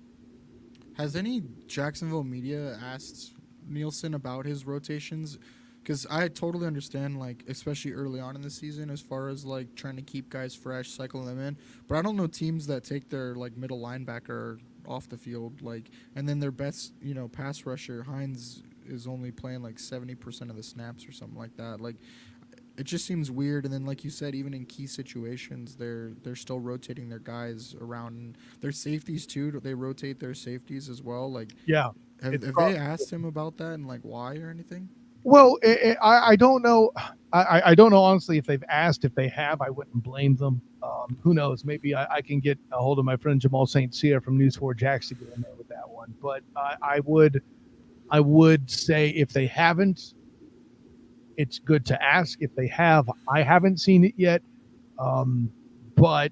has any Jacksonville media asked Nielsen about his rotations? Because I totally understand, like, especially early on in the season, as far as like trying to keep guys fresh, cycling them in. But I don't know teams that take their like middle linebacker off the field, like, and then their best, pass rusher Hines is only playing like 70% of the snaps or something like that. Like, it just seems weird. And then, like you said, even in key situations, they're still rotating their guys around. And their safeties too. They rotate their safeties as well. Like, yeah, have they asked him about that and like why or anything? Well, I don't know. I don't know, honestly, if they've asked. If they have, I wouldn't blame them. Who knows? Maybe I can get a hold of my friend Jamal St. Cyr from News 4 Jax to get in there with that one. But I would say if they haven't, it's good to ask. If they have, I haven't seen it yet. But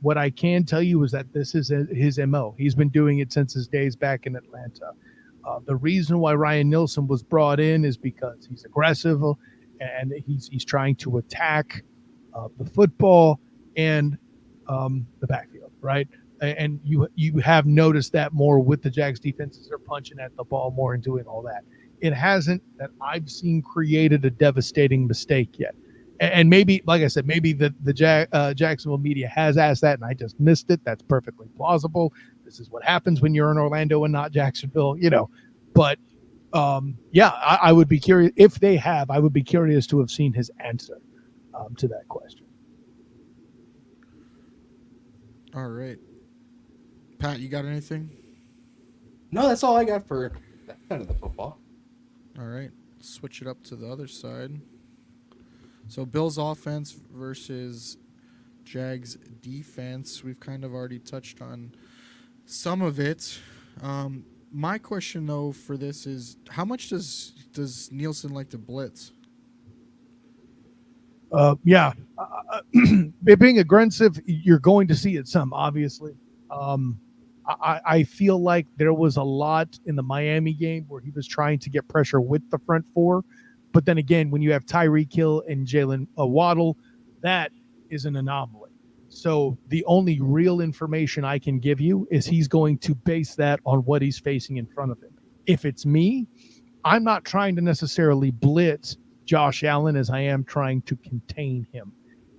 what I can tell you is that this is his MO. He's been doing it since his days back in Atlanta. The reason why Ryan Nielsen was brought in is because he's aggressive and he's trying to attack the football and the backfield, right? And you have noticed that more with the Jags defenses. They're punching at the ball more and doing all that. it hasn't, that I've seen, created a devastating mistake yet. And maybe, like I said, maybe the Jacksonville media has asked that and I just missed it. That's perfectly plausible. This is what happens when you're in Orlando and not Jacksonville, But I would be curious if they have. I would be curious to have seen his answer to that question. All right. Pat, you got anything? No, that's all I got for that side of the football. All right. Switch it up to the other side. So Bills offense versus Jags defense. We've kind of already touched on some of it. My question, though, for this is, how much does Nielsen like to blitz? It being aggressive, you're going to see it some, obviously. I feel like there was a lot in the Miami game where he was trying to get pressure with the front four. But then again, when you have Tyreek Hill and Jalen Waddle, that is an anomaly. So the only real information I can give you is he's going to base that on what he's facing in front of him. If it's me, I'm not trying to necessarily blitz Josh Allen as I am trying to contain him,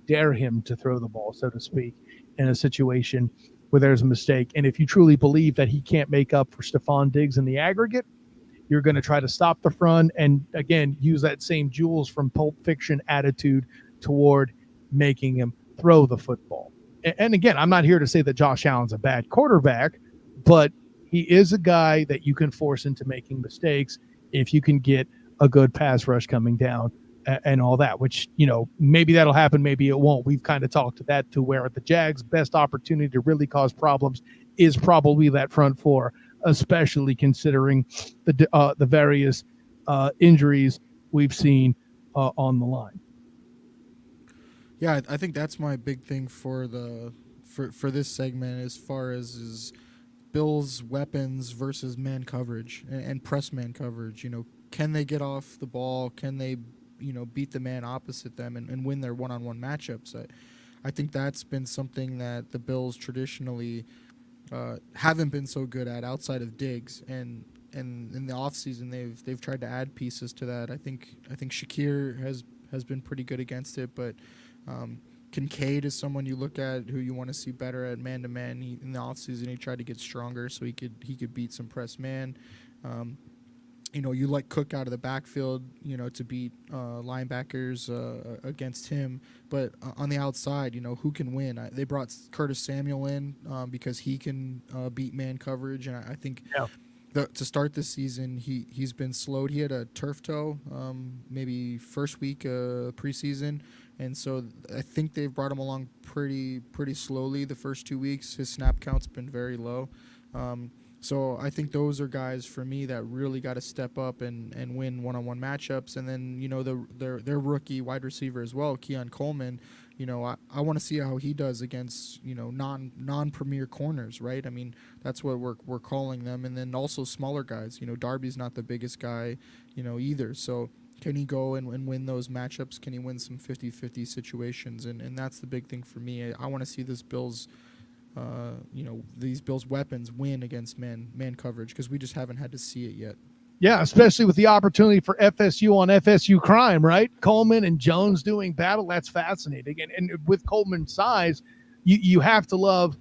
dare him to throw the ball, so to speak, in a situation where there's a mistake. And if you truly believe that he can't make up for Stephon Diggs in the aggregate, you're going to try to stop the run and, again, use that same Jules from Pulp Fiction attitude toward making him throw the football. And again, I'm not here to say that Josh Allen's a bad quarterback, but he is a guy that you can force into making mistakes if you can get a good pass rush coming down and all that, which, maybe that'll happen, maybe it won't. We've kind of talked to that, to where the Jags' best opportunity to really cause problems is probably that front four, especially considering the various injuries we've seen on the line. Yeah, I think that's my big thing for this segment, as far as is Bills' weapons versus man coverage and press man coverage. Can they get off the ball? Can they, beat the man opposite them and win their one-on-one matchups? I think that's been something that the Bills traditionally haven't been so good at outside of Diggs, and in the offseason they've tried to add pieces to that. I think Shakir has been pretty good against it, but Kincaid is someone you look at who you want to see better at man-to-man. In the offseason, he tried to get stronger so he could beat some press man. You like Cook out of the backfield, to beat linebackers against him. But on the outside, who can win? They brought Curtis Samuel in because he can beat man coverage, and I think to start this season, he's been slowed. He had a turf toe, maybe first week preseason. And so I think they've brought him along pretty slowly the first 2 weeks. His snap count's been very low. So I think those are guys for me that really got to step up and win one-on-one matchups. And then, their rookie wide receiver as well, Keon Coleman, I want to see how he does against, non-premier corners, right? I mean, that's what we're calling them. And then also smaller guys. Darby's not the biggest guy, either. So can he go and win those matchups? Can he win some 50-50 situations? And that's the big thing for me. I want to see this Bills, these Bills weapons win against man coverage, because we just haven't had to see it yet. Yeah, especially with the opportunity for FSU on FSU crime, right? Coleman and Jones doing battle. That's fascinating. And with Coleman's size, you have to love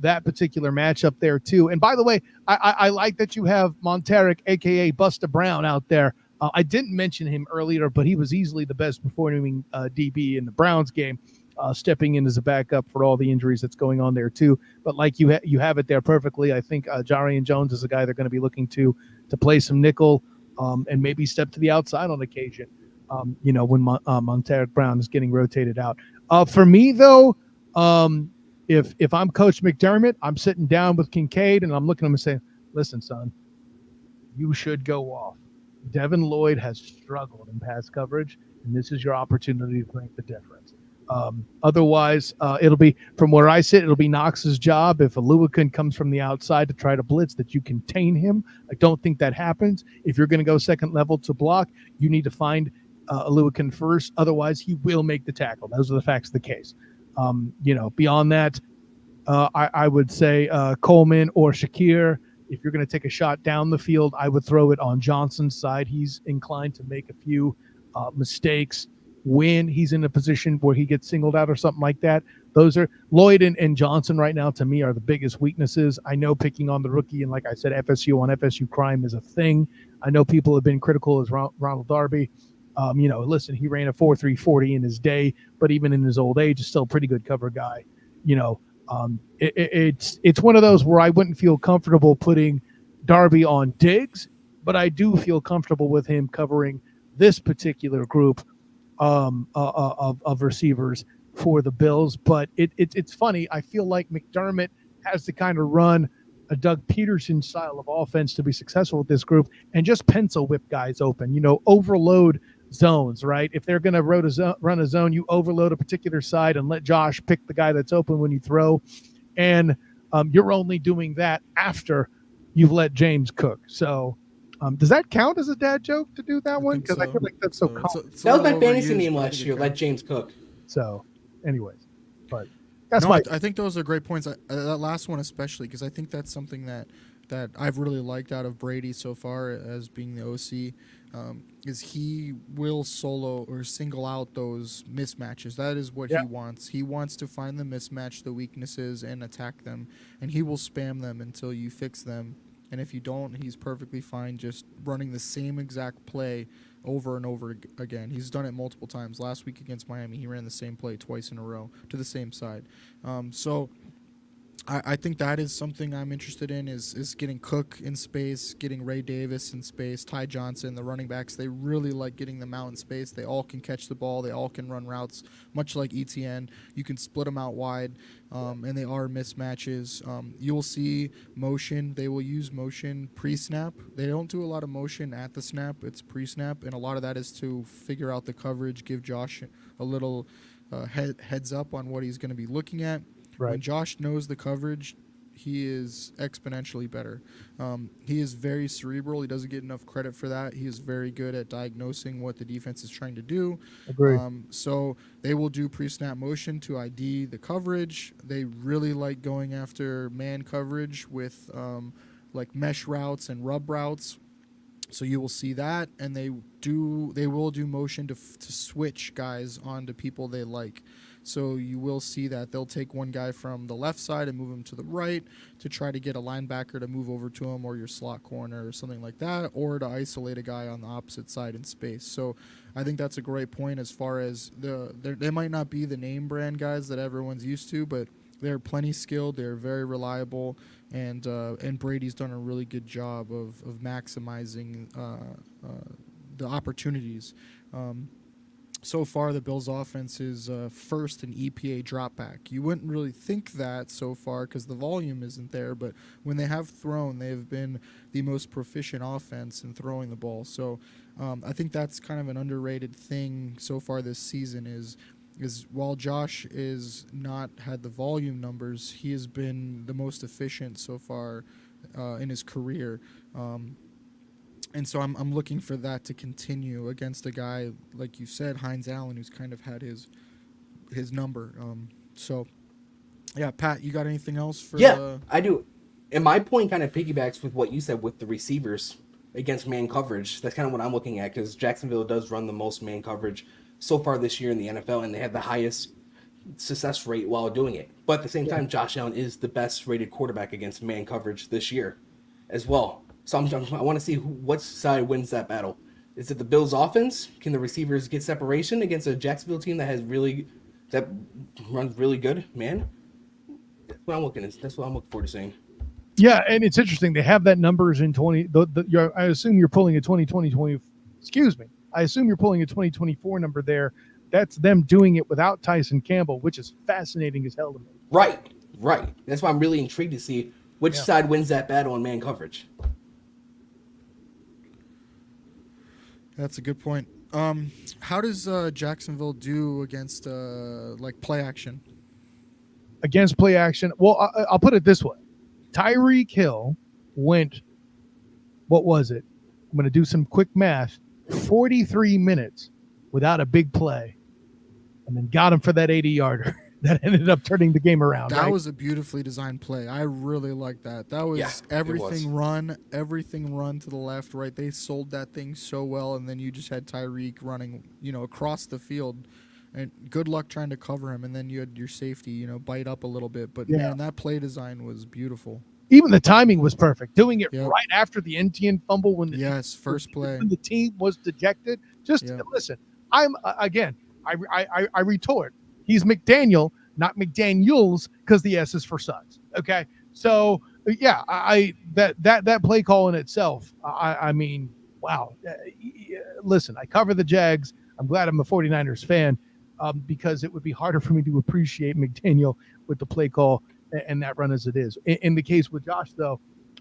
that particular matchup there too. And by the way, I like that you have Monteric, a.k.a. Busta Brown, out there. I didn't mention him earlier, but he was easily the best performing DB in the Browns game, stepping in as a backup for all the injuries that's going on there too. But like you have it there perfectly. I think Jarian Jones is a guy they're going to be looking to play some nickel and maybe step to the outside on occasion, when Monteric Brown is getting rotated out. For me, though, if I'm Coach McDermott, I'm sitting down with Kincaid and I'm looking at him and saying, listen, son, you should go off. Devin Lloyd has struggled in pass coverage, and this is your opportunity to make the difference. Otherwise, it'll be, from where I sit, it'll be Knox's job. If Aluakin comes from the outside to try to blitz, that you contain him. I don't think that happens. If you're going to go second level to block, you need to find Aluakin first. Otherwise, he will make the tackle. Those are the facts of the case. Beyond that, I would say Coleman or Shakir, If you're going to take a shot down the field, I would throw it on Johnson's side. He's inclined to make a few mistakes when he's in a position where he gets singled out or something like that. Those are Lloyd and Johnson right now, to me, are the biggest weaknesses. I know picking on the rookie, and like I said, FSU on FSU crime is a thing. I know people have been critical as Ronald Darby. Listen, he ran a 4.340 in his day, but even in his old age, is still a pretty good cover guy. It's one of those where I wouldn't feel comfortable putting Darby on Diggs, but I do feel comfortable with him covering this particular group of receivers for the Bills. But it's funny. I feel like McDermott has to kind of run a Doug Peterson style of offense to be successful with this group and just pencil whip guys open, overload zones, right? If they're going to run a zone, you overload a particular side and let Josh pick the guy that's open when you throw. And you're only doing that after you've let James cook. So does that count as a dad joke to do that one? Because I feel like that's so common. That was my fantasy name last year, let James cook. So anyways, but I think those are great points. That last one especially, because I think that's something that I've really liked out of Brady so far as being the OC, is he will solo or single out those mismatches. That is what he wants. He wants to find the mismatch, the weaknesses, and attack them, and he will spam them until you fix them. And if you don't, he's perfectly fine just running the same exact play over and over again. He's done it multiple times. Last week against Miami, he ran the same play twice in a row to the same side. So I think that is something I'm interested in, is getting Cook in space, getting Ray Davis in space, Ty Johnson, the running backs. They really like getting them out in space. They all can catch the ball. They all can run routes, much like ETN. You can split them out wide, and they are mismatches. You'll see motion. They will use motion pre-snap. They don't do a lot of motion at the snap. It's pre-snap, and a lot of that is to figure out the coverage, give Josh a little heads up on what he's going to be looking at. Right. When Josh knows the coverage, he is exponentially better. He is very cerebral. He doesn't get enough credit for that. He is very good at diagnosing what the defense is trying to do. Agree. So they will do pre-snap motion to ID the coverage. They really like going after man coverage with like mesh routes and rub routes. So you will see that, and they will do motion to switch guys onto people they like. So you will see that they'll take one guy from the left side and move him to the right to try to get a linebacker to move over to him, or your slot corner or something like that, or to isolate a guy on the opposite side in space. So I think that's a great point as far as they might not be the name brand guys that everyone's used to, but they're plenty skilled. They're very reliable, and Brady's done a really good job of maximizing the opportunities. So far, the Bills' offense is first in EPA dropback. You wouldn't really think that so far because the volume isn't there, but when they have thrown, they have been the most proficient offense in throwing the ball. So I think that's kind of an underrated thing so far this season is while Josh is not had the volume numbers, he has been the most efficient so far in his career. And so I'm looking for that to continue against a guy, like you said, Hines Allen, who's kind of had his number. So, yeah, Pat, you got anything else for? Yeah, I do. And my point kind of piggybacks with what you said with the receivers against man coverage. That's kind of what I'm looking at, because Jacksonville does run the most man coverage so far this year in the NFL, and they have the highest success rate while doing it. But at the same time, Josh Allen is the best rated quarterback against man coverage this year as well. So I want to see what side wins that battle. Is it the Bills' offense? Can the receivers get separation against a Jacksonville team that runs really good? Man, that's what I'm looking forward to seeing. Yeah, and it's interesting. They have that numbers in 20. I assume you're pulling a 2020. Excuse me. I assume you're pulling a 2024 number there. That's them doing it without Tyson Campbell, which is fascinating as hell to me. Right. That's why I'm really intrigued to see which side wins that battle in man coverage. That's a good point. How does Jacksonville do against like play action? Against play action? Well, I'll put it this way. Tyreek Hill went, what was it? I'm going to do some quick math. 43 minutes without a big play, and then got him for that 80-yarder. that ended up turning the game around. That right? was a beautifully designed play. I really like that. That was Yeah, everything run to the left, right. They sold that thing so well, and then you just had Tyreek running, across the field. And good luck trying to cover him, and then you had your safety, bite up a little bit. But Yeah. man, that play design was beautiful. Even the timing was perfect. Doing it Yep. right after the NTN fumble when First play. when the team was dejected. Just listen. I'm again. I retort. He's McDaniel, not McDaniels, because the S is for sons. Okay, so yeah, that play call in itself. I mean, wow. Listen, I cover the Jags. I'm glad I'm a 49ers fan because it would be harder for me to appreciate McDaniel with the play call and that run as it is. In the case with Josh, though,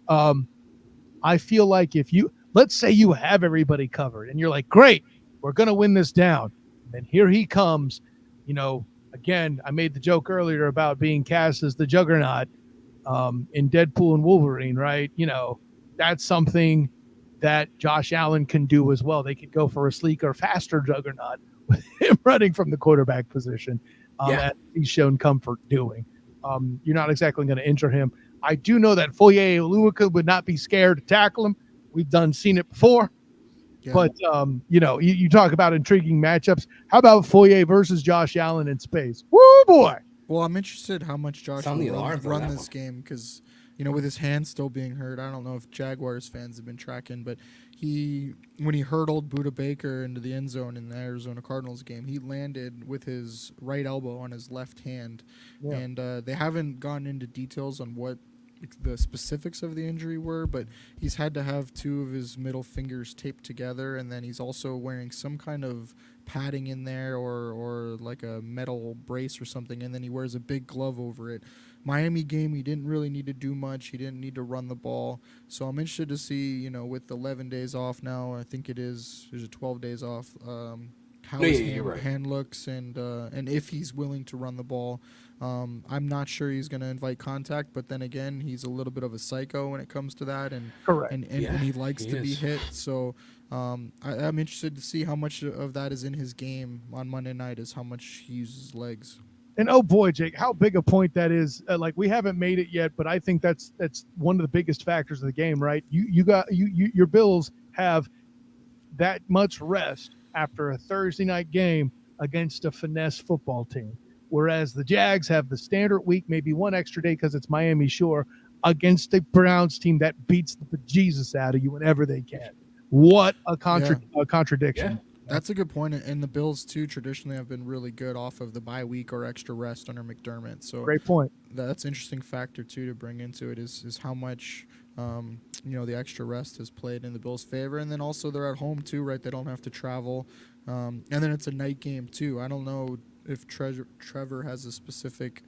I feel like let's say you have everybody covered and you're like, great, we're going to win this down. And here he comes, again, I made the joke earlier about being cast as the juggernaut in Deadpool and Wolverine, right? That's something that Josh Allen can do as well. They could go for a sleeker, faster juggernaut with him running from the quarterback position, as he's shown comfort doing. You're not exactly going to injure him. I do know that Foye Oluokun would not be scared to tackle him. We've seen it before. Yeah. But, you talk about intriguing matchups. How about Foye versus Josh Allen in space? Woo, boy. Well, I'm interested how much Josh will run this game because, with his hand still being hurt, I don't know if Jaguars fans have been tracking, but when he hurdled Budda Baker into the end zone in the Arizona Cardinals game, he landed with his right elbow on his left hand. Yeah. And they haven't gone into details on what the specifics of the injury were, but he's had to have two of his middle fingers taped together, and then he's also wearing some kind of padding in there or like a metal brace or something, and then he wears a big glove over it. Miami game, he didn't really need to do much. He didn't need to run the ball. So I'm interested to see, with 11 days off now, I think there's 12 days off, how his hand looks and if he's willing to run the ball. I'm not sure he's going to invite contact, but then again, he's a little bit of a psycho when it comes to that, and correct, and he likes to be hit. So I'm interested to see how much of that is in his game on Monday night, is how much he uses legs. And oh boy, Jake, how big a point that is! We haven't made it yet, but I think that's one of the biggest factors of the game, right? Your Bills have that much rest after a Thursday night game against a finesse football team. Whereas the Jags have the standard week, maybe one extra day because it's Miami Shore, against a Browns team that beats the bejesus out of you whenever they can. What a contradiction. Yeah. That's a good point. And the Bills, too, traditionally have been really good off of the bye week or extra rest under McDermott. So great point. That's an interesting factor, too, to bring into it is how much the extra rest has played in the Bills' favor. And then also they're at home, too, right? They don't have to travel. And then it's a night game, too. I don't know if Trevor has a specific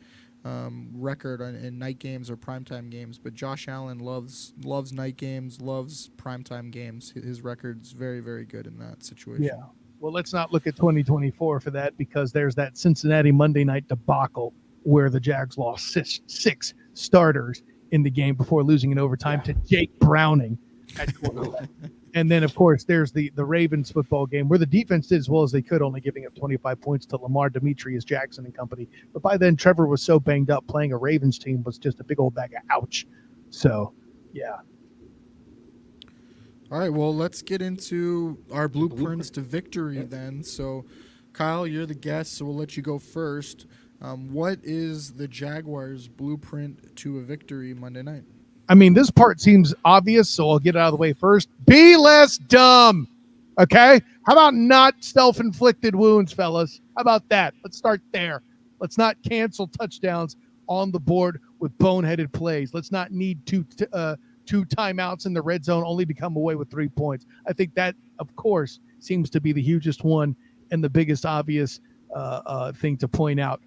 record in night games or primetime games, but Josh Allen loves night games, loves primetime games. His record's very, very good in that situation. Yeah. Well, let's not look at 2024 for that, because there's that Cincinnati Monday night debacle where the Jags lost six starters in the game before losing in overtime to Jake Browning at quarterback. And then, of course, there's the Ravens football game where the defense did as well as they could, only giving up 25 points to Lamar, Demetrius Jackson and company. But by then, Trevor was so banged up, playing a Ravens team was just a big old bag of ouch. So, yeah. All right, well, let's get into our blueprints to victory then. So, Kyle, you're the guest, so we'll let you go first. What is the Jaguars' blueprint to a victory Monday night? I mean, this part seems obvious, so I'll get it out of the way first. Be less dumb, okay? How about not self-inflicted wounds, fellas? How about that? Let's start there. Let's not cancel touchdowns on the board with boneheaded plays. Let's not need two timeouts in the red zone only to come away with 3 points. I think that, of course, seems to be the hugest one and the biggest obvious thing to point out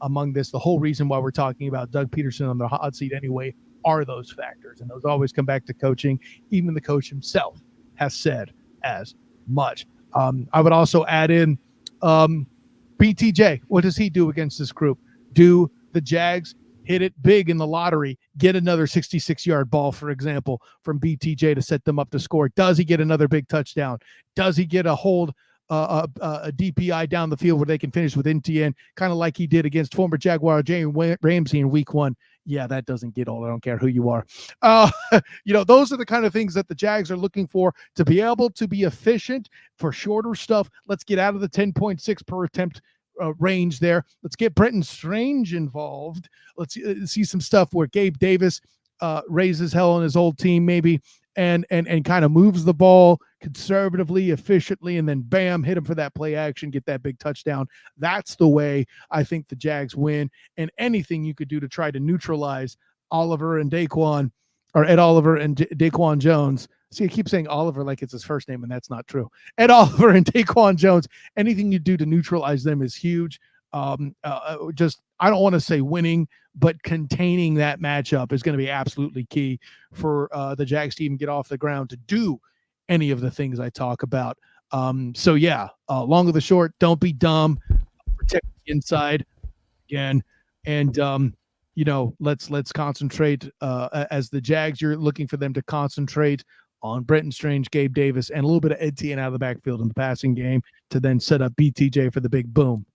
among this. The whole reason why we're talking about Doug Peterson on the hot seat anyway are those factors, and those always come back to coaching. Even the coach himself has said as much. I would also add in BTJ. What does he do against this group? Do the Jags hit it big in the lottery, get another 66-yard ball, for example, from BTJ to set them up to score? Does he get another big touchdown? Does he get a hold a DPI down the field where they can finish with NTN, kind of like he did against former Jaguar Jalen Ramsey in week 1. Yeah, that doesn't get old. I don't care who you are. Those are the kind of things that the Jags are looking for, to be able to be efficient for shorter stuff. Let's get out of the 10.6 per attempt range there. Let's get Brenton Strange involved. Let's see some stuff where Gabe Davis raises hell on his old team maybe, and kind of moves the ball conservatively, efficiently, and then bam, hit him for that play action, get that big touchdown. That's the way I think the Jags win. And anything you could do to try to neutralize Oliver and Daquan, or Ed Oliver and Daquan Jones. See, I keep saying Oliver like it's his first name, and that's not true. Ed Oliver and Daquan Jones, anything you do to neutralize them is huge. Just, I don't want to say winning, but containing that matchup is going to be absolutely key for the Jags to even get off the ground to do any of the things I talk about. So yeah, long of the short, don't be dumb, protect the inside again. And, let's concentrate as the Jags. You're looking for them to concentrate on Brenton Strange, Gabe Davis, and a little bit of Etienne out of the backfield in the passing game to then set up BTJ for the big boom.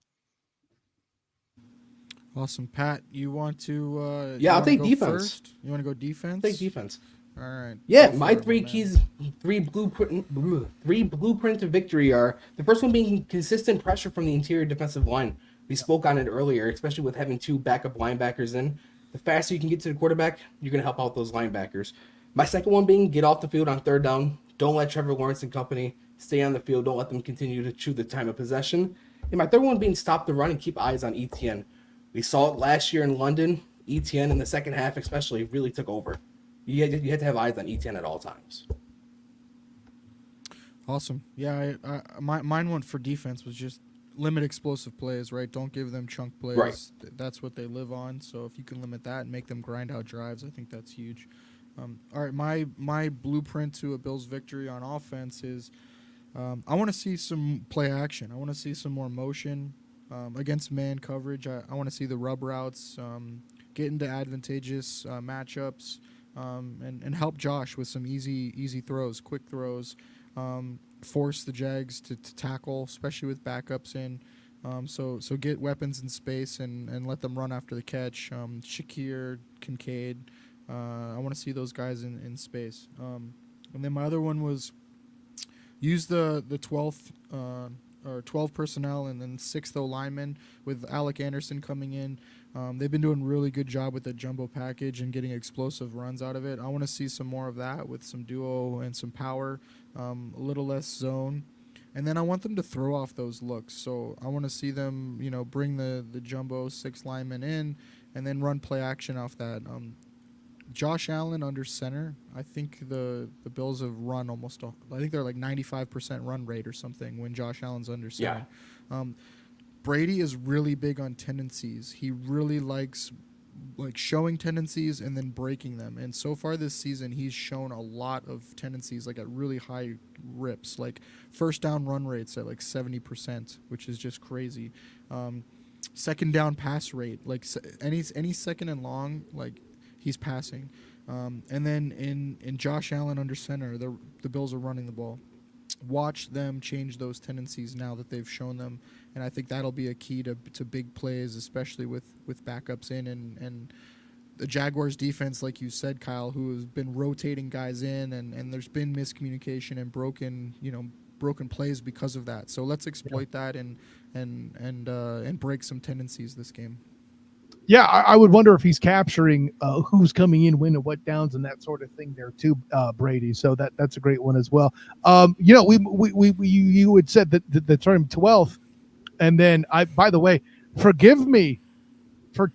Awesome. Pat, you want to I'll take defense first? You want to go defense? Take defense. All right. Yeah, my three blueprint to victory are, the first one being consistent pressure from the interior defensive line. We spoke on it earlier, especially with having 2 backup linebackers in. The faster you can get to the quarterback, you're going to help out those linebackers. My second one being get off the field on third down. Don't let Trevor Lawrence and company stay on the field. Don't let them continue to chew the time of possession. And my third one being stop the run and keep eyes on Etienne. We saw it last year in London. Etienne in the second half especially really took over. You had to have eyes on Etienne at all times. Awesome. Yeah, mine went for defense was just limit explosive plays, right? Don't give them chunk plays. Right. That's what they live on. So if you can limit that and make them grind out drives, I think that's huge. All right, my blueprint to a Bills victory on offense is I want to see some play action. I want to see some more motion against man coverage. I want to see the rub routes, get into advantageous matchups, and help Josh with some easy throws, quick throws. Force the Jags to tackle, especially with backups in. So get weapons in space and let them run after the catch. Shakir, Kincaid. I want to see those guys in space. And then my other one was use the 12th or 12 personnel and then 6th O linemen with Alec Anderson coming in. They've been doing a really good job with the jumbo package and getting explosive runs out of it. I want to see some more of that with some duo and some power, a little less zone. And then I want them to throw off those looks. So I want to see them, bring the jumbo 6 linemen in and then run play action off that. Josh Allen under center, I think the Bills have run I think they're like 95% run rate or something when Josh Allen's under center. Yeah. Brady is really big on tendencies. He really likes showing tendencies and then breaking them. And so far this season, he's shown a lot of tendencies at really high rips, first down run rates at 70%, which is just crazy. Second down pass rate, any second and long, he's passing. And then in Josh Allen under center, the Bills are running the ball. Watch them change those tendencies now that they've shown them. And I think that'll be a key to big plays, especially with backups in. And the Jaguars defense, like you said, Kyle, who has been rotating guys in, and there's been miscommunication and broken plays because of that. So let's exploit that and break some tendencies this game. Yeah, I would wonder if he's capturing who's coming in, when, and what downs, and that sort of thing there too, Brady. So that's a great one as well. You had said that the term 12th, and then by the way, forgive me for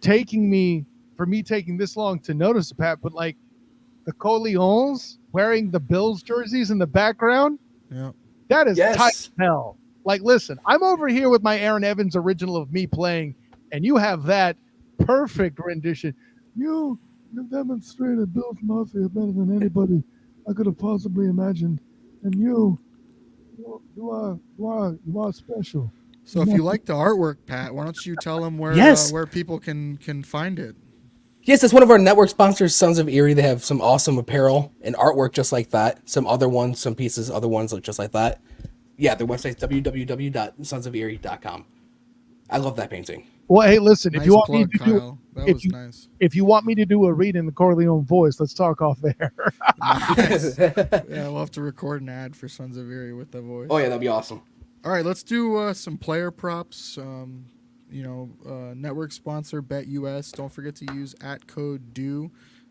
me taking this long to notice, Pat, but the Coleons wearing the Bills jerseys in the background, yeah, that is tight as hell. Listen, I'm over here with my Aaron Evans original of me playing, and you have that perfect rendition. You demonstrated Bills Mafia better than anybody I could have possibly imagined, and you are special. So if you like the artwork, Pat, why don't you tell them where people can find it? Yes, it's one of our network sponsors, Sons of Erie. They have some awesome apparel and artwork just like that. Some other ones, some pieces, other ones look just like that. Yeah, their website's www.sonsoferie.com. I love that painting. Well, hey, listen, if Nice you want me plug, to do Kyle. That if was you nice. if you want me to do a read in the Corleone voice, let's talk off air. Nice. Yeah, we'll have to record an ad for Sons of Erie with the voice. Oh yeah, that'd be awesome. All right, let's do some player props. Network sponsor BetUS. Don't forget to use @code DO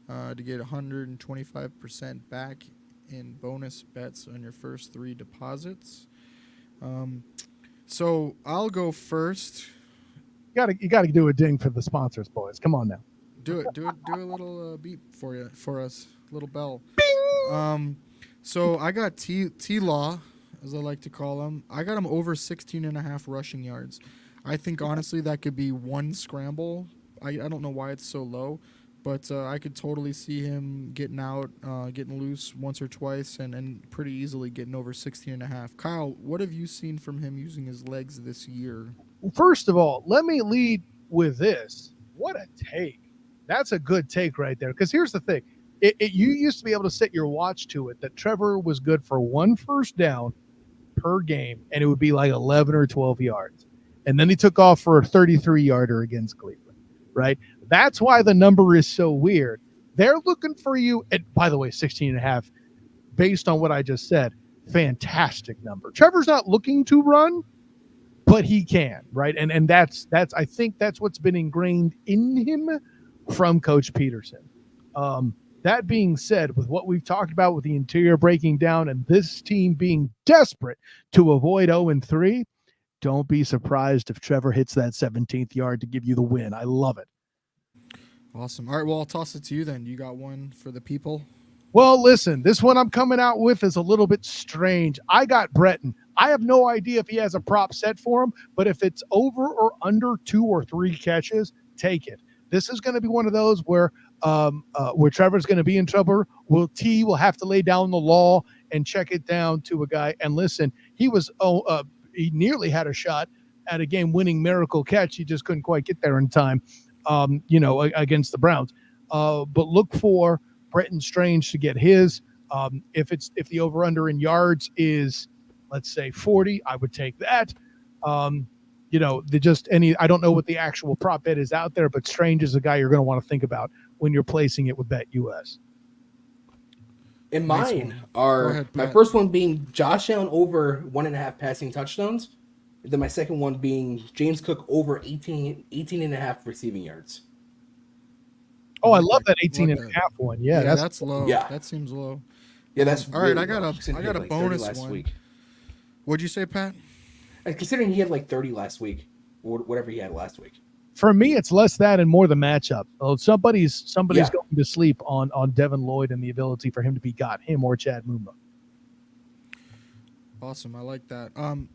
to get 125% back in bonus bets on your first 3 deposits. So I'll go first. You gotta do a ding for the sponsors, boys. Come on now. Do a little beep for us, little bell. So I got T Law, as I like to call him. I got him over 16.5 rushing yards. I think honestly that could be one scramble. I don't know why it's so low, but I could totally see him getting out, getting loose once or twice, and pretty easily getting over 16.5. Kyle, what have you seen from him using his legs this year? First of all, let me lead with this. What a take. That's a good take right there. Because here's the thing. You used to be able to set your watch to it that Trevor was good for 1 first down per game, and it would be like 11 or 12 yards. And then he took off for a 33-yarder against Cleveland, right? That's why the number is so weird. They're looking for you. And by the way, 16.5, based on what I just said, fantastic number. Trevor's not looking to run, but he can, right? And that's I think that's what's been ingrained in him from Coach Peterson. That being said, with what we've talked about with the interior breaking down and this team being desperate to avoid 0-3, don't be surprised if Trevor hits that 17th yard to give you the win. I love it. Awesome. All right, well, I'll toss it to you then. You got one for the people? Well, listen, this one I'm coming out with is a little bit strange. I got Breton. I have no idea if he has a prop set for him, but if it's over or under 2 or 3 catches, take it. This is going to be one of those where Trevor's going to be in trouble. T will have to lay down the law and check it down to a guy. And listen, he nearly had a shot at a game-winning miracle catch. He just couldn't quite get there in time, against the Browns. But look for Bretton Strange to get his. If the over-under in yards is, let's say 40, I would take that. I don't know what the actual prop bet is out there, but Strange is a guy you're going to want to think about when you're placing it with BetUS. And Nice mine one. are Go ahead, my Pat. first one being Josh Allen over 1.5 passing touchdowns. And then my second one being James Cook over 18.5 receiving yards. Oh, I love that Like 18 and that. a half one. Yeah, that's low. Yeah. That seems low. Yeah, that's All right, really I got low. a- Considering I he got had a like 30 bonus last one. week. What'd you say, Pat? And considering he had like 30 last week, or whatever he had last week. for me, it's less that and more the matchup. Somebody's Yeah. going to sleep on Devin Lloyd and the ability for him to be got, him or Chad Muma. Awesome, I like that.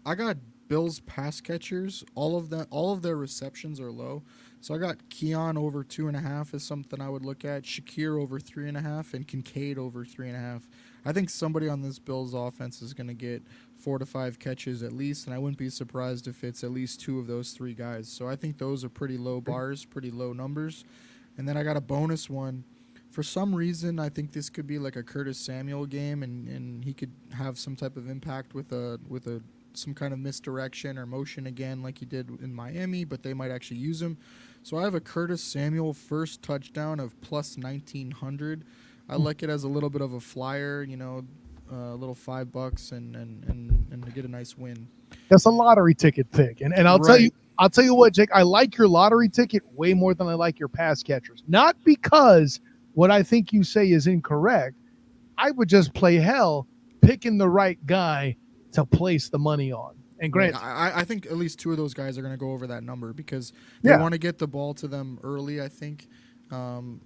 I got Bills pass catchers. All of their receptions are low. So I got Keon over 2.5 is something I would look at. Shakir over 3.5 and Kincaid over 3.5. I think somebody on this Bills offense is going to get 4 to 5 catches at least, and I wouldn't be surprised if it's at least 2 of those 3 guys. So I think those are pretty low bars, pretty low numbers. And then I got a bonus one. For some reason, I think this could be like a Curtis Samuel game, and he could have some type of impact with some kind of misdirection or motion again, like he did in Miami. But they might actually use him. So I have a Curtis Samuel first touchdown of plus 1,900. I like it as a little bit of a flyer, a little $5 and to get a nice win. That's a lottery ticket pick, and I'll tell you what, Jake. I like your lottery ticket way more than I like your pass catchers. Not because what I think you say is incorrect. I would just play hell picking the right guy to place the money on. And Grant, I think at least 2 of those guys are going to go over that number because they want to get the ball to them early, I think. And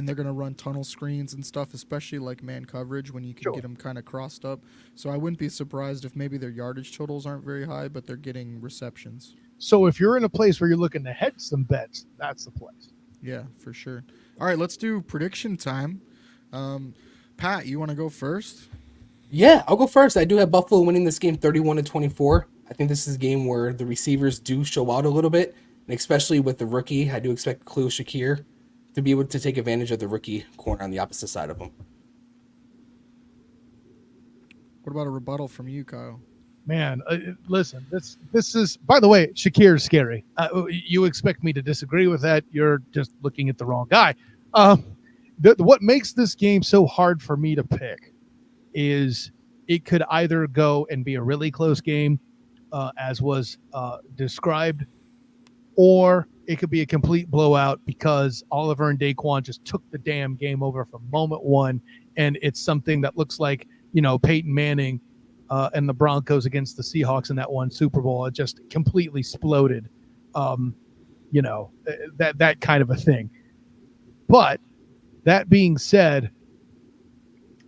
they're going to run tunnel screens and stuff, especially like man coverage when you can get them kind of crossed up. So I wouldn't be surprised if maybe their yardage totals aren't very high, but they're getting receptions. So if you're in a place where you're looking to hedge some bets, that's the place. Yeah, for sure. All right, let's do prediction time. Pat, you want to go first? Yeah, I'll go first. I do have Buffalo winning this game 31-24. I think this is a game where the receivers do show out a little bit, and especially with the rookie, I do expect Khalil Shakir to be able to take advantage of the rookie corner on the opposite side of him. What about a rebuttal from you, Kyle? Man, listen, this is, by the way, Shakir's scary. You expect me to disagree with that? You're just looking at the wrong guy. What makes this game so hard for me to pick is it could either go and be a really close game, as was described, or it could be a complete blowout because Oliver and Daquan just took the damn game over from moment one, and it's something that looks like, Peyton Manning and the Broncos against the Seahawks in that one Super Bowl. It just completely exploded, that kind of a thing. But that being said,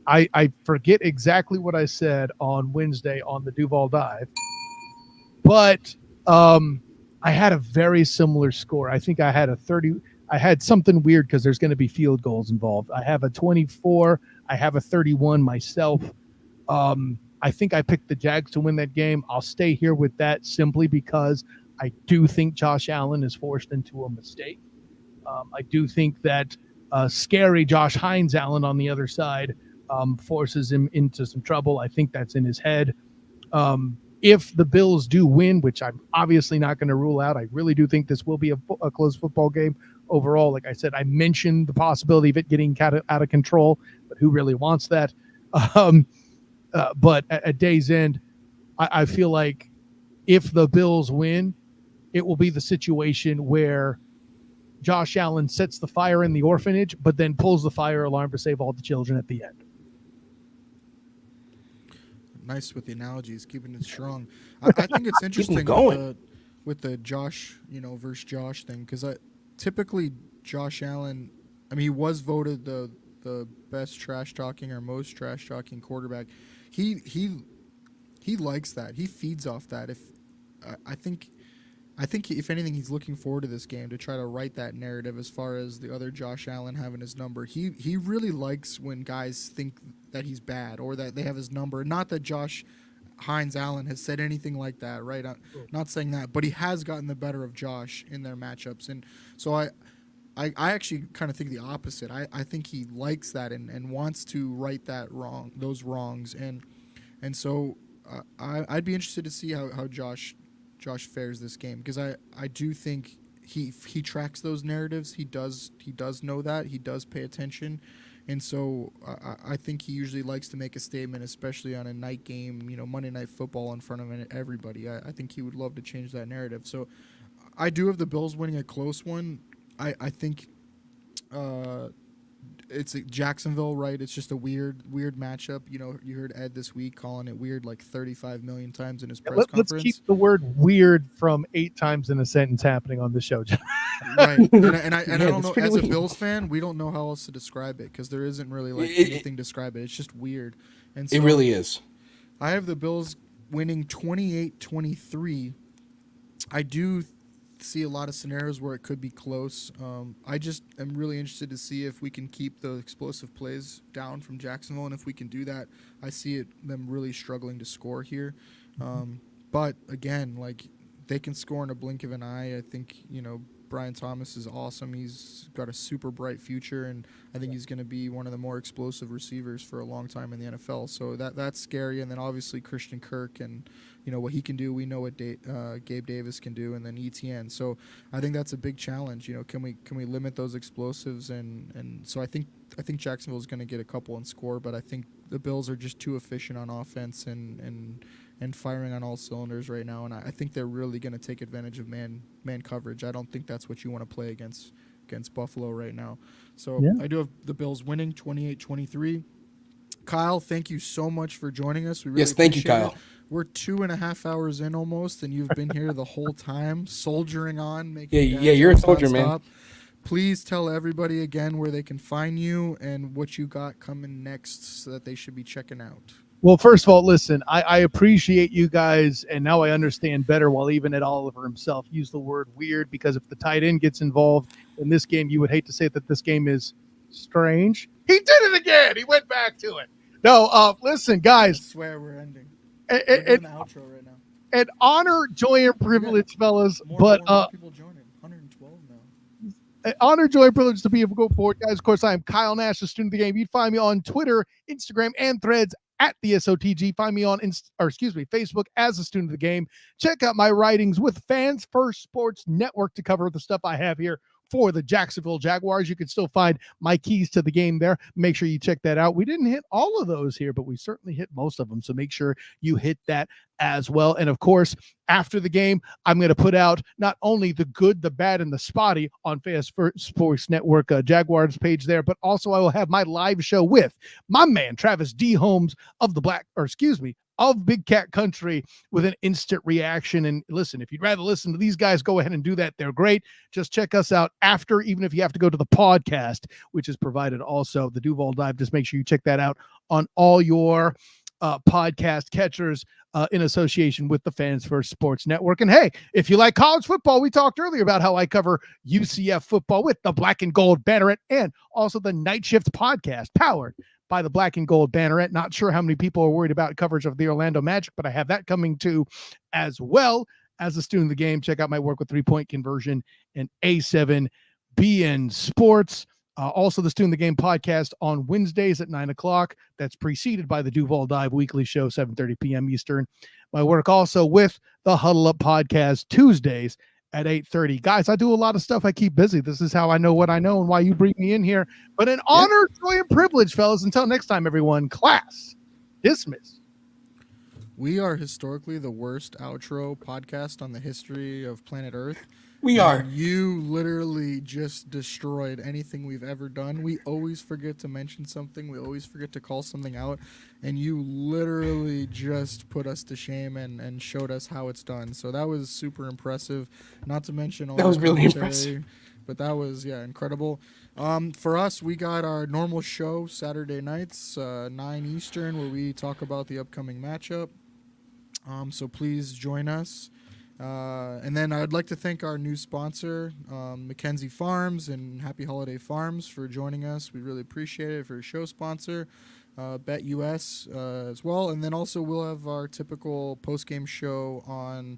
I forget exactly what I said on Wednesday on the Duval Dive, but I had a very similar score. I think I had a 30. I had something weird because there's going to be field goals involved. I have a 24. I have a 31 myself. I think I picked the Jags to win that game. I'll stay here with that simply because I do think Josh Allen is forced into a mistake. I do think that scary Josh Hines Allen on the other side forces him into some trouble. I think that's in his head. If the Bills do win, which I'm obviously not going to rule out, I really do think this will be a close football game overall. Like I said, I mentioned the possibility of it getting out of control, but who really wants that? But at day's end, I feel like if the Bills win, it will be the situation where Josh Allen sets the fire in the orphanage, but then pulls the fire alarm to save all the children at the end. Nice with the analogies, keeping it strong. I think it's interesting with the Josh, versus Josh thing, because typically Josh Allen, he was voted the best trash talking or most trash talking quarterback. He likes that. He feeds off that. I think if anything, he's looking forward to this game to try to write that narrative as far as the other Josh Allen having his number. He really likes when guys think that he's bad or that they have his number. Not that Josh Hines Allen has said anything like that, right? I'm not saying that, but he has gotten the better of Josh in their matchups. And so I actually kind of think the opposite. I think he likes that and wants to right those wrongs. And so I'd be interested to see how Josh fares this game, because I do think he tracks those narratives. He does know that. He does pay attention. And so I think he usually likes to make a statement, especially on a night game, Monday Night Football in front of everybody. I think he would love to change that narrative. So I do have the Bills winning a close one. I think it's Jacksonville, right? It's just a weird matchup. You heard Ed this week calling it weird like 35 million times in his press conference. Let's keep the word weird from 8 times in a sentence happening on the show. Right. And I don't know, as a Bills fan, we don't know how else to describe it, because there isn't really anything to describe it. It's just weird. And so it really is. I have the Bills winning 28-23. I do see a lot of scenarios where it could be close. I just am really interested to see if we can keep the explosive plays down from Jacksonville, and if we can do that, I see them really struggling to score here. But again, they can score in a blink of an eye. I think Brian Thomas is awesome. He's got a super bright future, and I think he's going to be one of the more explosive receivers for a long time in the NFL. So that's scary. And then obviously Christian Kirk and what he can do. We know what Gabe Davis can do, and then ETN. So I think that's a big challenge. Can we limit those explosives? And so I think Jacksonville is going to get a couple and score, but I think the Bills are just too efficient on offense and firing on all cylinders right now, and I think they're really going to take advantage of man coverage. I don't think that's what you want to play against Buffalo right now. So yeah. I do have the Bills winning 28-23. Kyle, thank you so much for joining us. We really thank you, Kyle. We're 2.5 hours in almost, and you've been here the whole time, soldiering on. You're a soldier, man. Please tell everybody again where they can find you and what you got coming next so that they should be checking out. Well, first of all, listen, I appreciate you guys, and now I understand better while even Ed Oliver himself used the word weird, because if the tight end gets involved in this game, you would hate to say that this game is strange. He did it again. He went back to it. No, listen, guys. I swear we're ending. We're doing the outro right now. And honor, joy, and privilege, fellas. More people joining. 112 now. Honor, joy, and privilege to be able to go forward, guys. Of course, I am Kyle Nash, the student of the game. You'd find me on Twitter, Instagram, and Threads at the SOTG. Find me on Facebook as a student of the game. Check out my writings with Fans First Sports Network to cover the stuff I have here for the Jacksonville Jaguars. You can still find my keys to the game there. Make sure you check that out. We didn't hit all of those here, but we certainly hit most of them. So make sure you hit that as well. And of course, after the game, I'm going to put out not only the good, the bad, and the spotty on Fast Sports Network Jaguars page there, but also I will have my live show with my man, Travis D. Holmes of of Big Cat Country with an instant reaction. And listen, if you'd rather listen to these guys, go ahead and do that. They're great. Just check us out after, even if you have to go to the podcast, which is provided also, the Duval Dive. Just make sure you check that out on all your podcast catchers in association with the Fans First Sports Network. And hey, if you like college football, we talked earlier about how I cover UCF football with the Black and Gold Banneret and also the Night Shift podcast powered by the Black and Gold Banneret. Not sure how many people are worried about coverage of the Orlando Magic, but I have that coming too, as well as a student of the game. Check out my work with 3-point conversion and A7BN Sports. Also, the Student of the Game podcast on Wednesdays at 9 o'clock. That's preceded by the Duval Dive weekly show, 7:30 p.m. Eastern. My work also with the Huddle Up podcast Tuesdays at 8:30. Guys, I do a lot of stuff. I keep busy. This is how I know what I know and why you bring me in here. But an honor, joy, and privilege, fellas. Until next time, everyone, class dismissed. We are historically the worst outro podcast on the history of planet Earth. We are. You literally just destroyed anything we've ever done. We always forget to mention something. We always forget to call something out. And you literally just put us to shame and showed us how it's done. So that was super impressive. Not to mention all That was really commentary, impressive. But that was, incredible. For us, we got our normal show Saturday nights, 9 Eastern, where we talk about the upcoming matchup. So please join us. And then I'd like to thank our new sponsor, Mackenzie Farms and Happy Holiday Farms, for joining us. We really appreciate it. For a show sponsor, BetUS as well. And then also we'll have our typical post-game show on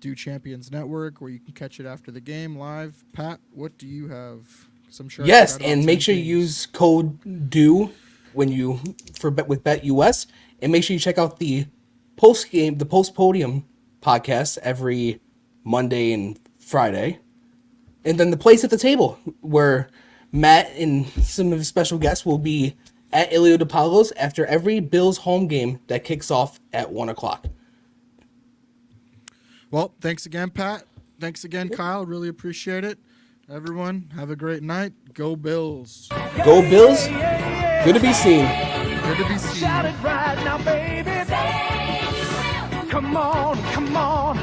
Do Champions Network, where you can catch it after the game live. Pat, what do you have? Some shirts? Yes, and make sure you use code DO when you with BetUS, and make sure you check out the post-podium podcast every Monday and Friday, and then the place at the table where Matt and some of his special guests will be at Ilio DePaulo's after every Bills home game that kicks off at 1 o'clock. Well, thanks again, Pat. Thanks again, Kyle. Really appreciate it. Everyone, have a great night. Go Bills. Go Bills. Good to be seen. Good to be seen. Shout it right now, baby. Come on, come on.